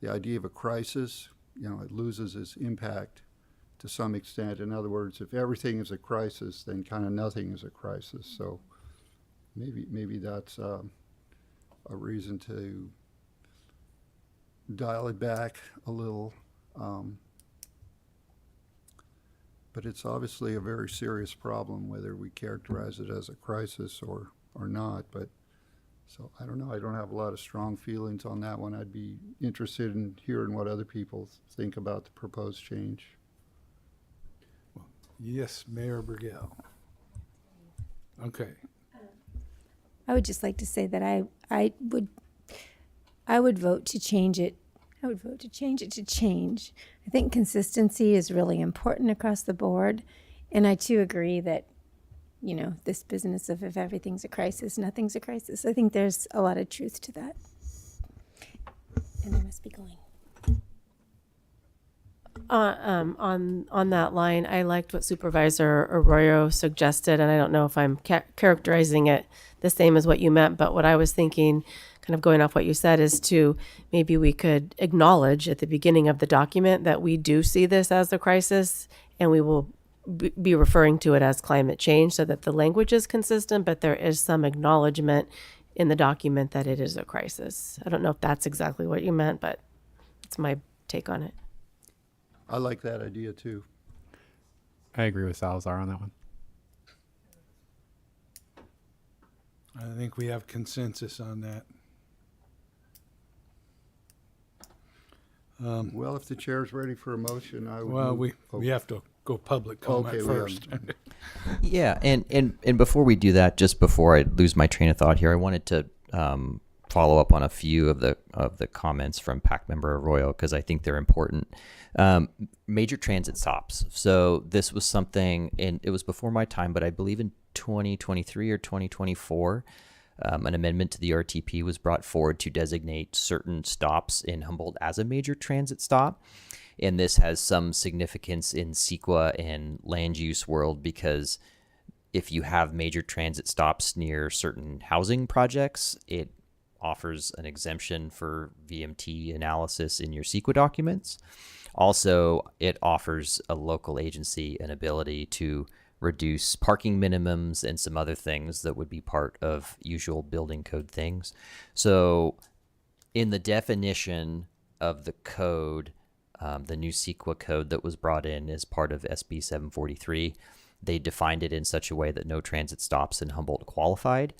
idea of a crisis, it loses its impact to some extent. In other words, if everything is a crisis, then kind of nothing is a crisis. So maybe that's a reason to dial it back a little. But it's obviously a very serious problem, whether we characterize it as a crisis or not. But so I don't know. I don't have a lot of strong feelings on that one. I'd be interested in hearing what other people think about the proposed change. Yes, Mayor Burgell. Okay. I would just like to say that I would vote to change it. I would vote to change it to change. I think consistency is really important across the board. And I too agree that, this business of if everything's a crisis, nothing's a crisis. I think there's a lot of truth to that. And I must be going. On that line, I liked what Supervisor Arroyo suggested, and I don't know if I'm characterizing it the same as what you meant, but what I was thinking, kind of going off what you said, is to maybe we could acknowledge at the beginning of the document that we do see this as a crisis, and we will be referring to it as climate change, so that the language is consistent, but there is some acknowledgement in the document that it is a crisis. I don't know if that's exactly what you meant, but it's my take on it. I like that idea too. I agree with Salazar on that one. I think we have consensus on that. Well, if the chair's ready for a motion, I would. Well, move- we have to go public comment Okay, first. Yeah, and before we do that, just before I lose my train of thought here, I wanted to follow up on a few of the comments from PAC member Arroyo, because I think they're important. Major transit stops. So this was something, and it was before my time, but I believe in 2023 or 2024, an amendment to the RTP was brought forward to designate certain stops in Humboldt as a major transit stop. And this has some significance in CEQA and land use world, because if you have major transit stops near certain housing projects, it offers an exemption for VMT analysis in your CEQA documents. Also, it offers a local agency an ability to reduce parking minimums and some other things that would be part of usual building code things. So in the definition of the code, the new CEQA code that was brought in as part of SB 743, they defined it in such a way that no transit stops in Humboldt qualified.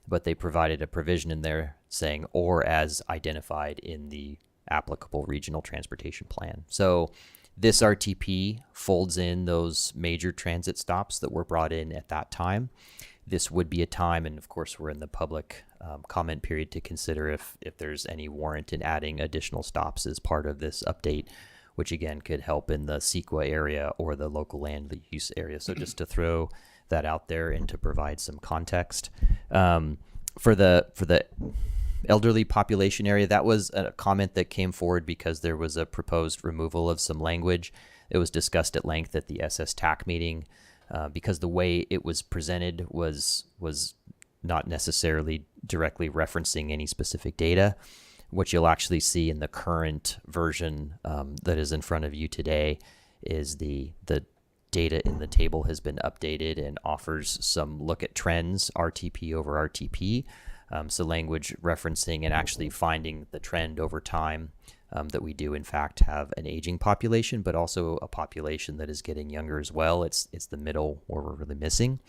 but they provided a provision in there saying, or as identified in the applicable regional transportation plan. So this RTP folds in those major transit stops that were brought in at that time. This would be a time, and of course we're in the public comment period to consider if there's any warrant in adding additional stops as part of this update, which again could help in the CEQA area or the local land use area. So just to throw that out there and to provide some context. For the elderly population area, that was a comment that came forward because there was a proposed removal of some language. It was discussed at length at the SS TAC meeting because the way it was presented was not necessarily directly referencing any specific data. What you'll actually see in the current version that is in front of you today is the data in the table has been updated and offers some look at trends, RTP over RTP. So language referencing and actually finding the trend over time that we do in fact have an aging population, but also a population that is getting younger as well. It's the middle where we're really missing.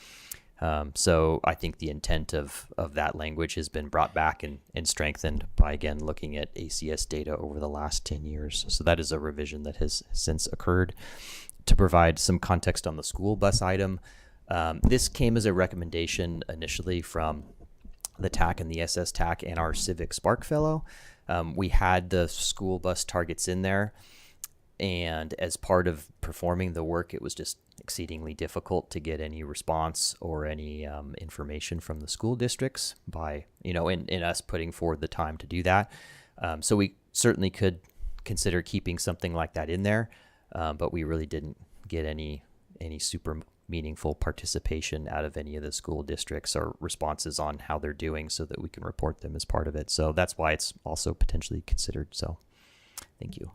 So I think the intent of that language has been brought back and strengthened by, again, looking at ACS data over the last 10 years. So that is a revision that has since occurred. To provide some context on the school bus item, this came as a recommendation initially from the TAC and the SS TAC and our Civic Spark Fellow. We had the school bus targets in there, and as part of performing the work, it was just exceedingly difficult to get any response or any information from the school districts by, in us putting forward the time to do that. So we certainly could consider keeping something like that in there, but we really didn't get any super meaningful participation out of any of the school districts or responses on how they're doing so that we can report them as part of it. So that's why it's also potentially considered. So thank you.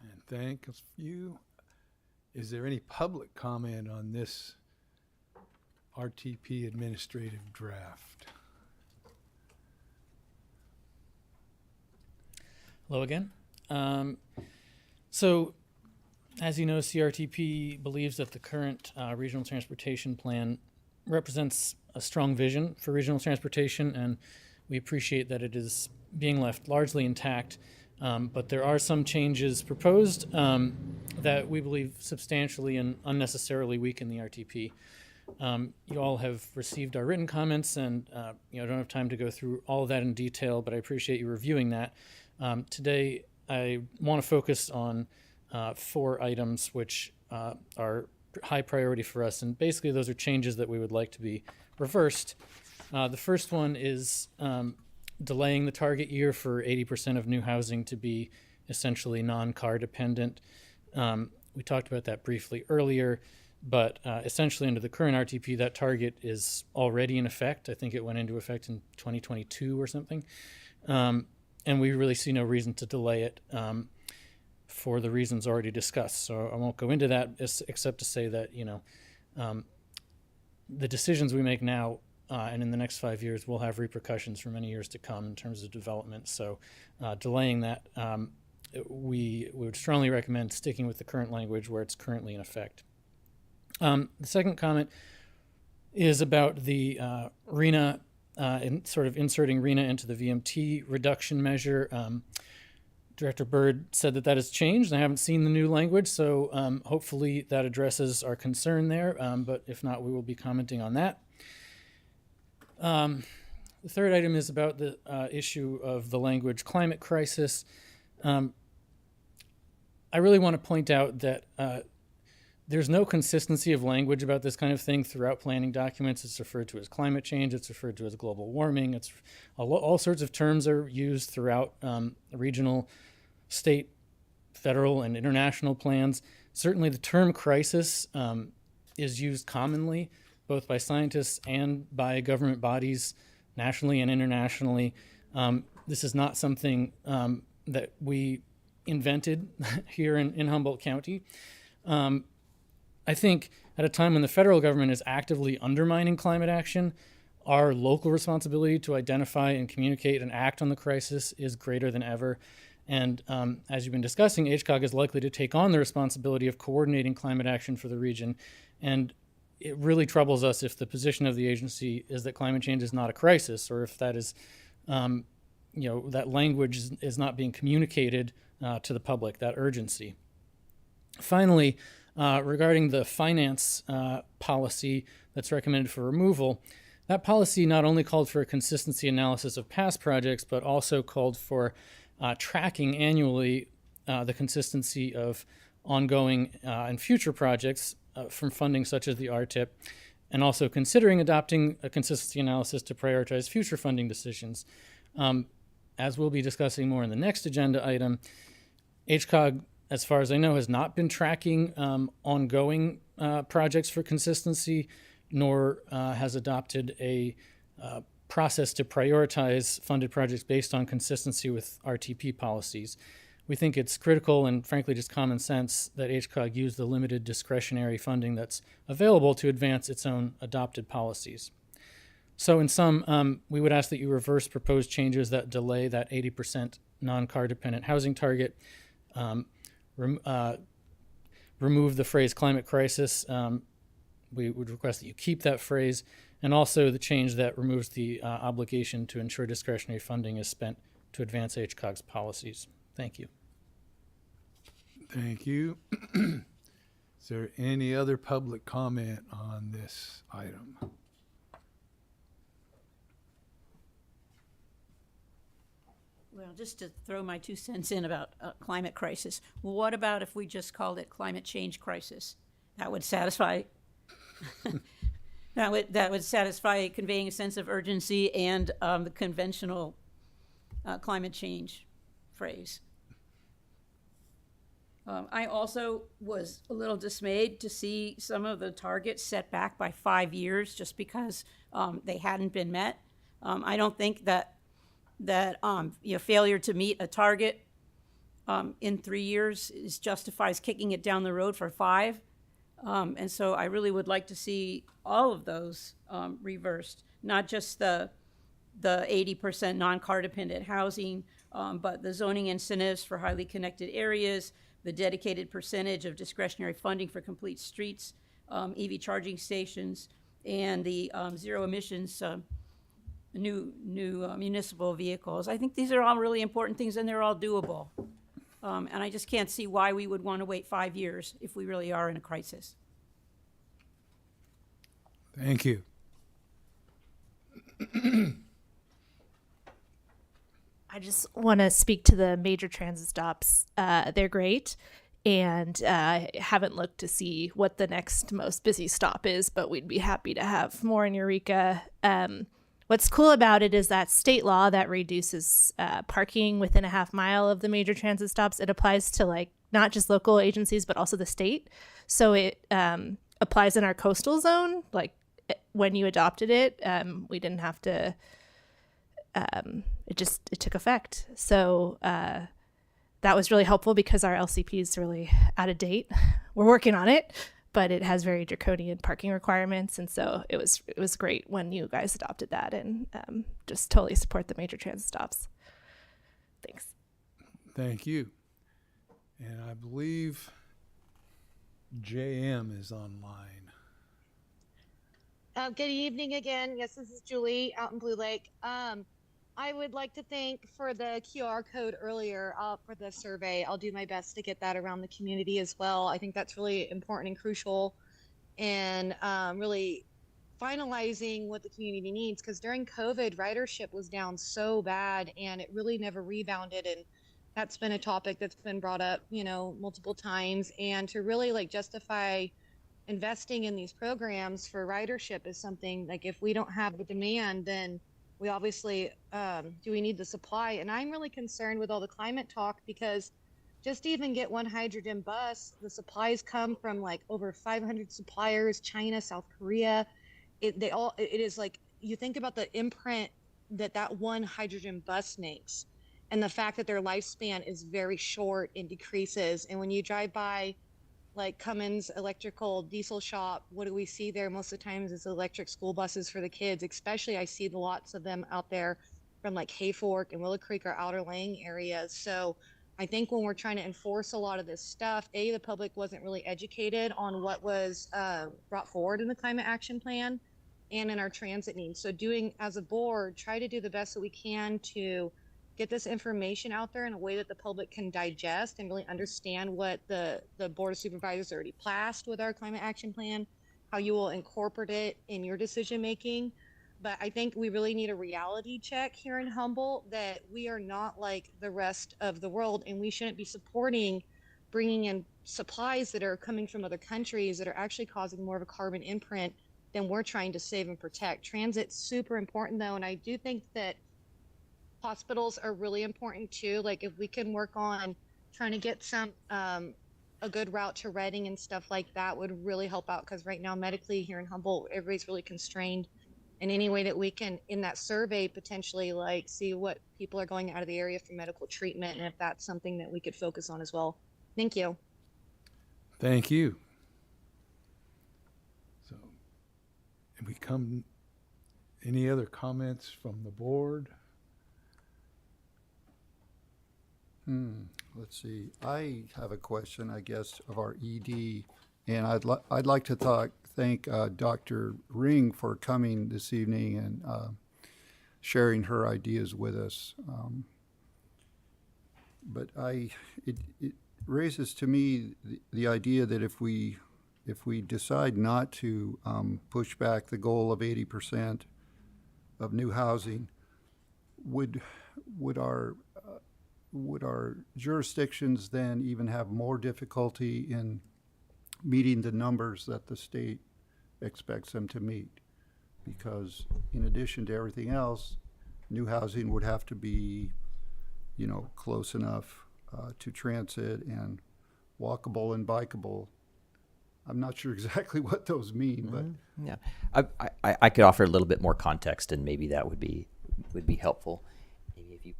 And thank you. Is there any public comment on this RTP administrative draft? Hello again. So, as you know, CRTP believes that the current regional transportation plan represents a strong vision for regional transportation, and we appreciate that it is being left largely intact. But there are some changes proposed that we believe substantially and unnecessarily weaken the RTP. You all have received our written comments, and I don't have time to go through all of that in detail, but I appreciate you reviewing that. Today, I want to focus on 4 items which are high priority for us, and basically those are changes that we would like to be reversed. The first one is delaying the target year for 80% of new housing to be essentially non-car dependent. We talked about that briefly earlier, but essentially under the current RTP, that target is already in effect. I think it went into effect in 2022 or something. And we really see no reason to delay it for the reasons already discussed. So I won't go into that except to say that, the decisions we make now and in the next 5 years will have repercussions for many years to come in terms of development. So delaying that, we would strongly recommend sticking with the current language where it's currently in effect. The second comment is about the RENA, sort of inserting RENA into the VMT reduction measure. Director Byrd said that has changed. I haven't seen the new language, so hopefully that addresses our concern there, but if not, we will be commenting on that. The third item is about the issue of the language climate crisis. I really want to point out that there's no consistency of language about this kind of thing throughout planning documents. It's referred to as climate change. It's referred to as global warming. It's all sorts of terms are used throughout regional, state, federal, and international plans. Certainly the term crisis is used commonly, both by scientists and by government bodies, nationally and internationally. This is not something that we invented here in Humboldt County. I think at a time when the federal government is actively undermining climate action, our local responsibility to identify and communicate and act on the crisis is greater than ever. And as you've been discussing, HCOG is likely to take on the responsibility of coordinating climate action for the region. And it really troubles us if the position of the agency is that climate change is not a crisis, or if that is, that language is not being communicated to the public, that urgency. Finally, regarding the finance policy that's recommended for removal, that policy not only called for a consistency analysis of past projects, but also called for tracking annually the consistency of ongoing and future projects from funding such as the RTIP, and also considering adopting a consistency analysis to prioritize future funding decisions. As we'll be discussing more in the next agenda item, HCOG, as far as I know, has not been tracking ongoing projects for consistency, nor has adopted a process to prioritize funded projects based on consistency with RTP policies. We think it's critical and frankly just common sense that HCOG use the limited discretionary funding that's available to advance its own adopted policies. So in sum, we would ask that you reverse proposed changes that delay that 80% non-car dependent housing target, remove the phrase climate crisis. We would request that you keep that phrase, and also the change that removes the obligation to ensure discretionary funding is spent to advance HCOG's policies. Thank you. Thank you. Is there any other public comment on this item? Well, just to throw my 2 cents in about climate crisis, what about if we just called it climate change crisis? That would satisfy. that would satisfy conveying a sense of urgency and the conventional climate change phrase. I also was a little dismayed to see some of the targets set back by 5 years just because they hadn't been met. I don't think that failure to meet a target in 3 years justifies kicking it down the road for 5. And so I really would like to see all of those reversed, not just the 80% non-car dependent housing, but the zoning incentives for highly connected areas, the dedicated percentage of discretionary funding for complete streets, EV charging stations, and the zero emissions new municipal vehicles. I think these are all really important things, and they're all doable. And I just can't see why we would want to wait 5 years if we really are in a crisis. Thank you. I just want to speak to the major transit stops. They're great, and I haven't looked to see what the next most busy stop is, but we'd be happy to have more in Eureka. What's cool about it is that state law that reduces parking within a half mile of the major transit stops, it applies to not just local agencies, but also the state. So it applies in our coastal zone. When you adopted it, we didn't have to, it took effect. So that was really helpful because our LCP is really out of date. We're working on it, but it has very draconian parking requirements. And so it was great when you guys adopted that, and just totally support the major transit stops. Thanks. Thank you. And I believe JM is online. Good evening again. Yes, this is Julie out in Blue Lake. I would like to thank for the QR code earlier for the survey. I'll do my best to get that around the community as well. I think that's really important and crucial, and really finalizing what the community needs, because during COVID, ridership was down so bad and it really never rebounded. And that's been a topic that's been brought up, multiple times. And to really justify investing in these programs for ridership is something if we don't have the demand, then we obviously do we need the supply. And I'm really concerned with all the climate talk, because just to even get one hydrogen bus, the supplies come from over 500 suppliers, China, South Korea. It is you think about the imprint that one hydrogen bus makes, and the fact that their lifespan is very short and decreases. And when you drive by Cummins Electrical Diesel Shop, what do we see there? Most of the times it's electric school buses for the kids. Especially I see lots of them out there from Hayfork and Willow Creek or Outer Lang areas. So I think when we're trying to enforce a lot of this stuff, the public wasn't really educated on what was brought forward in the climate action plan and in our transit needs. So doing, as a board, try to do the best that we can to get this information out there in a way that the public can digest and really understand what the Board of Supervisors already passed with our climate action plan, how you will incorporate it in your decision making. But I think we really need a reality check here in Humboldt that we are not like the rest of the world, and we shouldn't be supporting bringing in supplies that are coming from other countries that are actually causing more of a carbon imprint than we're trying to save and protect. Transit's super important though, and I do think that hospitals are really important too. Like if we can work on trying to get some a good route to Reading and stuff like that would really help out, because right now medically here in Humboldt everybody's really constrained. In any way that we can, in that survey, potentially like see what people are going out of the area for medical treatment, and if that's something that we could focus on as well. Thank you. Thank you. So, and we come, any other comments from the board? Let's see. I have a question, I guess, of our ED, and I'd like to thank Dr. Ring for coming this evening and sharing her ideas with us. But it raises to me the idea that if we decide not to push back the goal of 80% of new housing, would our jurisdictions then even have more difficulty in meeting the numbers that the state expects them to meet? Because in addition to everything else, new housing would have to be, close enough to transit and walkable and bikeable. I'm not sure exactly what those mean, but yeah, I could offer a little bit more context, and maybe that would be helpful. Maybe if you.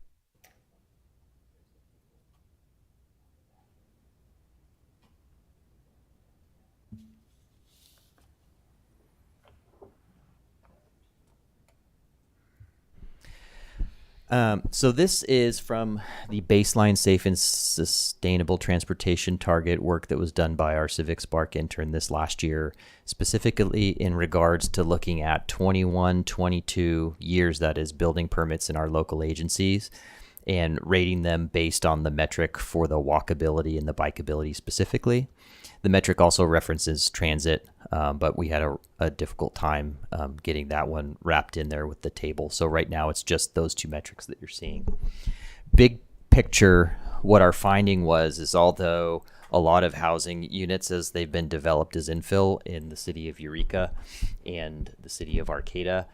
So this is from the baseline safe and sustainable transportation target work that was done by our Civic Spark intern this last year, specifically in regards to looking at 21, 22 years, that is, building permits in our local agencies, and rating them based on the metric for the walkability and the bikeability specifically. The metric also references transit, but we had a difficult time getting that one wrapped in there with the table. So right now it's just those two metrics that you're seeing. Big picture, what our finding is although a lot of housing units as they've been developed as infill in the city of Eureka and the city of Arcata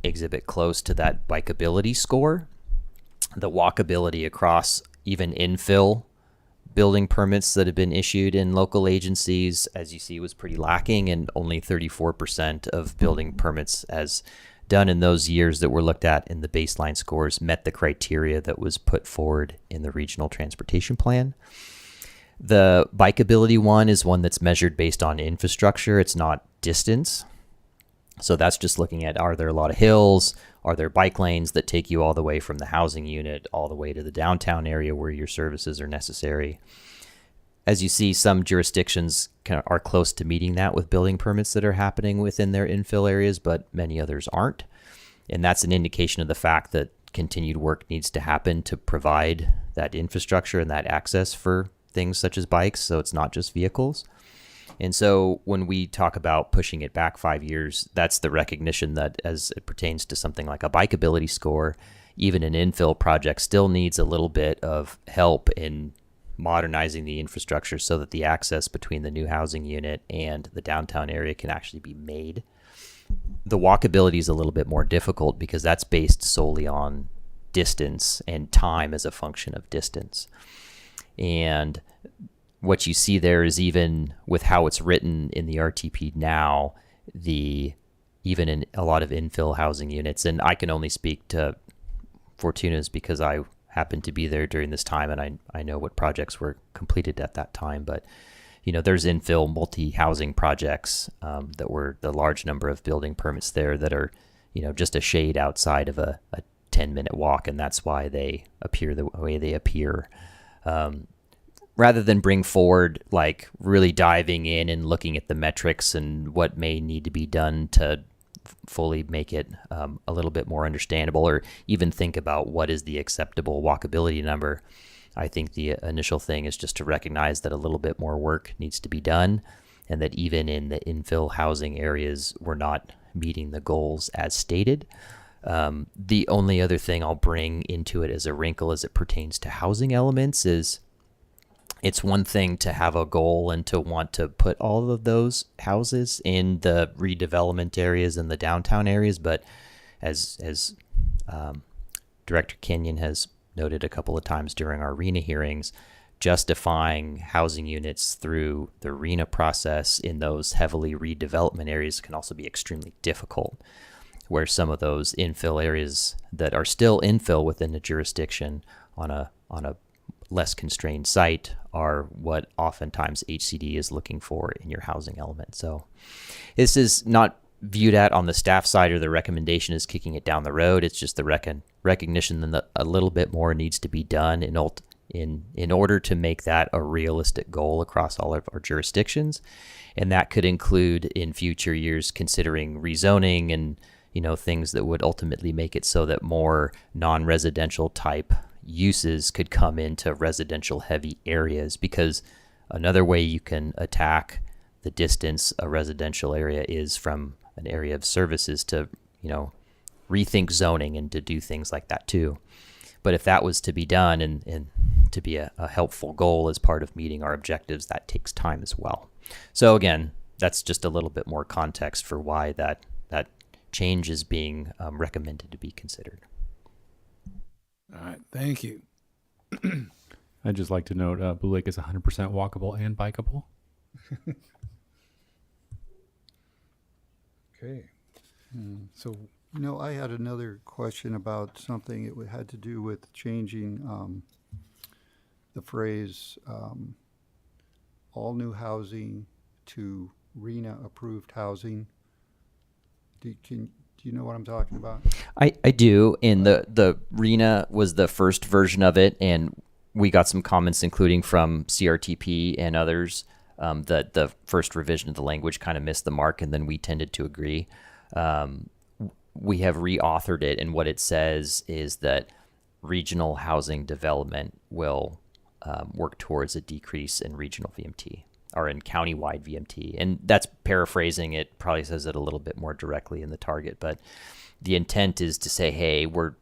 exhibit close to that bikeability score, the walkability across even infill building permits that have been issued in local agencies, as you see, was pretty lacking, and only 34% of building permits as done in those years that were looked at in the baseline scores met the criteria that was put forward in the regional transportation plan. The bikeability one is one that's measured based on infrastructure. It's not distance. So that's just looking at, are there a lot of hills? Are there bike lanes that take you all the way from the housing unit all the way to the downtown area where your services are necessary? As you see, some jurisdictions are close to meeting that with building permits that are happening within their infill areas, but many others aren't. And that's an indication of the fact that continued work needs to happen to provide that infrastructure and that access for things such as bikes, so it's not just vehicles. And so when we talk about pushing it back 5 years, that's the recognition that as it pertains to something like a bikeability score, even an infill project still needs a little bit of help in modernizing the infrastructure so that the access between the new housing unit and the downtown area can actually be made. The walkability is a little bit more difficult because that's based solely on distance and time as a function of distance. And what you see there is, even with how it's written in the RTP now, even in a lot of infill housing units, and I can only speak to Fortuna's because I happened to be there during this time and I know what projects were completed at that time, but there's infill multi-housing projects that were the large number of building permits there that are just a shade outside of a 10-minute walk, and that's why they appear the way they appear. rather than bring forward like really diving in and looking at the metrics and what may need to be done to fully make it a little bit more understandable, or even think about what is the acceptable walkability number, I think the initial thing is just to recognize that a little bit more work needs to be done, and that even in the infill housing areas, we're not meeting the goals as stated. The only other thing I'll bring into it as a wrinkle as it pertains to housing elements is it's one thing to have a goal and to want to put all of those houses in the redevelopment areas and the downtown areas, but as Director Kenyon has noted a couple of times during our RENA hearings, justifying housing units through the RENA process in those heavily redevelopment areas can also be extremely difficult, where some of those infill areas that are still infill within the jurisdiction on a less constrained site are what oftentimes HCD is looking for in your housing element. So this is not viewed at on the staff side, or the recommendation is kicking it down the road. It's just the recognition that a little bit more needs to be done in order to make that a realistic goal across all of our jurisdictions. And that could include in future years considering rezoning and things that would ultimately make it so that more non-residential type uses could come into residential heavy areas, because another way you can attack the distance a residential area is from an area of services to rethink zoning and to do things like that too. But if that was to be done and to be a helpful goal as part of meeting our objectives, that takes time as well. So again, that's just a little bit more context for why that change is being recommended to be considered. All right, thank you. I'd just like to note Blue Lake is 100% walkable and bikeable. Okay. So, I had another question about something. It had to do with changing the phrase all new housing to RENA approved housing. Do you know what I'm talking about? I do. And the RENA was the first version of it, and we got some comments, including from CRTP and others, that the first revision of the language kind of missed the mark, and then we tended to agree. We have reauthored it, and what it says is that regional housing development will work towards a decrease in regional VMT, or in countywide VMT. And that's paraphrasing it, probably says it a little bit more directly in the target, but the intent is to say, hey, we're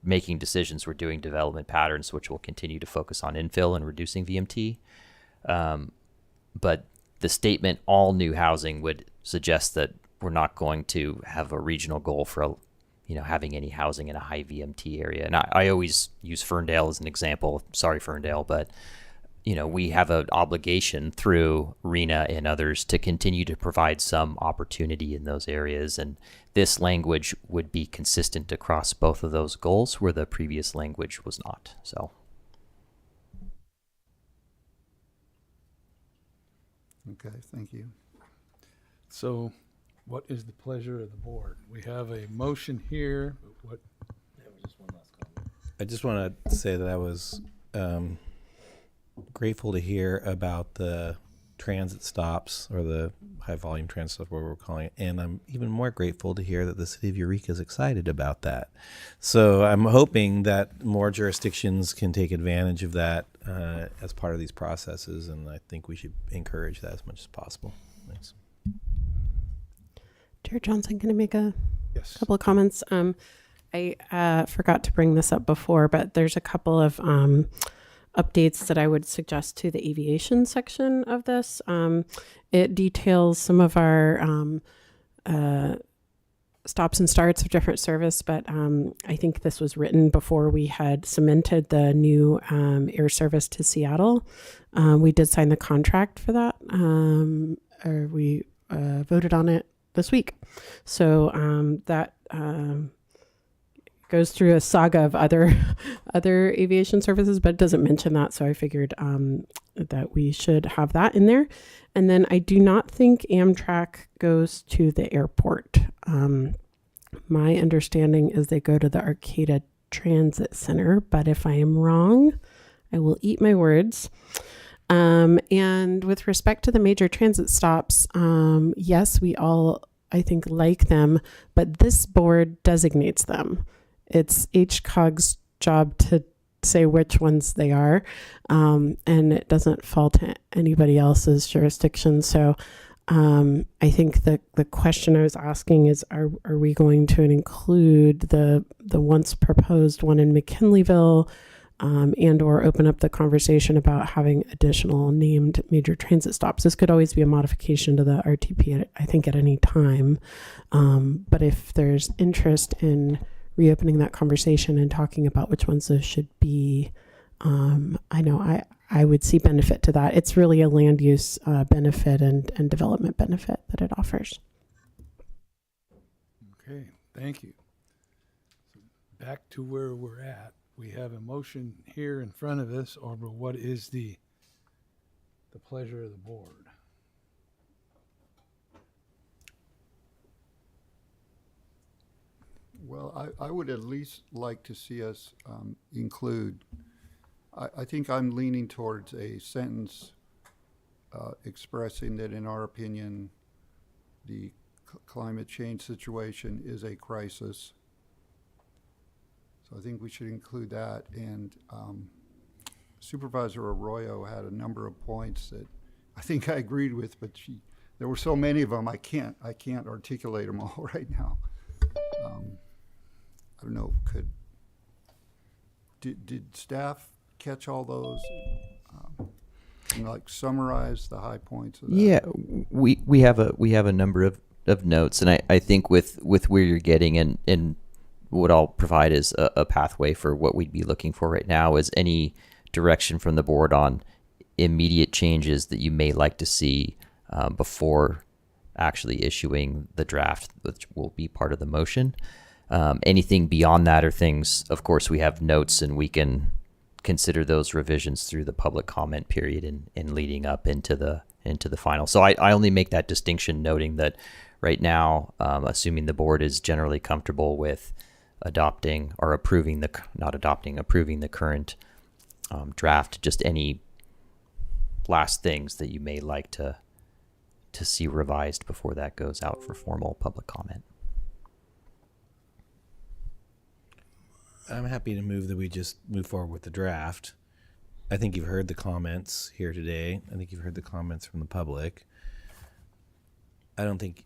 making decisions, we're doing development patterns, which will continue to focus on infill and reducing VMT. But the statement, all new housing, would suggest that we're not going to have a regional goal for, having any housing in a high VMT area. And I always use Ferndale as an example. Sorry, Ferndale, but we have an obligation through RENA and others to continue to provide some opportunity in those areas. And this language would be consistent across both of those goals, where the previous language was not. So. Okay, thank you. So what is the pleasure of the board? We have a motion here. What? I just want to say that I was grateful to hear about the transit stops, or the high volume transit stops, what we're calling it. And I'm even more grateful to hear that the city of Eureka is excited about that. So I'm hoping that more jurisdictions can take advantage of that as part of these processes. And I think we should encourage that as much as possible. Thanks. Chair Johnson, can I make a Yes. couple of comments? I forgot to bring this up before, but there's a couple of updates that I would suggest to the aviation section of this. It details some of our stops and starts of different service, but I think this was written before we had cemented the new air service to Seattle. We did sign the contract for that, or we voted on it this week. So that goes through a saga of other aviation services, but it doesn't mention that. So I figured that we should have that in there. And then I do not think Amtrak goes to the airport. My understanding is they go to the Arcata Transit Center, but if I am wrong, I will eat my words. And with respect to the major transit stops, yes, we all, I think, like them, but this board designates them. It's HCOG's job to say which ones they are, and it doesn't fall to anybody else's jurisdiction. So I think that the question I was asking is, are we going to include the once proposed one in McKinleyville, and or open up the conversation about having additional named major transit stops? This could always be a modification to the RTP, I think, at any time. But if there's interest in reopening that conversation and talking about which ones those should be, I know I would see benefit to that. It's really a land use benefit and development benefit that it offers. Okay, thank you. So back to where we're at. We have a motion here in front of us, or what is the pleasure of the board? Well, I would at least like to see us include, I think I'm leaning towards a sentence expressing that, in our opinion, the climate change situation is a crisis. So I think we should include that. And Supervisor Arroyo had a number of points that I think I agreed with, but there were so many of them, I can't articulate them all right now. I don't know, did staff catch all those? Can you summarize the high points of that? Yeah, we have a number of notes, and I think with where you're getting and what I'll provide is a pathway for what we'd be looking for right now is any direction from the board on immediate changes that you may like to see before actually issuing the draft, which will be part of the motion. Anything beyond that are things, of course, we have notes and we can consider those revisions through the public comment period and leading up into the final. So I only make that distinction, noting that right now, assuming the board is generally comfortable with approving the current draft, just any last things that you may like to see revised before that goes out for formal public comment. I'm happy to move that we just move forward with the draft. I think you've heard the comments here today. I think you've heard the comments from the public. I don't think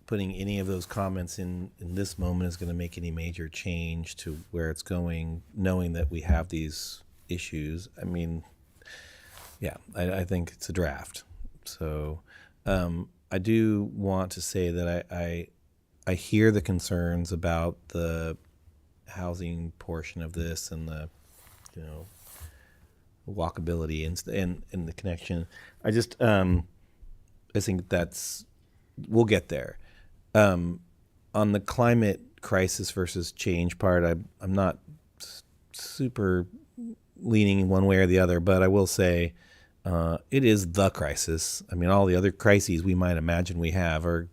putting any of those comments in this moment is going to make any major change to where it's going, knowing that we have these issues. I mean, yeah, I think it's a draft. So I do want to say that I hear the concerns about the housing portion of this and the walkability and the connection. I think we'll get there. On the climate crisis versus change part, I'm not super leaning one way or the other, but I will say it is the crisis. I mean, all the other crises we might imagine we have are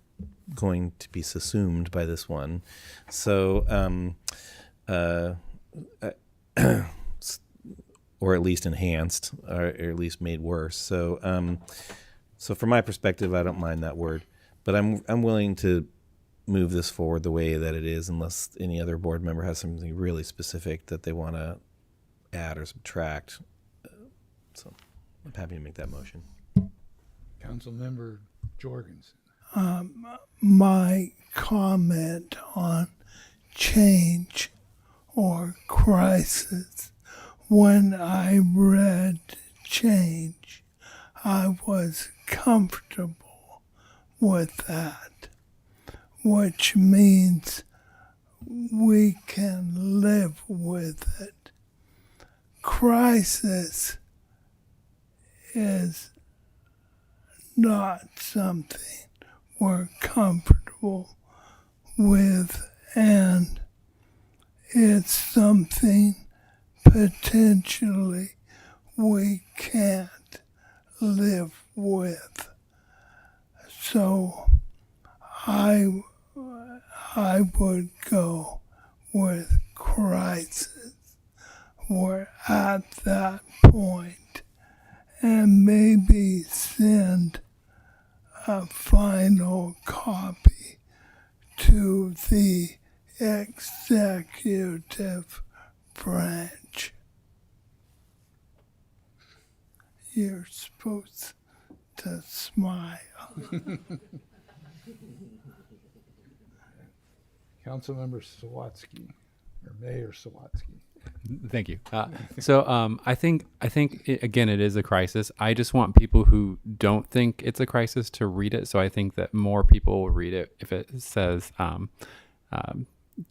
going to be subsumed by this one. So or at least enhanced, or at least made worse. So, so from my perspective, I don't mind that word, but I'm willing to move this forward the way that it is, unless any other board member has something really specific that they want to add or subtract. So, I'm happy to make that motion. Councilmember Jorgensen. My comment on change or crisis, when I read change, I was comfortable with that, which means we can live with it. Crisis is not something we're comfortable with, and it's something potentially we can't live with. So I would go with crisis we're at that point, and maybe send a final copy to the executive branch. You're supposed to smile. Councilmember Sawatsky, or Mayor Sawatsky. Thank you. I think again, it is a crisis. I just want people who don't think it's a crisis to read it. So I think that more people will read it if it says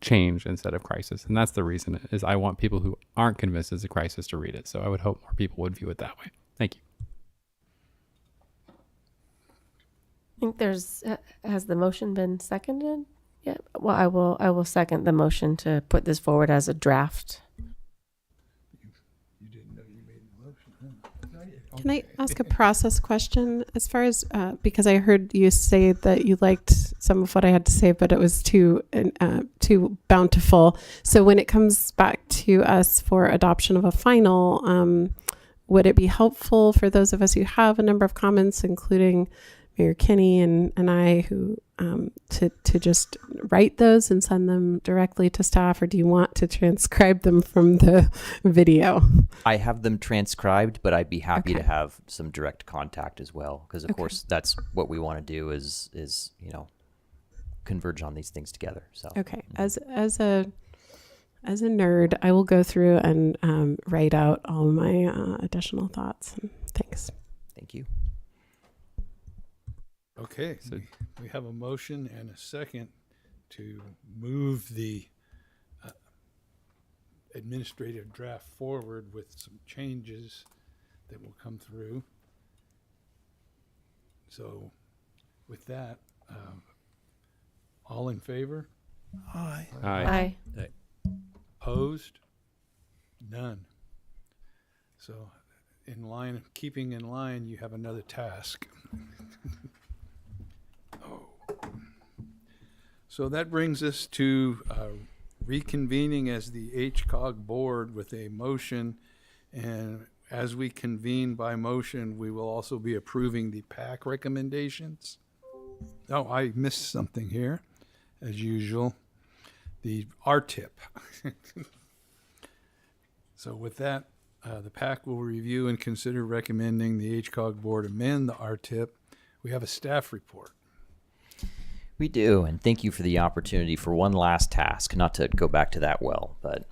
change instead of crisis, and that's the reason. Is I want people who aren't convinced it's a crisis to read it. So I would hope more people would view it that way. Thank you. I think has the motion been seconded? Yeah. Well, I will second the motion to put this forward as a draft. You didn't know you made the motion, huh? Can I ask a process question as far as, because I heard you say that you liked some of what I had to say, but it was too bountiful. So when it comes back to us for adoption of a final, would it be helpful for those of us who have a number of comments, including Mayor Kinney and I, who to just write those and send them directly to staff, or do you want to transcribe them from the video? I have them transcribed, but I'd be happy to have some direct contact as well, because of course that's what we want to do is converge on these things together. So as a nerd, I will go through and write out all my additional thoughts. Thanks. Thank you. Okay, so we have a motion and a second to move the administrative draft forward with some changes that will come through. So with that, all in favor? Aye. Aye. Aye. Opposed? None. So keeping in line, you have another task. So that brings us to reconvening as the HCOG board with a motion, and as we convene by motion, we will also be approving the PAC recommendations. Oh, I missed something here, as usual, the RTIP. So with that, the PAC will review and consider recommending the HCOG board amend the RTIP. We have a staff report. We do, and thank you for the opportunity for one last task, not to go back to that well, but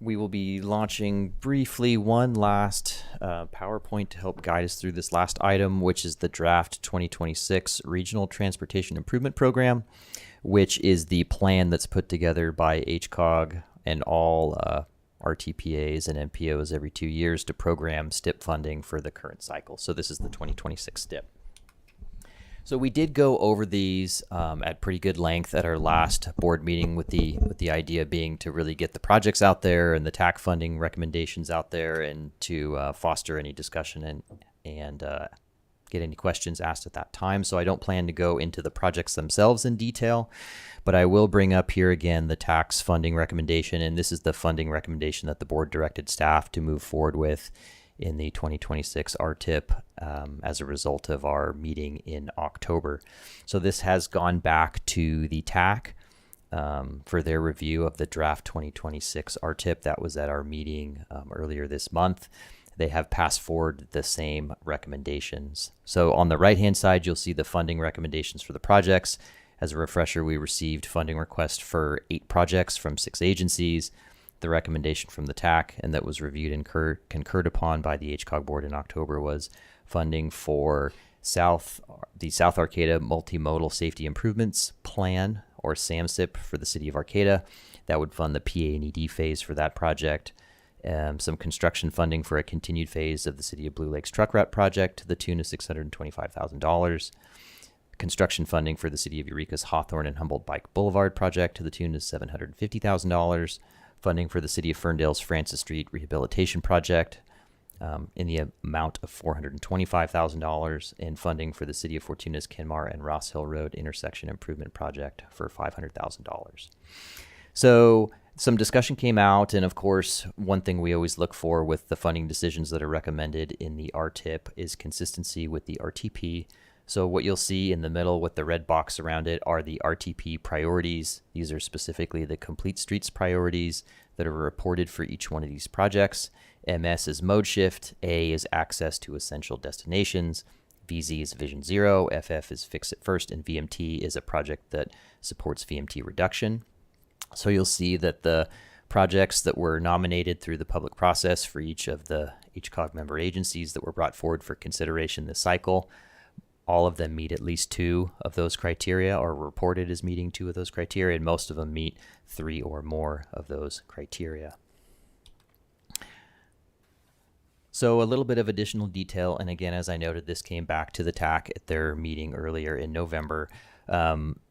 we will be launching briefly one last PowerPoint to help guide us through this last item, which is the draft 2026 Regional Transportation Improvement Program, which is the plan that's put together by HCOG and all RTPAs and MPOs every 2 years to program STIP funding for the current cycle. So this is the 2026 STIP. So we did go over these at pretty good length at our last board meeting, with the idea being to really get the projects out there and the TAC funding recommendations out there, and to foster any discussion and get any questions asked at that time. So I don't plan to go into the projects themselves in detail, but I will bring up here again the tax funding recommendation, and this is the funding recommendation that the board directed staff to move forward with in the 2026 RTIP as a result of our meeting in October. So this has gone back to the TAC for their review of the draft 2026 RTIP. That was at our meeting earlier this month. They have passed forward the same recommendations. So on the right-hand side, you'll see the funding recommendations for the projects. As a refresher, we received funding requests for 8 projects from 6 agencies. The recommendation from the TAC, and that was reviewed and concurred upon by the HCOG board in October, was funding for the South Arcata Multimodal Safety Improvements Plan, or SAMSIP, for the city of Arcata. That would fund the PA&ED phase for that project. Some construction funding for a continued phase of the City of Blue Lakes Truck Route project to the tune of $625,000. Construction funding for the City of Eureka's Hawthorne and Humboldt Bike Boulevard project to the tune of $750,000. Funding for the City of Ferndale's Francis Street Rehabilitation Project in the amount of $425,000, and funding for the City of Fortuna's Kenmar and Ross Hill Road Intersection Improvement Project for $500,000. So some discussion came out, and of course, one thing we always look for with the funding decisions that are recommended in the RTIP is consistency with the RTP. So what you'll see in the middle with the red box around it are the RTP priorities. These are specifically the complete streets priorities that are reported for each one of these projects. MS is mode shift, A is access to essential destinations, VZ is Vision Zero, FF is Fix It First, and VMT is a project that supports VMT reduction. So you'll see that the projects that were nominated through the public process for each of the HCOG member agencies that were brought forward for consideration this cycle, all of them meet at least 2 of those criteria, or reported as meeting 2 of those criteria, and most of them meet 3 or more of those criteria. So a little bit of additional detail, and again, as I noted, this came back to the TAC at their meeting earlier in November.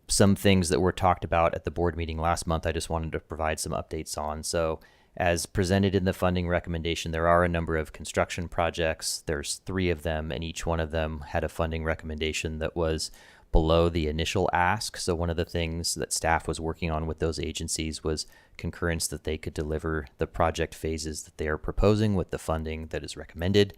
Some things that were talked about at the board meeting last month, I just wanted to provide some updates on. So as presented in the funding recommendation, there are a number of construction projects. There's 3 of them, and each one of them had a funding recommendation that was below the initial ask. So one of the things that staff was working on with those agencies was concurrence that they could deliver the project phases that they are proposing with the funding that is recommended.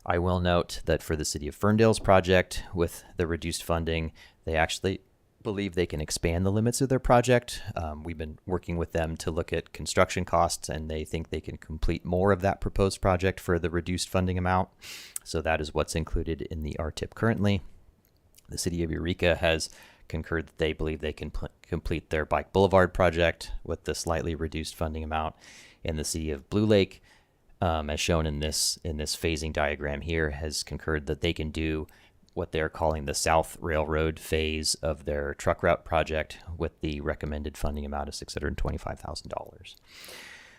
I will note that for the City of Ferndale's project, with the reduced funding, they actually believe they can expand the limits of their project. We've been working with them to look at construction costs, and they think they can complete more of that proposed project for the reduced funding amount. So that is what's included in the RTIP currently. The City of Eureka has concurred that they believe they can complete their Bike Boulevard project with the slightly reduced funding amount. And the City of Blue Lake, as shown in this phasing diagram here, has concurred that they can do what they're calling the South Railroad phase of their truck route project with the recommended funding amount of $625,000.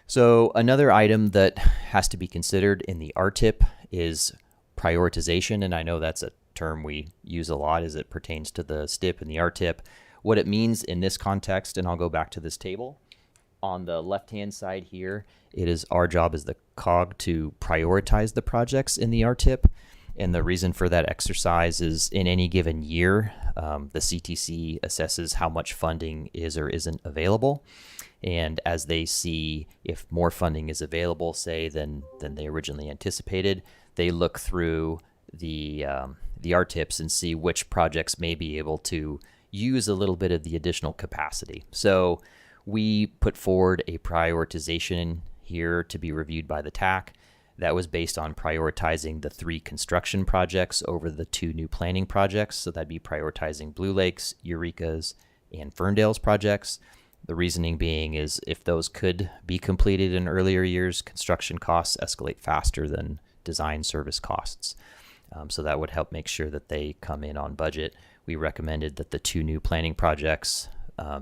So another item that has to be considered in the RTIP is prioritization, and I know that's a term we use a lot as it pertains to the STIP and the RTIP. What it means in this context, and I'll go back to this table, on the left-hand side here, it is our job as the COG to prioritize the projects in the RTIP. And the reason for that exercise is in any given year, the CTC assesses how much funding is or isn't available. And as they see if more funding is available, say, than they originally anticipated, they look through the RTIPs and see which projects may be able to use a little bit of the additional capacity. So we put forward a prioritization here to be reviewed by the TAC. That was based on prioritizing the 3 construction projects over the 2 new planning projects. So that'd be prioritizing Blue Lakes, Eureka's, and Ferndale's projects. The reasoning being is if those could be completed in earlier years, construction costs escalate faster than design service costs. So that would help make sure that they come in on budget. We recommended that the 2 new planning projects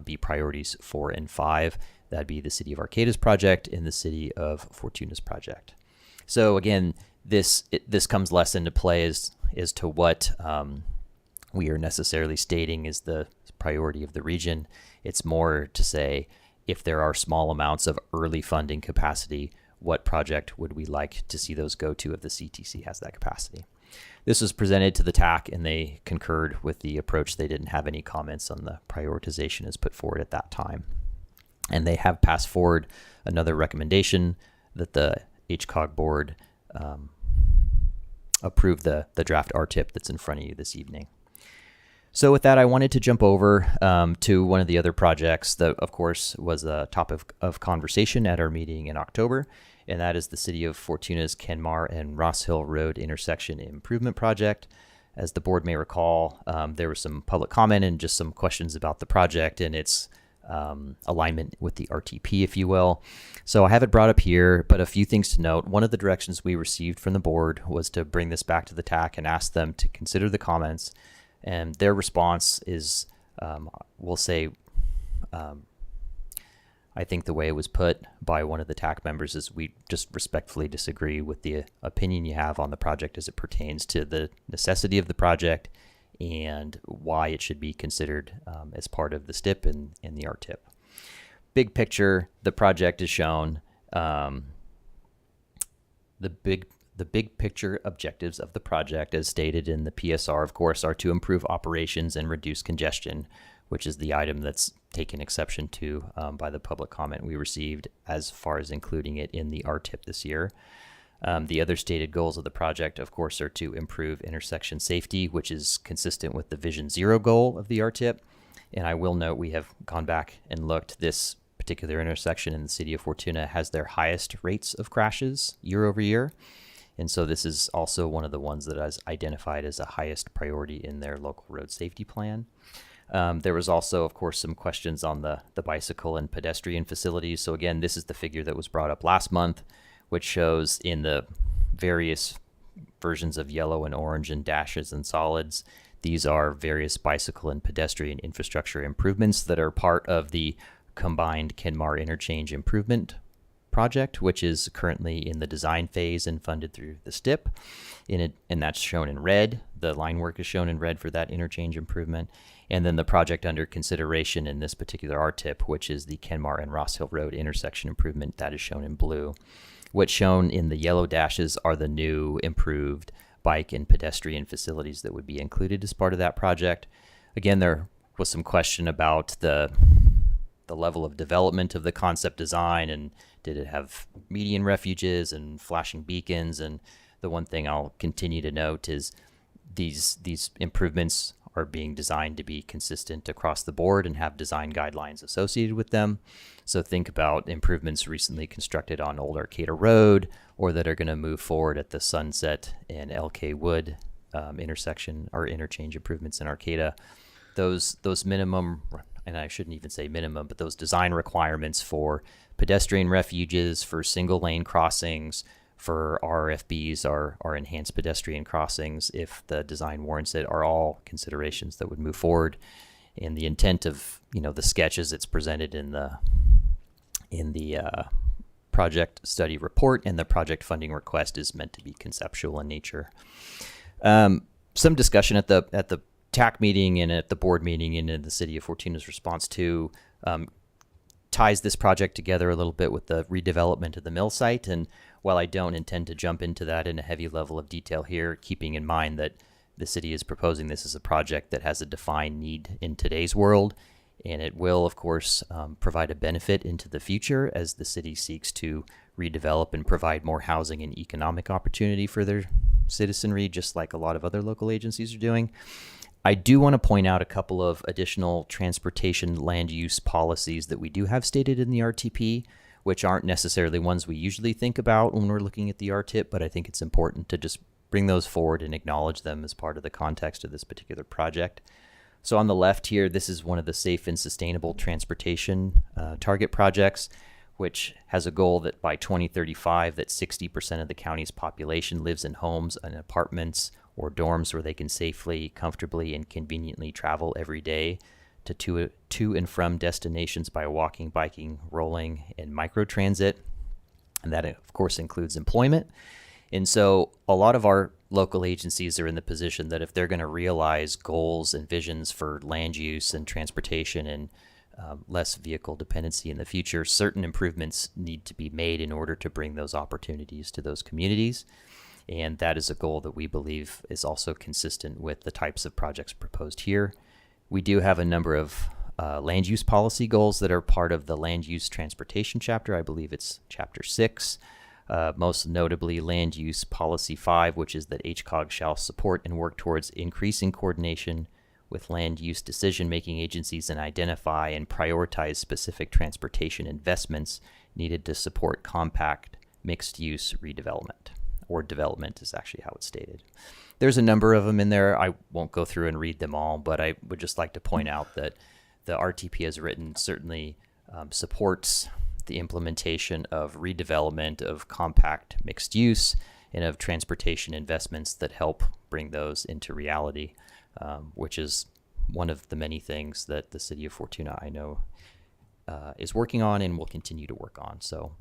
be priorities 4 and 5. That'd be the City of Arcata's project and the City of Fortuna's project. So again, this comes less into play as to what we are necessarily stating is the priority of the region. It's more to say if there are small amounts of early funding capacity, what project would we like to see those go to if the CTC has that capacity? This was presented to the TAC, and they concurred with the approach. They didn't have any comments on the prioritization as put forward at that time. And they have passed forward another recommendation that the HCOG board approve the draft RTIP that's in front of you this evening. So with that, I wanted to jump over to one of the other projects that, of course, was a topic of conversation at our meeting in October, and that is the City of Fortuna's Kenmar and Ross Hill Road intersection improvement project. As the board may recall, there was some public comment and just some questions about the project and its alignment with the RTP, if you will. So I have it brought up here, but a few things to note. One of the directions we received from the board was to bring this back to the TAC and ask them to consider the comments. And their response is, we'll say, I think the way it was put by one of the TAC members is we just respectfully disagree with the opinion you have on the project as it pertains to the necessity of the project and why it should be considered as part of the STIP and the RTIP. Big picture, the project is shown. The big picture objectives of the project, as stated in the PSR, of course, are to improve operations and reduce congestion, which is the item that's taken exception to by the public comment we received as far as including it in the RTIP this year. The other stated goals of the project, of course, are to improve intersection safety, which is consistent with the Vision Zero goal of the RTIP. And I will note we have gone back and looked. This particular intersection in the city of Fortuna has their highest rates of crashes year over year. And so this is also one of the ones that is identified as a highest priority in their local road safety plan. There was also, of course, some questions on the bicycle and pedestrian facilities. So again, this is the figure that was brought up last month, which shows in the various versions of yellow and orange and dashes and solids. These are various bicycle and pedestrian infrastructure improvements that are part of the combined Kenmar Interchange Improvement Project, which is currently in the design phase and funded through the STIP. And that's shown in red. The line work is shown in red for that interchange improvement. And then the project under consideration in this particular RTIP, which is the Kenmar and Ross Hill Road intersection improvement, that is shown in blue. What's shown in the yellow dashes are the new improved bike and pedestrian facilities that would be included as part of that project. Again, there was some question about the level of development of the concept design, and did it have median refuges and flashing beacons? And the one thing I'll continue to note is these improvements are being designed to be consistent across the board and have design guidelines associated with them. So think about improvements recently constructed on Old Arcata Road, or that are going to move forward at the Sunset and LK Wood intersection or interchange improvements in Arcata. Those minimum, and I shouldn't even say minimum, but those design requirements for pedestrian refuges, for single lane crossings, for RFBs, are enhanced pedestrian crossings, if the design warrants it, are all considerations that would move forward. And the intent of the sketches that's presented in the project study report and the project funding request is meant to be conceptual in nature. Some discussion at the TAC meeting and at the board meeting and in the city of Fortuna's response to ties this project together a little bit with the redevelopment of the mill site. And while I don't intend to jump into that in a heavy level of detail here, keeping in mind that the city is proposing this as a project that has a defined need in today's world, and it will, of course, provide a benefit into the future as the city seeks to redevelop and provide more housing and economic opportunity for their citizenry, just like a lot of other local agencies are doing. I do want to point out a couple of additional transportation land use policies that we do have stated in the RTP, which aren't necessarily ones we usually think about when we're looking at the RTIP, but I think it's important to just bring those forward and acknowledge them as part of the context of this particular project. So on the left here, this is one of the safe and sustainable transportation target projects, which has a goal that by 2035 that 60% of the county's population lives in homes and apartments or dorms where they can safely, comfortably, and conveniently travel every day to and from destinations by walking, biking, rolling, and microtransit. And that, of course, includes employment. And so a lot of our local agencies are in the position that if they're going to realize goals and visions for land use and transportation and less vehicle dependency in the future, certain improvements need to be made in order to bring those opportunities to those communities. And that is a goal that we believe is also consistent with the types of projects proposed here. We do have a number of land use policy goals that are part of the land use transportation chapter. I believe it's chapter 6. Most notably land use policy 5, which is that HCOG shall support and work towards increasing coordination with land use decision-making agencies and identify and prioritize specific transportation investments needed to support compact mixed-use redevelopment, or development is actually how it's stated. There's a number of them in there. I won't go through and read them all, but I would just like to point out that the RTP as written certainly supports the implementation of redevelopment of compact mixed use and of transportation investments that help bring those into reality, which is one of the many things that the city of Fortuna, I know, is working on and will continue to work on. So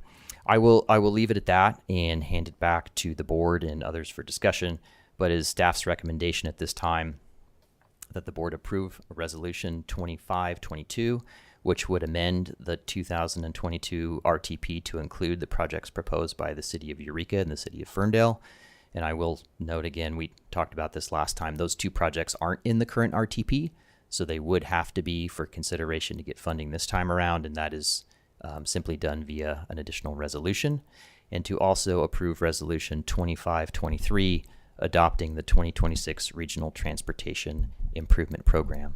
I will leave it at that and hand it back to the board and others for discussion, but it is staff's recommendation at this time that the board approve resolution 2522, which would amend the 2022 RTP to include the projects proposed by the city of Eureka and the city of Ferndale. And I will note again, we talked about this last time, those two projects aren't in the current RTP. So they would have to be for consideration to get funding this time around, and that is simply done via an additional resolution. And to also approve Resolution 2523, adopting the 2026 Regional Transportation Improvement Program.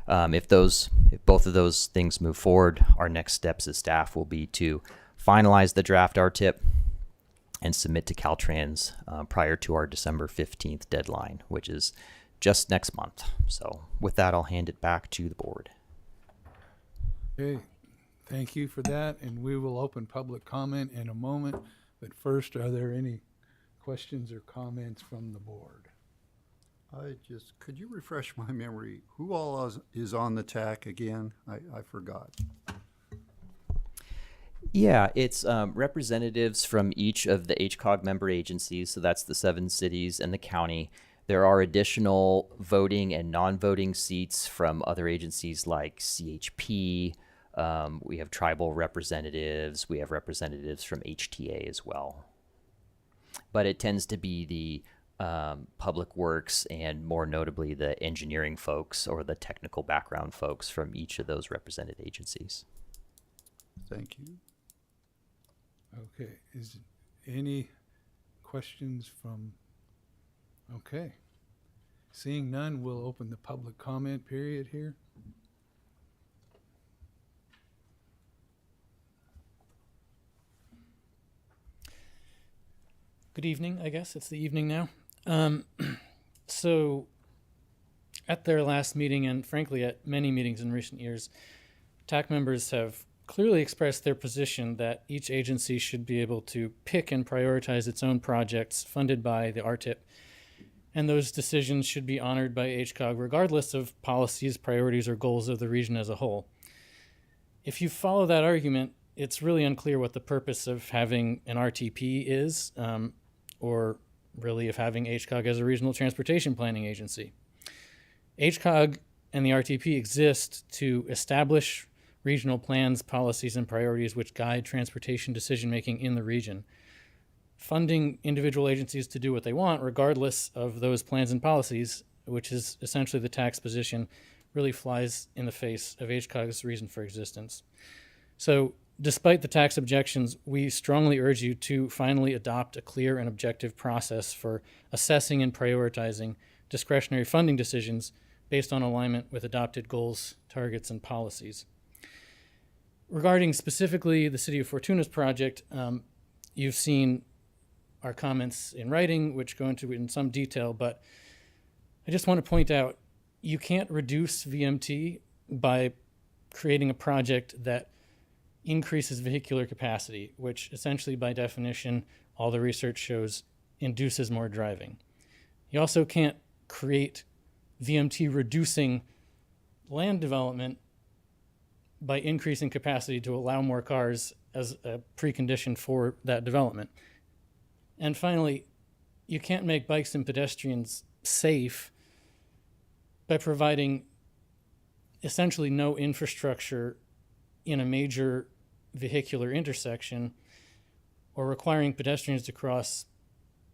If both of those things move forward, our next steps as staff will be to finalize the draft RTIP and submit to Caltrans prior to our December 15th deadline, which is just next month. So with that, I'll hand it back to the board. Okay, thank you for that, and we will open public comment in a moment. But first, are there any questions or comments from the board? Could you refresh my memory? Who all is on the TAC again? I forgot. Yeah, it's representatives from each of the HCOG member agencies, so that's the 7 cities and the county. There are additional voting and non-voting seats from other agencies like CHP. We have tribal representatives. We have representatives from HTA as well. But it tends to be the public works and more notably the engineering folks or the technical background folks from each of those represented agencies. Thank you. Okay, is any questions from, okay. Seeing none, we'll open the public comment period here. Good evening, I guess. It's the evening now. So at their last meeting, and frankly at many meetings in recent years, TAC members have clearly expressed their position that each agency should be able to pick and prioritize its own projects funded by the RTIP, and those decisions should be honored by HCOG regardless of policies, priorities, or goals of the region as a whole. If you follow that argument, it's really unclear what the purpose of having an RTP is, or really of having HCOG as a regional transportation planning agency. HCOG and the RTP exist to establish regional plans, policies, and priorities which guide transportation decision-making in the region. Funding individual agencies to do what they want, regardless of those plans and policies, which is essentially the TAC's position, really flies in the face of HCOG's reason for existence. So, despite the TAC's objections, we strongly urge you to finally adopt a clear and objective process for assessing and prioritizing discretionary funding decisions based on alignment with adopted goals, targets, and policies. Regarding specifically the City of Fortuna's project, you've seen our comments in writing, which go into it in some detail, but I just want to point out, you can't reduce VMT by creating a project that increases vehicular capacity, which essentially by definition, all the research shows induces more driving. You also can't create VMT reducing land development by increasing capacity to allow more cars as a precondition for that development. And finally, you can't make bikes and pedestrians safe by providing essentially no infrastructure in a major vehicular intersection or requiring pedestrians to cross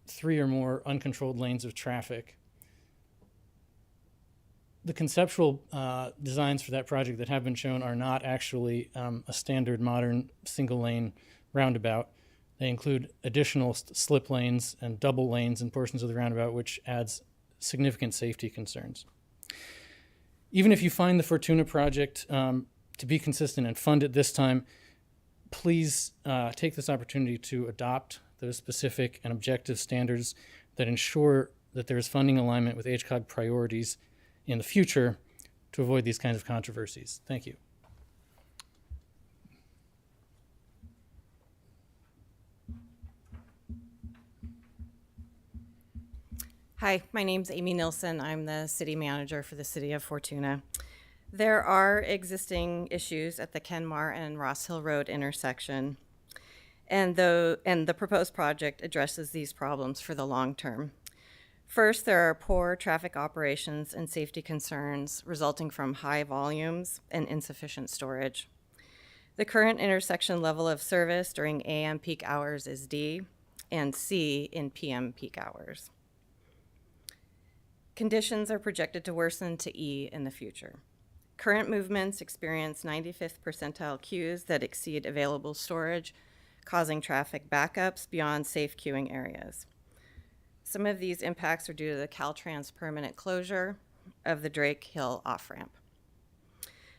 3 or more uncontrolled lanes of traffic. The conceptual designs for that project that have been shown are not actually a standard modern single lane roundabout. They include additional slip lanes and double lanes in portions of the roundabout, which adds significant safety concerns. Even if you find the Fortuna project to be consistent and fund it this time, please take this opportunity to adopt those specific and objective standards that ensure that there is funding alignment with HCOG priorities in the future to avoid these kinds of controversies. Thank you. Hi, my name's Amy Nilsson. I'm the city manager for the City of Fortuna. There are existing issues at the Kenmar and Ross Hill Road intersection, and the proposed project addresses these problems for the long term. First, there are poor traffic operations and safety concerns resulting from high volumes and insufficient storage. The current intersection level of service during AM peak hours is D and C in PM peak hours. Conditions are projected to worsen to E in the future. Current movements experience 95th percentile queues that exceed available storage, causing traffic backups beyond safe queuing areas. Some of these impacts are due to the Caltrans permanent closure of the Drake Hill off-ramp.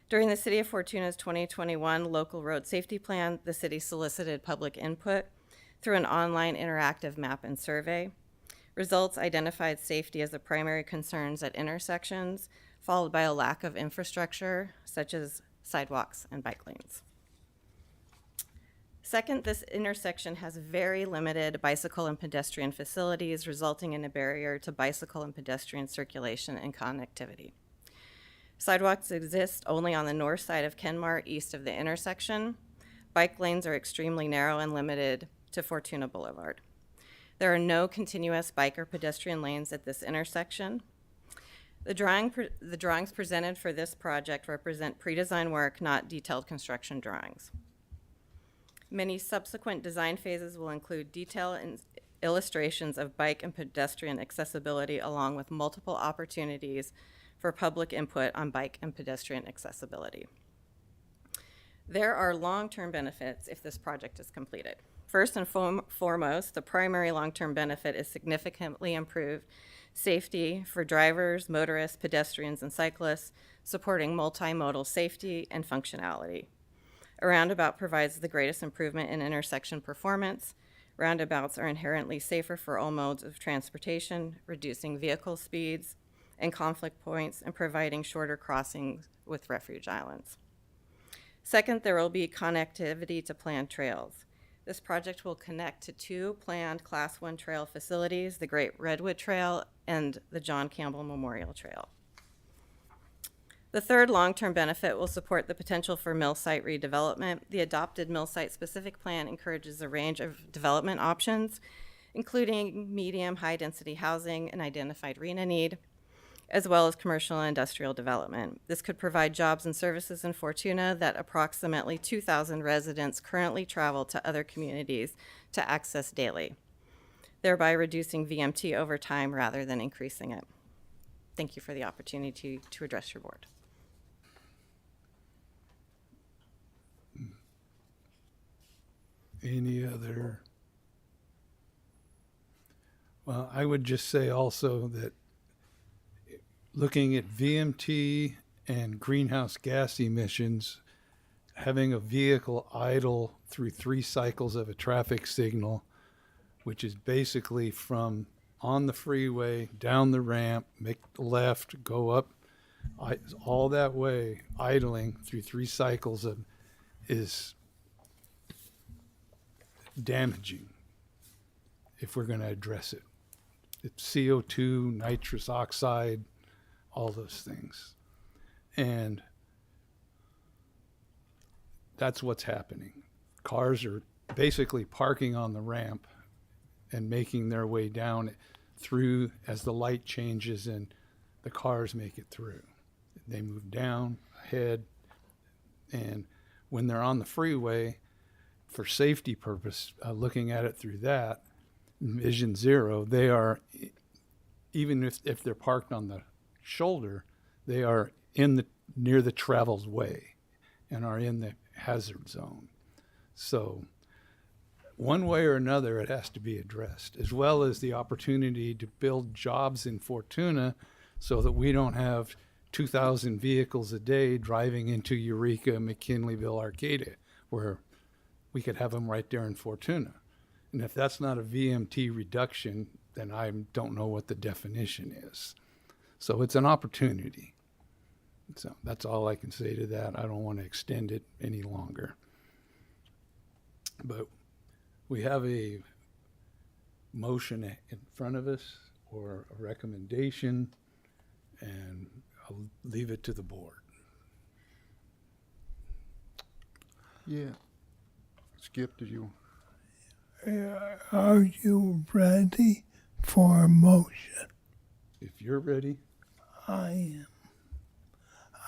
During the City of Fortuna's 2021 Local Road Safety Plan, the city solicited public input through an online interactive map and survey. Results identified safety as the primary concerns at intersections, followed by a lack of infrastructure, such as sidewalks and bike lanes. Second, this intersection has very limited bicycle and pedestrian facilities, resulting in a barrier to bicycle and pedestrian circulation and connectivity. Sidewalks exist only on the north side of Kenmar, east of the intersection. Bike lanes are extremely narrow and limited to Fortuna Boulevard. There are no continuous bike or pedestrian lanes at this intersection. The drawings presented for this project represent pre-design work, not detailed construction drawings. Many subsequent design phases will include detailed illustrations of bike and pedestrian accessibility, along with multiple opportunities for public input on bike and pedestrian accessibility. There are long-term benefits if this project is completed. First and foremost, the primary long-term benefit is significantly improved safety for drivers, motorists, pedestrians, and cyclists, supporting multimodal safety and functionality. A roundabout provides the greatest improvement in intersection performance. Roundabouts are inherently safer for all modes of transportation, reducing vehicle speeds and conflict points and providing shorter crossings with refuge islands. Second, there will be connectivity to planned trails. This project will connect to two planned Class 1 trail facilities, the Great Redwood Trail and the John Campbell Memorial Trail. The third long-term benefit will support the potential for mill site redevelopment. The adopted mill site-specific plan encourages a range of development options, including medium, high-density housing and identified RENA need, as well as commercial and industrial development. This could provide jobs and services in Fortuna that approximately 2,000 residents currently travel to other communities to access daily, thereby reducing VMT over time rather than increasing it. Thank you for the opportunity to address your board. Any other? Well, I would just say also that looking at VMT and greenhouse gas emissions, having a vehicle idle through 3 cycles of a traffic signal, which is basically from on the freeway, down the ramp, make the left, go up, all that way, idling through 3 cycles is damaging if we're going to address it. It's CO2, nitrous oxide, all those things. And that's what's happening. Cars are basically parking on the ramp and making their way down through as the light changes and the cars make it through. They move down, ahead, and when they're on the freeway, for safety purpose, looking at it through that, Vision Zero, they are, even if they're parked on the shoulder, they are near the travel's way and are in the hazard zone. So one way or another, it has to be addressed, as well as the opportunity to build jobs in Fortuna so that we don't have 2,000 vehicles a day driving into Eureka, McKinleyville, Arcata, where we could have them right there in Fortuna. And if that's not a VMT reduction, then I don't know what the definition is. So it's an opportunity. So that's all I can say to that. I don't want to extend it any longer. But we have a motion in front of us or a recommendation, and I'll leave it to the board. Yeah. Skip, did you? Are you ready for a motion? If you're ready. I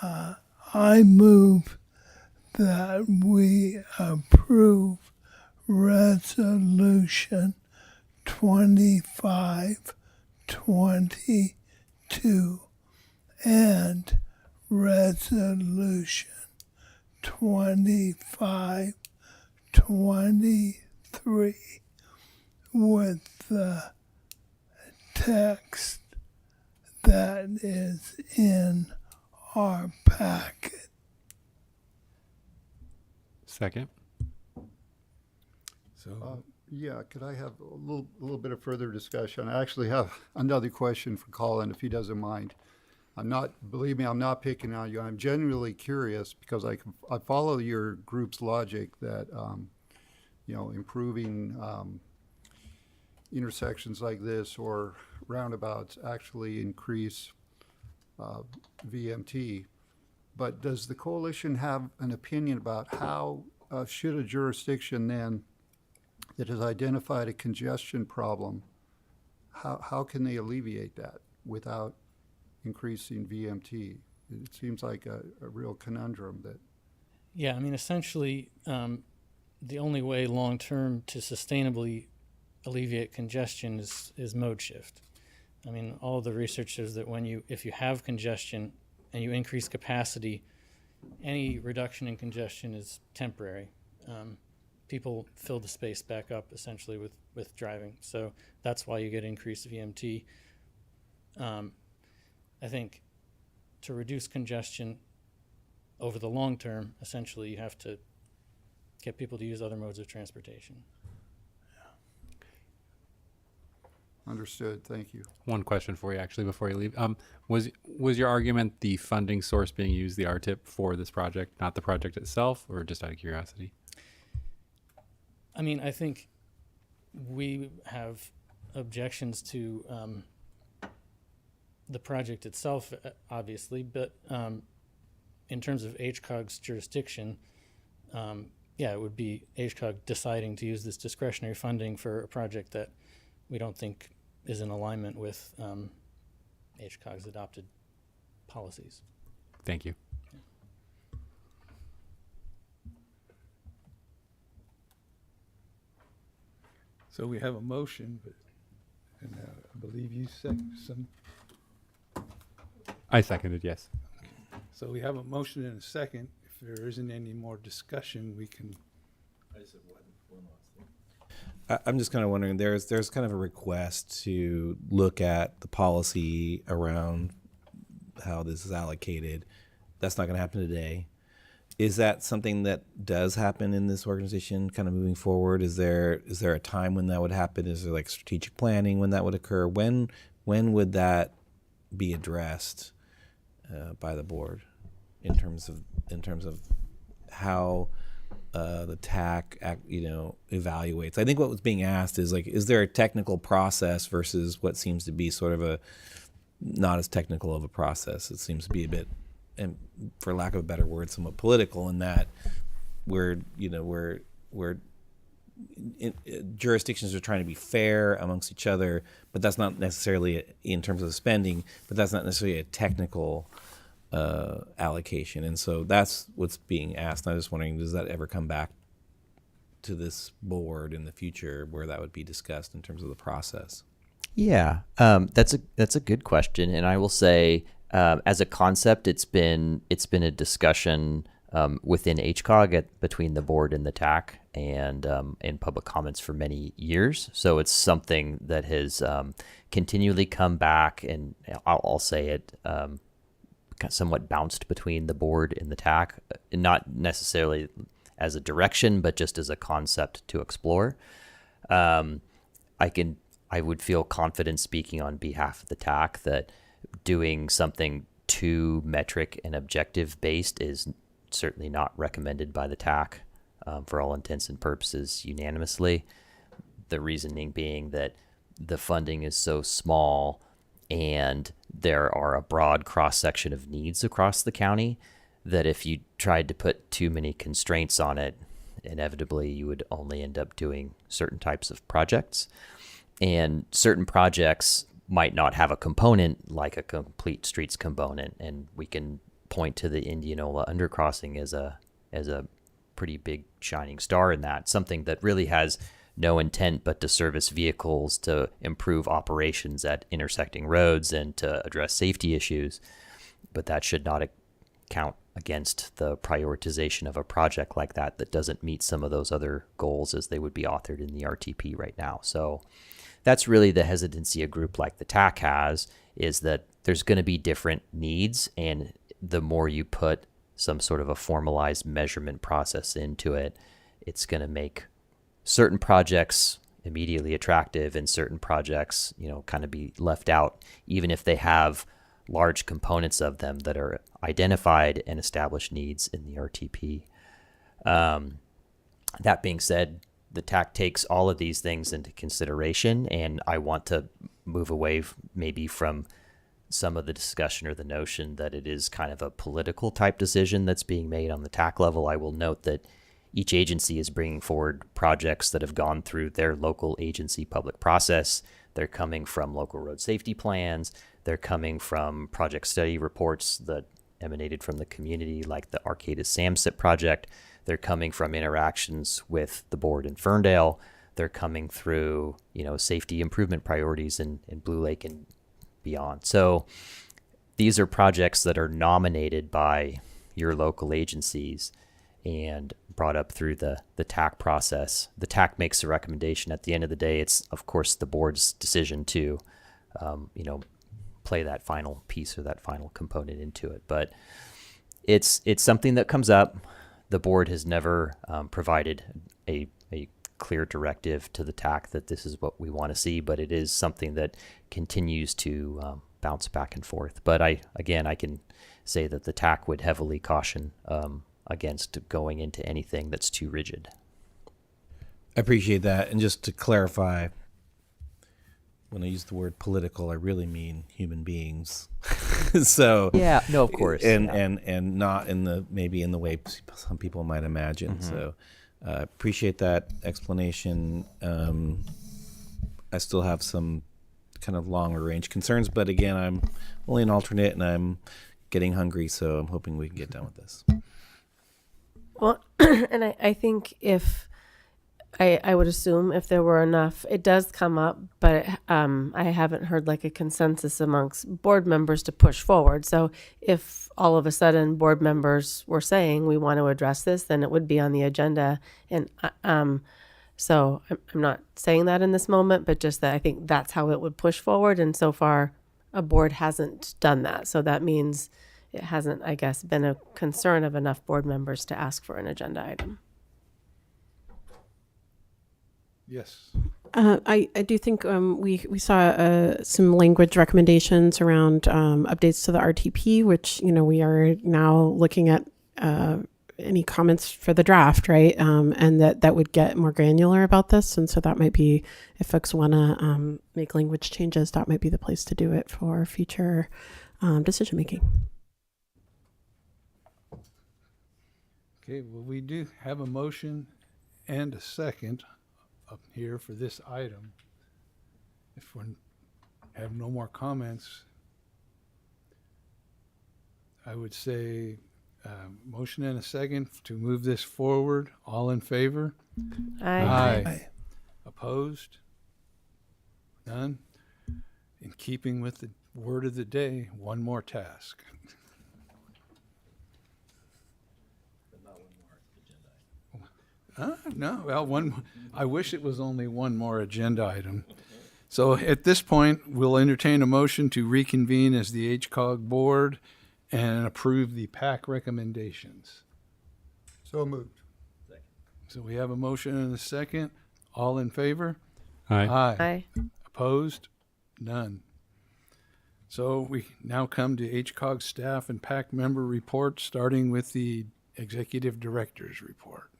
am. I move that we approve Resolution 25, 2022 to and Resolution 2523 with the text that is in our packet. Second. So, Yeah, could I have a little bit of further discussion? I actually have another question for Colin, if he doesn't mind. Believe me, I'm not picking on you. I'm genuinely curious because I follow your group's logic that, improving intersections like this or roundabouts actually increase VMT. But does the coalition have an opinion about how should a jurisdiction then that has identified a congestion problem, how can they alleviate that without increasing VMT? It seems like a real conundrum that. Yeah, I mean, essentially, the only way long term to sustainably alleviate congestion is mode shift. I mean, all the research shows that if you have congestion and you increase capacity, any reduction in congestion is temporary. People fill the space back up essentially with driving. So that's why you get increased VMT. I think to reduce congestion over the long term, essentially you have to get people to use other modes of transportation. Understood. Thank you. One question for you, actually, before you leave. Was your argument the funding source being used, the RTIP, for this project, not the project itself, or just out of curiosity? I mean, I think we have objections to the project itself, obviously, but in terms of HCOG's jurisdiction, it would be HCOG deciding to use this discretionary funding for a project that we don't think is in alignment with HCOG's adopted policies. Thank you. So we have a motion, and I believe you second some. I seconded, yes. So we have a motion and a second. If there isn't any more discussion, we can. I'm just kind of wondering, there's kind of a request to look at the policy around how this is allocated. That's not going to happen today. Is that something that does happen in this organization kind of moving forward? Is there a time when that would happen? Is there like strategic planning when that would occur? When would that be addressed by the board in terms of how the TAC evaluates? I think what was being asked is like, is there a technical process versus what seems to be sort of a not as technical of a process? It seems to be a bit, and for lack of a better word, somewhat political in that jurisdictions are trying to be fair amongst each other, but that's not necessarily in terms of spending, but that's not necessarily a technical allocation. And so that's what's being asked. I'm just wondering, does that ever come back to this board in the future where that would be discussed in terms of the process? Yeah, that's a good question, and I will say, as a concept, it's been a discussion within HCOG between the board and the TAC and in public comments for many years. So it's something that has continually come back, and I'll say it somewhat bounced between the board and the TAC, not necessarily as a direction, but just as a concept to explore. I would feel confident speaking on behalf of the TAC that doing something too metric and objective based is certainly not recommended by the TAC for all intents and purposes unanimously. The reasoning being that the funding is so small and there are a broad cross-section of needs across the county that if you tried to put too many constraints on it, inevitably you would only end up doing certain types of projects. And certain projects might not have a component like a complete streets component, and we can point to the Indianola undercrossing as a pretty big shining star in that, something that really has no intent but to service vehicles to improve operations at intersecting roads and to address safety issues. But that should not count against the prioritization of a project like that that doesn't meet some of those other goals as they would be authored in the RTP right now. So that's really the hesitancy a group like the TAC has, is that there's going to be different needs, and the more you put some sort of a formalized measurement process into it, it's going to make certain projects immediately attractive and certain projects, kind of be left out, even if they have large components of them that are identified and established needs in the RTP. That being said, the TAC takes all of these things into consideration, and I want to move away maybe from some of the discussion or the notion that it is kind of a political type decision that's being made on the TAC level. I will note that each agency is bringing forward projects that have gone through their local agency public process. They're coming from local road safety plans. They're coming from project study reports that emanated from the community, like the Arcata SAMSIP project. They're coming from interactions with the board in Ferndale. They're coming through, safety improvement priorities in Blue Lake and beyond. So these are projects that are nominated by your local agencies and brought up through the TAC process. The TAC makes a recommendation. At the end of the day, it's of course the board's decision to, play that final piece or that final component into it. But it's something that comes up. The board has never provided a clear directive to the TAC that this is what we want to see, but it is something that continues to bounce back and forth. But I can say that the TAC would heavily caution against going into anything that's too rigid. I appreciate that. And just to clarify, when I use the word political, I really mean human beings. So yeah, no, of course, and not in the maybe in the way some people might imagine. Mm-hmm. So appreciate that explanation. I still have some kind of longer range concerns, but again, I'm only an alternate and I'm getting hungry, so I'm hoping we can get done with this. Well, and I think if I would assume if there were enough, it does come up, but I haven't heard like a consensus amongst board members to push forward. So if all of a sudden board members were saying we want to address this, then it would be on the agenda. And so I'm not saying that in this moment, but just that I think that's how it would push forward. And so far, a board hasn't done that. So that means it hasn't, I guess, been a concern of enough board members to ask for an agenda item. Yes. I do think we saw some language recommendations around updates to the RTP, which, we are now looking at any comments for the draft, right? And that would get more granular about this. And so that might be, if folks want to make language changes, that might be the place to do it for future decision making. Okay, well, we do have a motion and a second up here for this item. If we have no more comments, I would say motion and a second to move this forward. All in favor? Aye. Aye. Opposed? None? In keeping with the word of the day, one more task. No, well, I wish it was only one more agenda item. So at this point, we'll entertain a motion to reconvene as the HCOG board and approve the PAC recommendations. So moved. So we have a motion and a second. All in favor? Aye. Aye. Opposed? None. So we now come to HCOG staff and PAC member reports, starting with the executive director's report.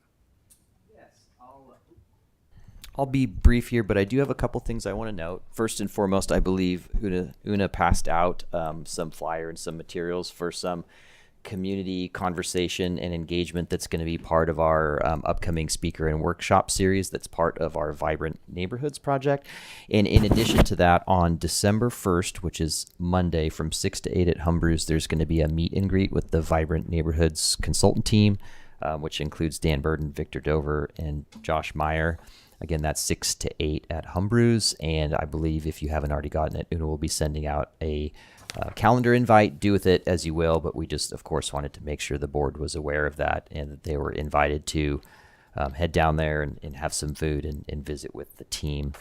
I'll be brief here, but I do have a couple things I want to note. First and foremost, I believe Una passed out some flyer and some materials for some community conversation and engagement that's going to be part of our upcoming speaker and workshop series that's part of our Vibrant Neighborhoods project. And in addition to that, on December 1st, which is Monday from 6 to 8 at Humbrew's, there's going to be a meet and greet with the Vibrant Neighborhoods consultant team, which includes Dan Burden, Victor Dover, and Josh Meyer. Again, that's 6 to 8 at Humbrew's, and I believe if you haven't already gotten it, Una will be sending out a calendar invite. Do with it as you will, but we just, of course, wanted to make sure the board was aware of that and that they were invited to head down there and have some food and visit with the team.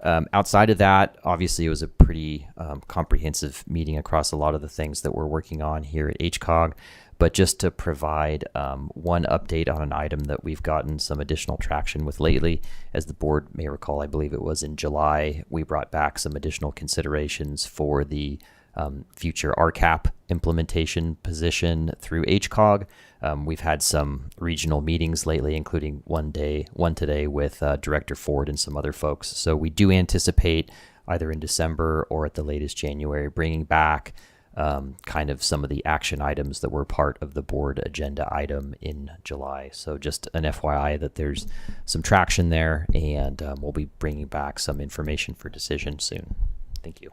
Outside of that, obviously, it was a pretty comprehensive meeting across a lot of the things that we're working on here at HCOG. But just to provide one update on an item that we've gotten some additional traction with lately, as the board may recall, I believe it was in July, we brought back some additional considerations for the future RCAP implementation position through HCOG. We've had some regional meetings lately, including one today with Director Ford and some other folks. So we do anticipate either in December or at the latest January bringing back kind of some of the action items that were part of the board agenda item in July. So just an FYI that there's some traction there, and we'll be bringing back some information for decision soon. Thank you.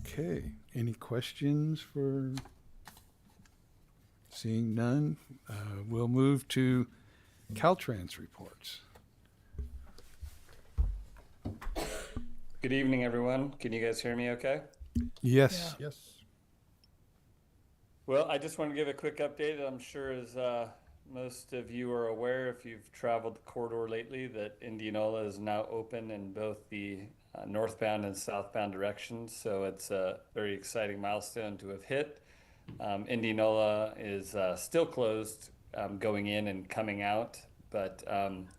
Okay. Any questions for? Seeing none, we'll move to Caltrans reports. Good evening, everyone. Can you guys hear me okay? Yes. Yes. Well, I just want to give a quick update. I'm sure as most of you are aware, if you've traveled the corridor lately, that Indianola is now open in both the northbound and southbound directions. So it's a very exciting milestone to have hit. Indianola is still closed going in and coming out, but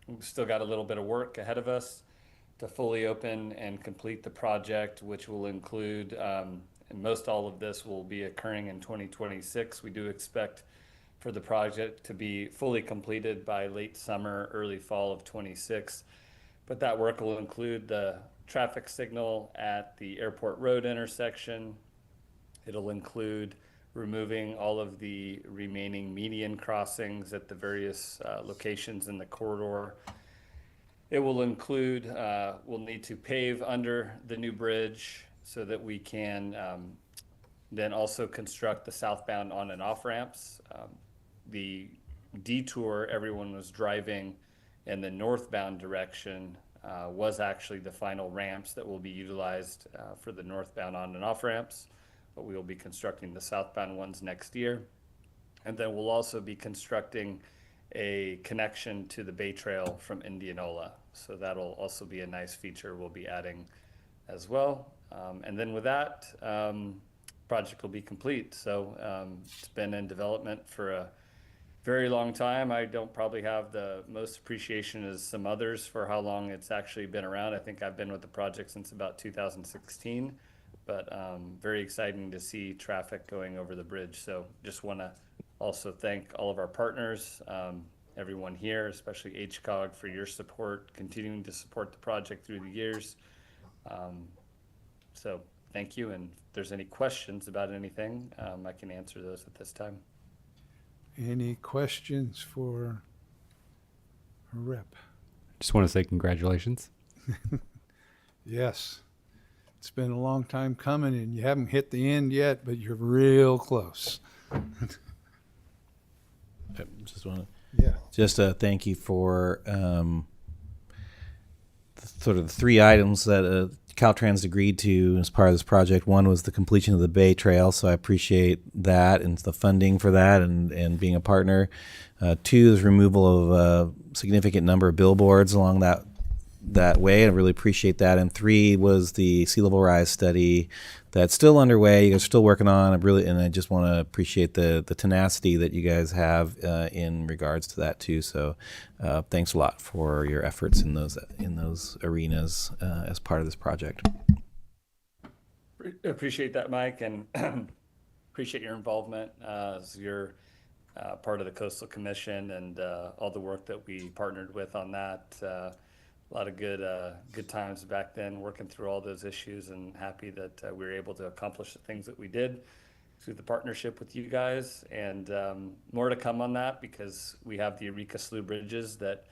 we've still got a little bit of work ahead of us to fully open and complete the project, which will include, and most all of this will be occurring in 2026. We do expect for the project to be fully completed by late summer, early fall of 26. But that work will include the traffic signal at the Airport Road intersection. It'll include removing all of the remaining median crossings at the various locations in the corridor. It will include, we'll need to pave under the new bridge so that we can then also construct the southbound on and off ramps. The detour everyone was driving in the northbound direction was actually the final ramps that will be utilized for the northbound on and off ramps, but we will be constructing the southbound ones next year. And then we'll also be constructing a connection to the Bay Trail from Indianola. So that'll also be a nice feature we'll be adding as well. And then with that, project will be complete. So it's been in development for a very long time. I don't probably have the most appreciation as some others for how long it's actually been around. I think I've been with the project since about 2016, but very exciting to see traffic going over the bridge. So just want to also thank all of our partners, everyone here, especially HCOG, for your support, continuing to support the project through the years. So thank you. And if there's any questions about anything, I can answer those at this time. Any questions for Rep? Just want to say congratulations. Yes. It's been a long time coming, and you haven't hit the end yet, but you're real close. Just want to thank you for sort of the three items that Caltrans agreed to as part of this project. One was the completion of the Bay Trail, so I appreciate that and the funding for that and being a partner. Two is removal of a significant number of billboards along that way. I really appreciate that. And three was the sea level rise study that's still underway. You guys are still working on. I just want to appreciate the tenacity that you guys have in regards to that too. So thanks a lot for your efforts in those arenas as part of this project. Appreciate that, Mike, and appreciate your involvement as you're part of the Coastal Commission and all the work that we partnered with on that. A lot of good times back then working through all those issues, and happy that we were able to accomplish the things that we did through the partnership with you guys. And more to come on that, because we have the Eureka Slough bridges that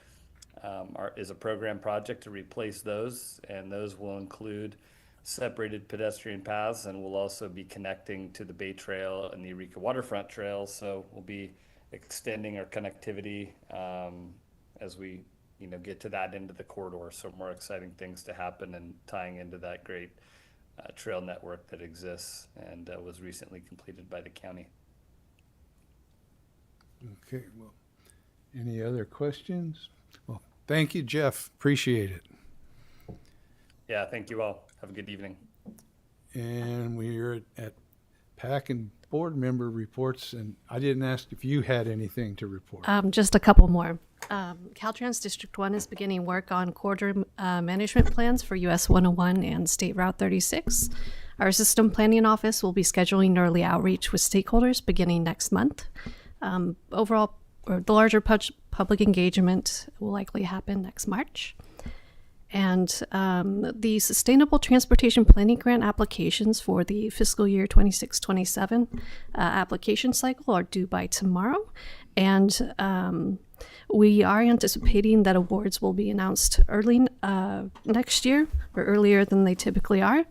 is a program project to replace those, and those will include separated pedestrian paths, and we'll also be connecting to the Bay Trail and the Eureka Waterfront Trail. So we'll be extending our connectivity as we get to that end of the corridor. So more exciting things to happen and tying into that great trail network that exists and was recently completed by the county. Okay, well, any other questions? Well, thank you, Jeff. Appreciate it. Yeah, thank you all. Have a good evening. And we're at PAC and board member reports, and I didn't ask if you had anything to report. Just a couple more. Caltrans District 1 is beginning work on corridor management plans for US 101 and State Route 36. Our system planning office will be scheduling early outreach with stakeholders beginning next month. Overall, or the larger public engagement will likely happen next March. And the Sustainable Transportation Planning Grant applications for the fiscal year 26-27 application cycle are due by tomorrow. And we are anticipating that awards will be announced early next year, or earlier than they typically are,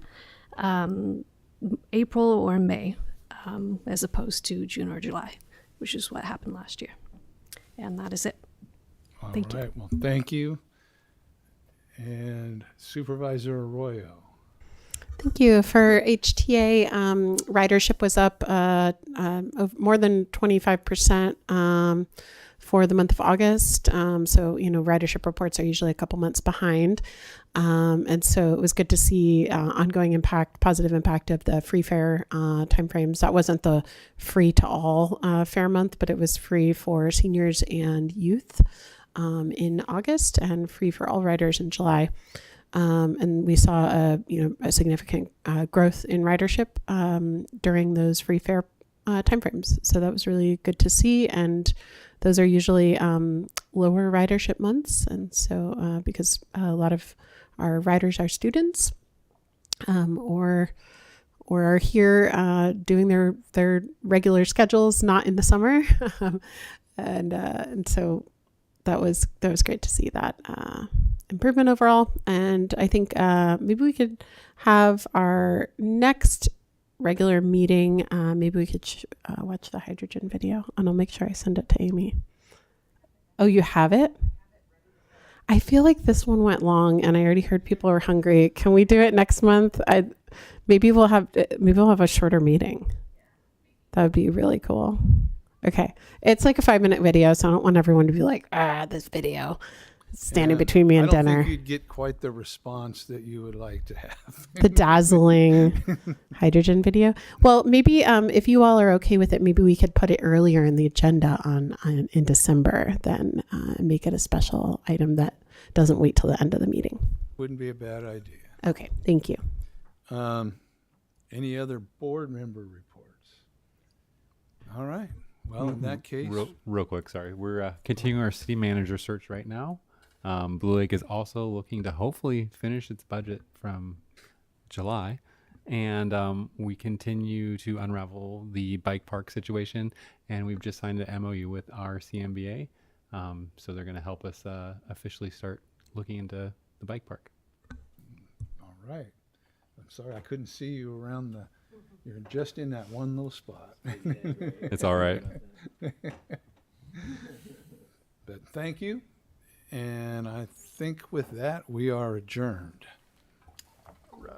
April or May, as opposed to June or July, which is what happened last year. And that is it. Thank you. All right, well, thank you. And Supervisor Arroyo. Thank you. For HTA, ridership was up more than 25% for the month of August. So, ridership reports are usually a couple months behind. And so it was good to see ongoing positive impact of the free fare timeframes. That wasn't the free to all fare month, but it was free for seniors and youth in August and free for all riders in July. And we saw a significant growth in ridership during those free fare timeframes. So that was really good to see. And those are usually lower ridership months. And so because a lot of our riders are students or are here doing their regular schedules, not in the summer. And so that was great to see that improvement overall. And I think maybe we could have our next regular meeting. Maybe we could watch the hydrogen video, and I'll make sure I send it to Amy. Oh, you have it? I feel like this one went long, and I already heard people are hungry. Can we do it next month? Maybe we'll have a shorter meeting. That would be really cool. Okay. It's like a 5-minute video, so I don't want everyone to be like, this video standing between me and dinner. I don't think you'd get quite the response that you would like to have. The dazzling hydrogen video. Well, maybe if you all are okay with it, maybe we could put it earlier in the agenda in December, then make it a special item that doesn't wait till the end of the meeting. Wouldn't be a bad idea. Okay. Thank you. Any other board member reports? All right. Well, in that case, real quick, sorry. We're continuing our city manager search right now. Blue Lake is also looking to hopefully finish its budget from July. And we continue to unravel the bike park situation. And we've just signed an MOU with our CMBA. So they're going to help us officially start looking into the bike park. All right. I'm sorry I couldn't see you around you're just in that one little spot. It's all right. But thank you. And I think with that, we are adjourned. Right.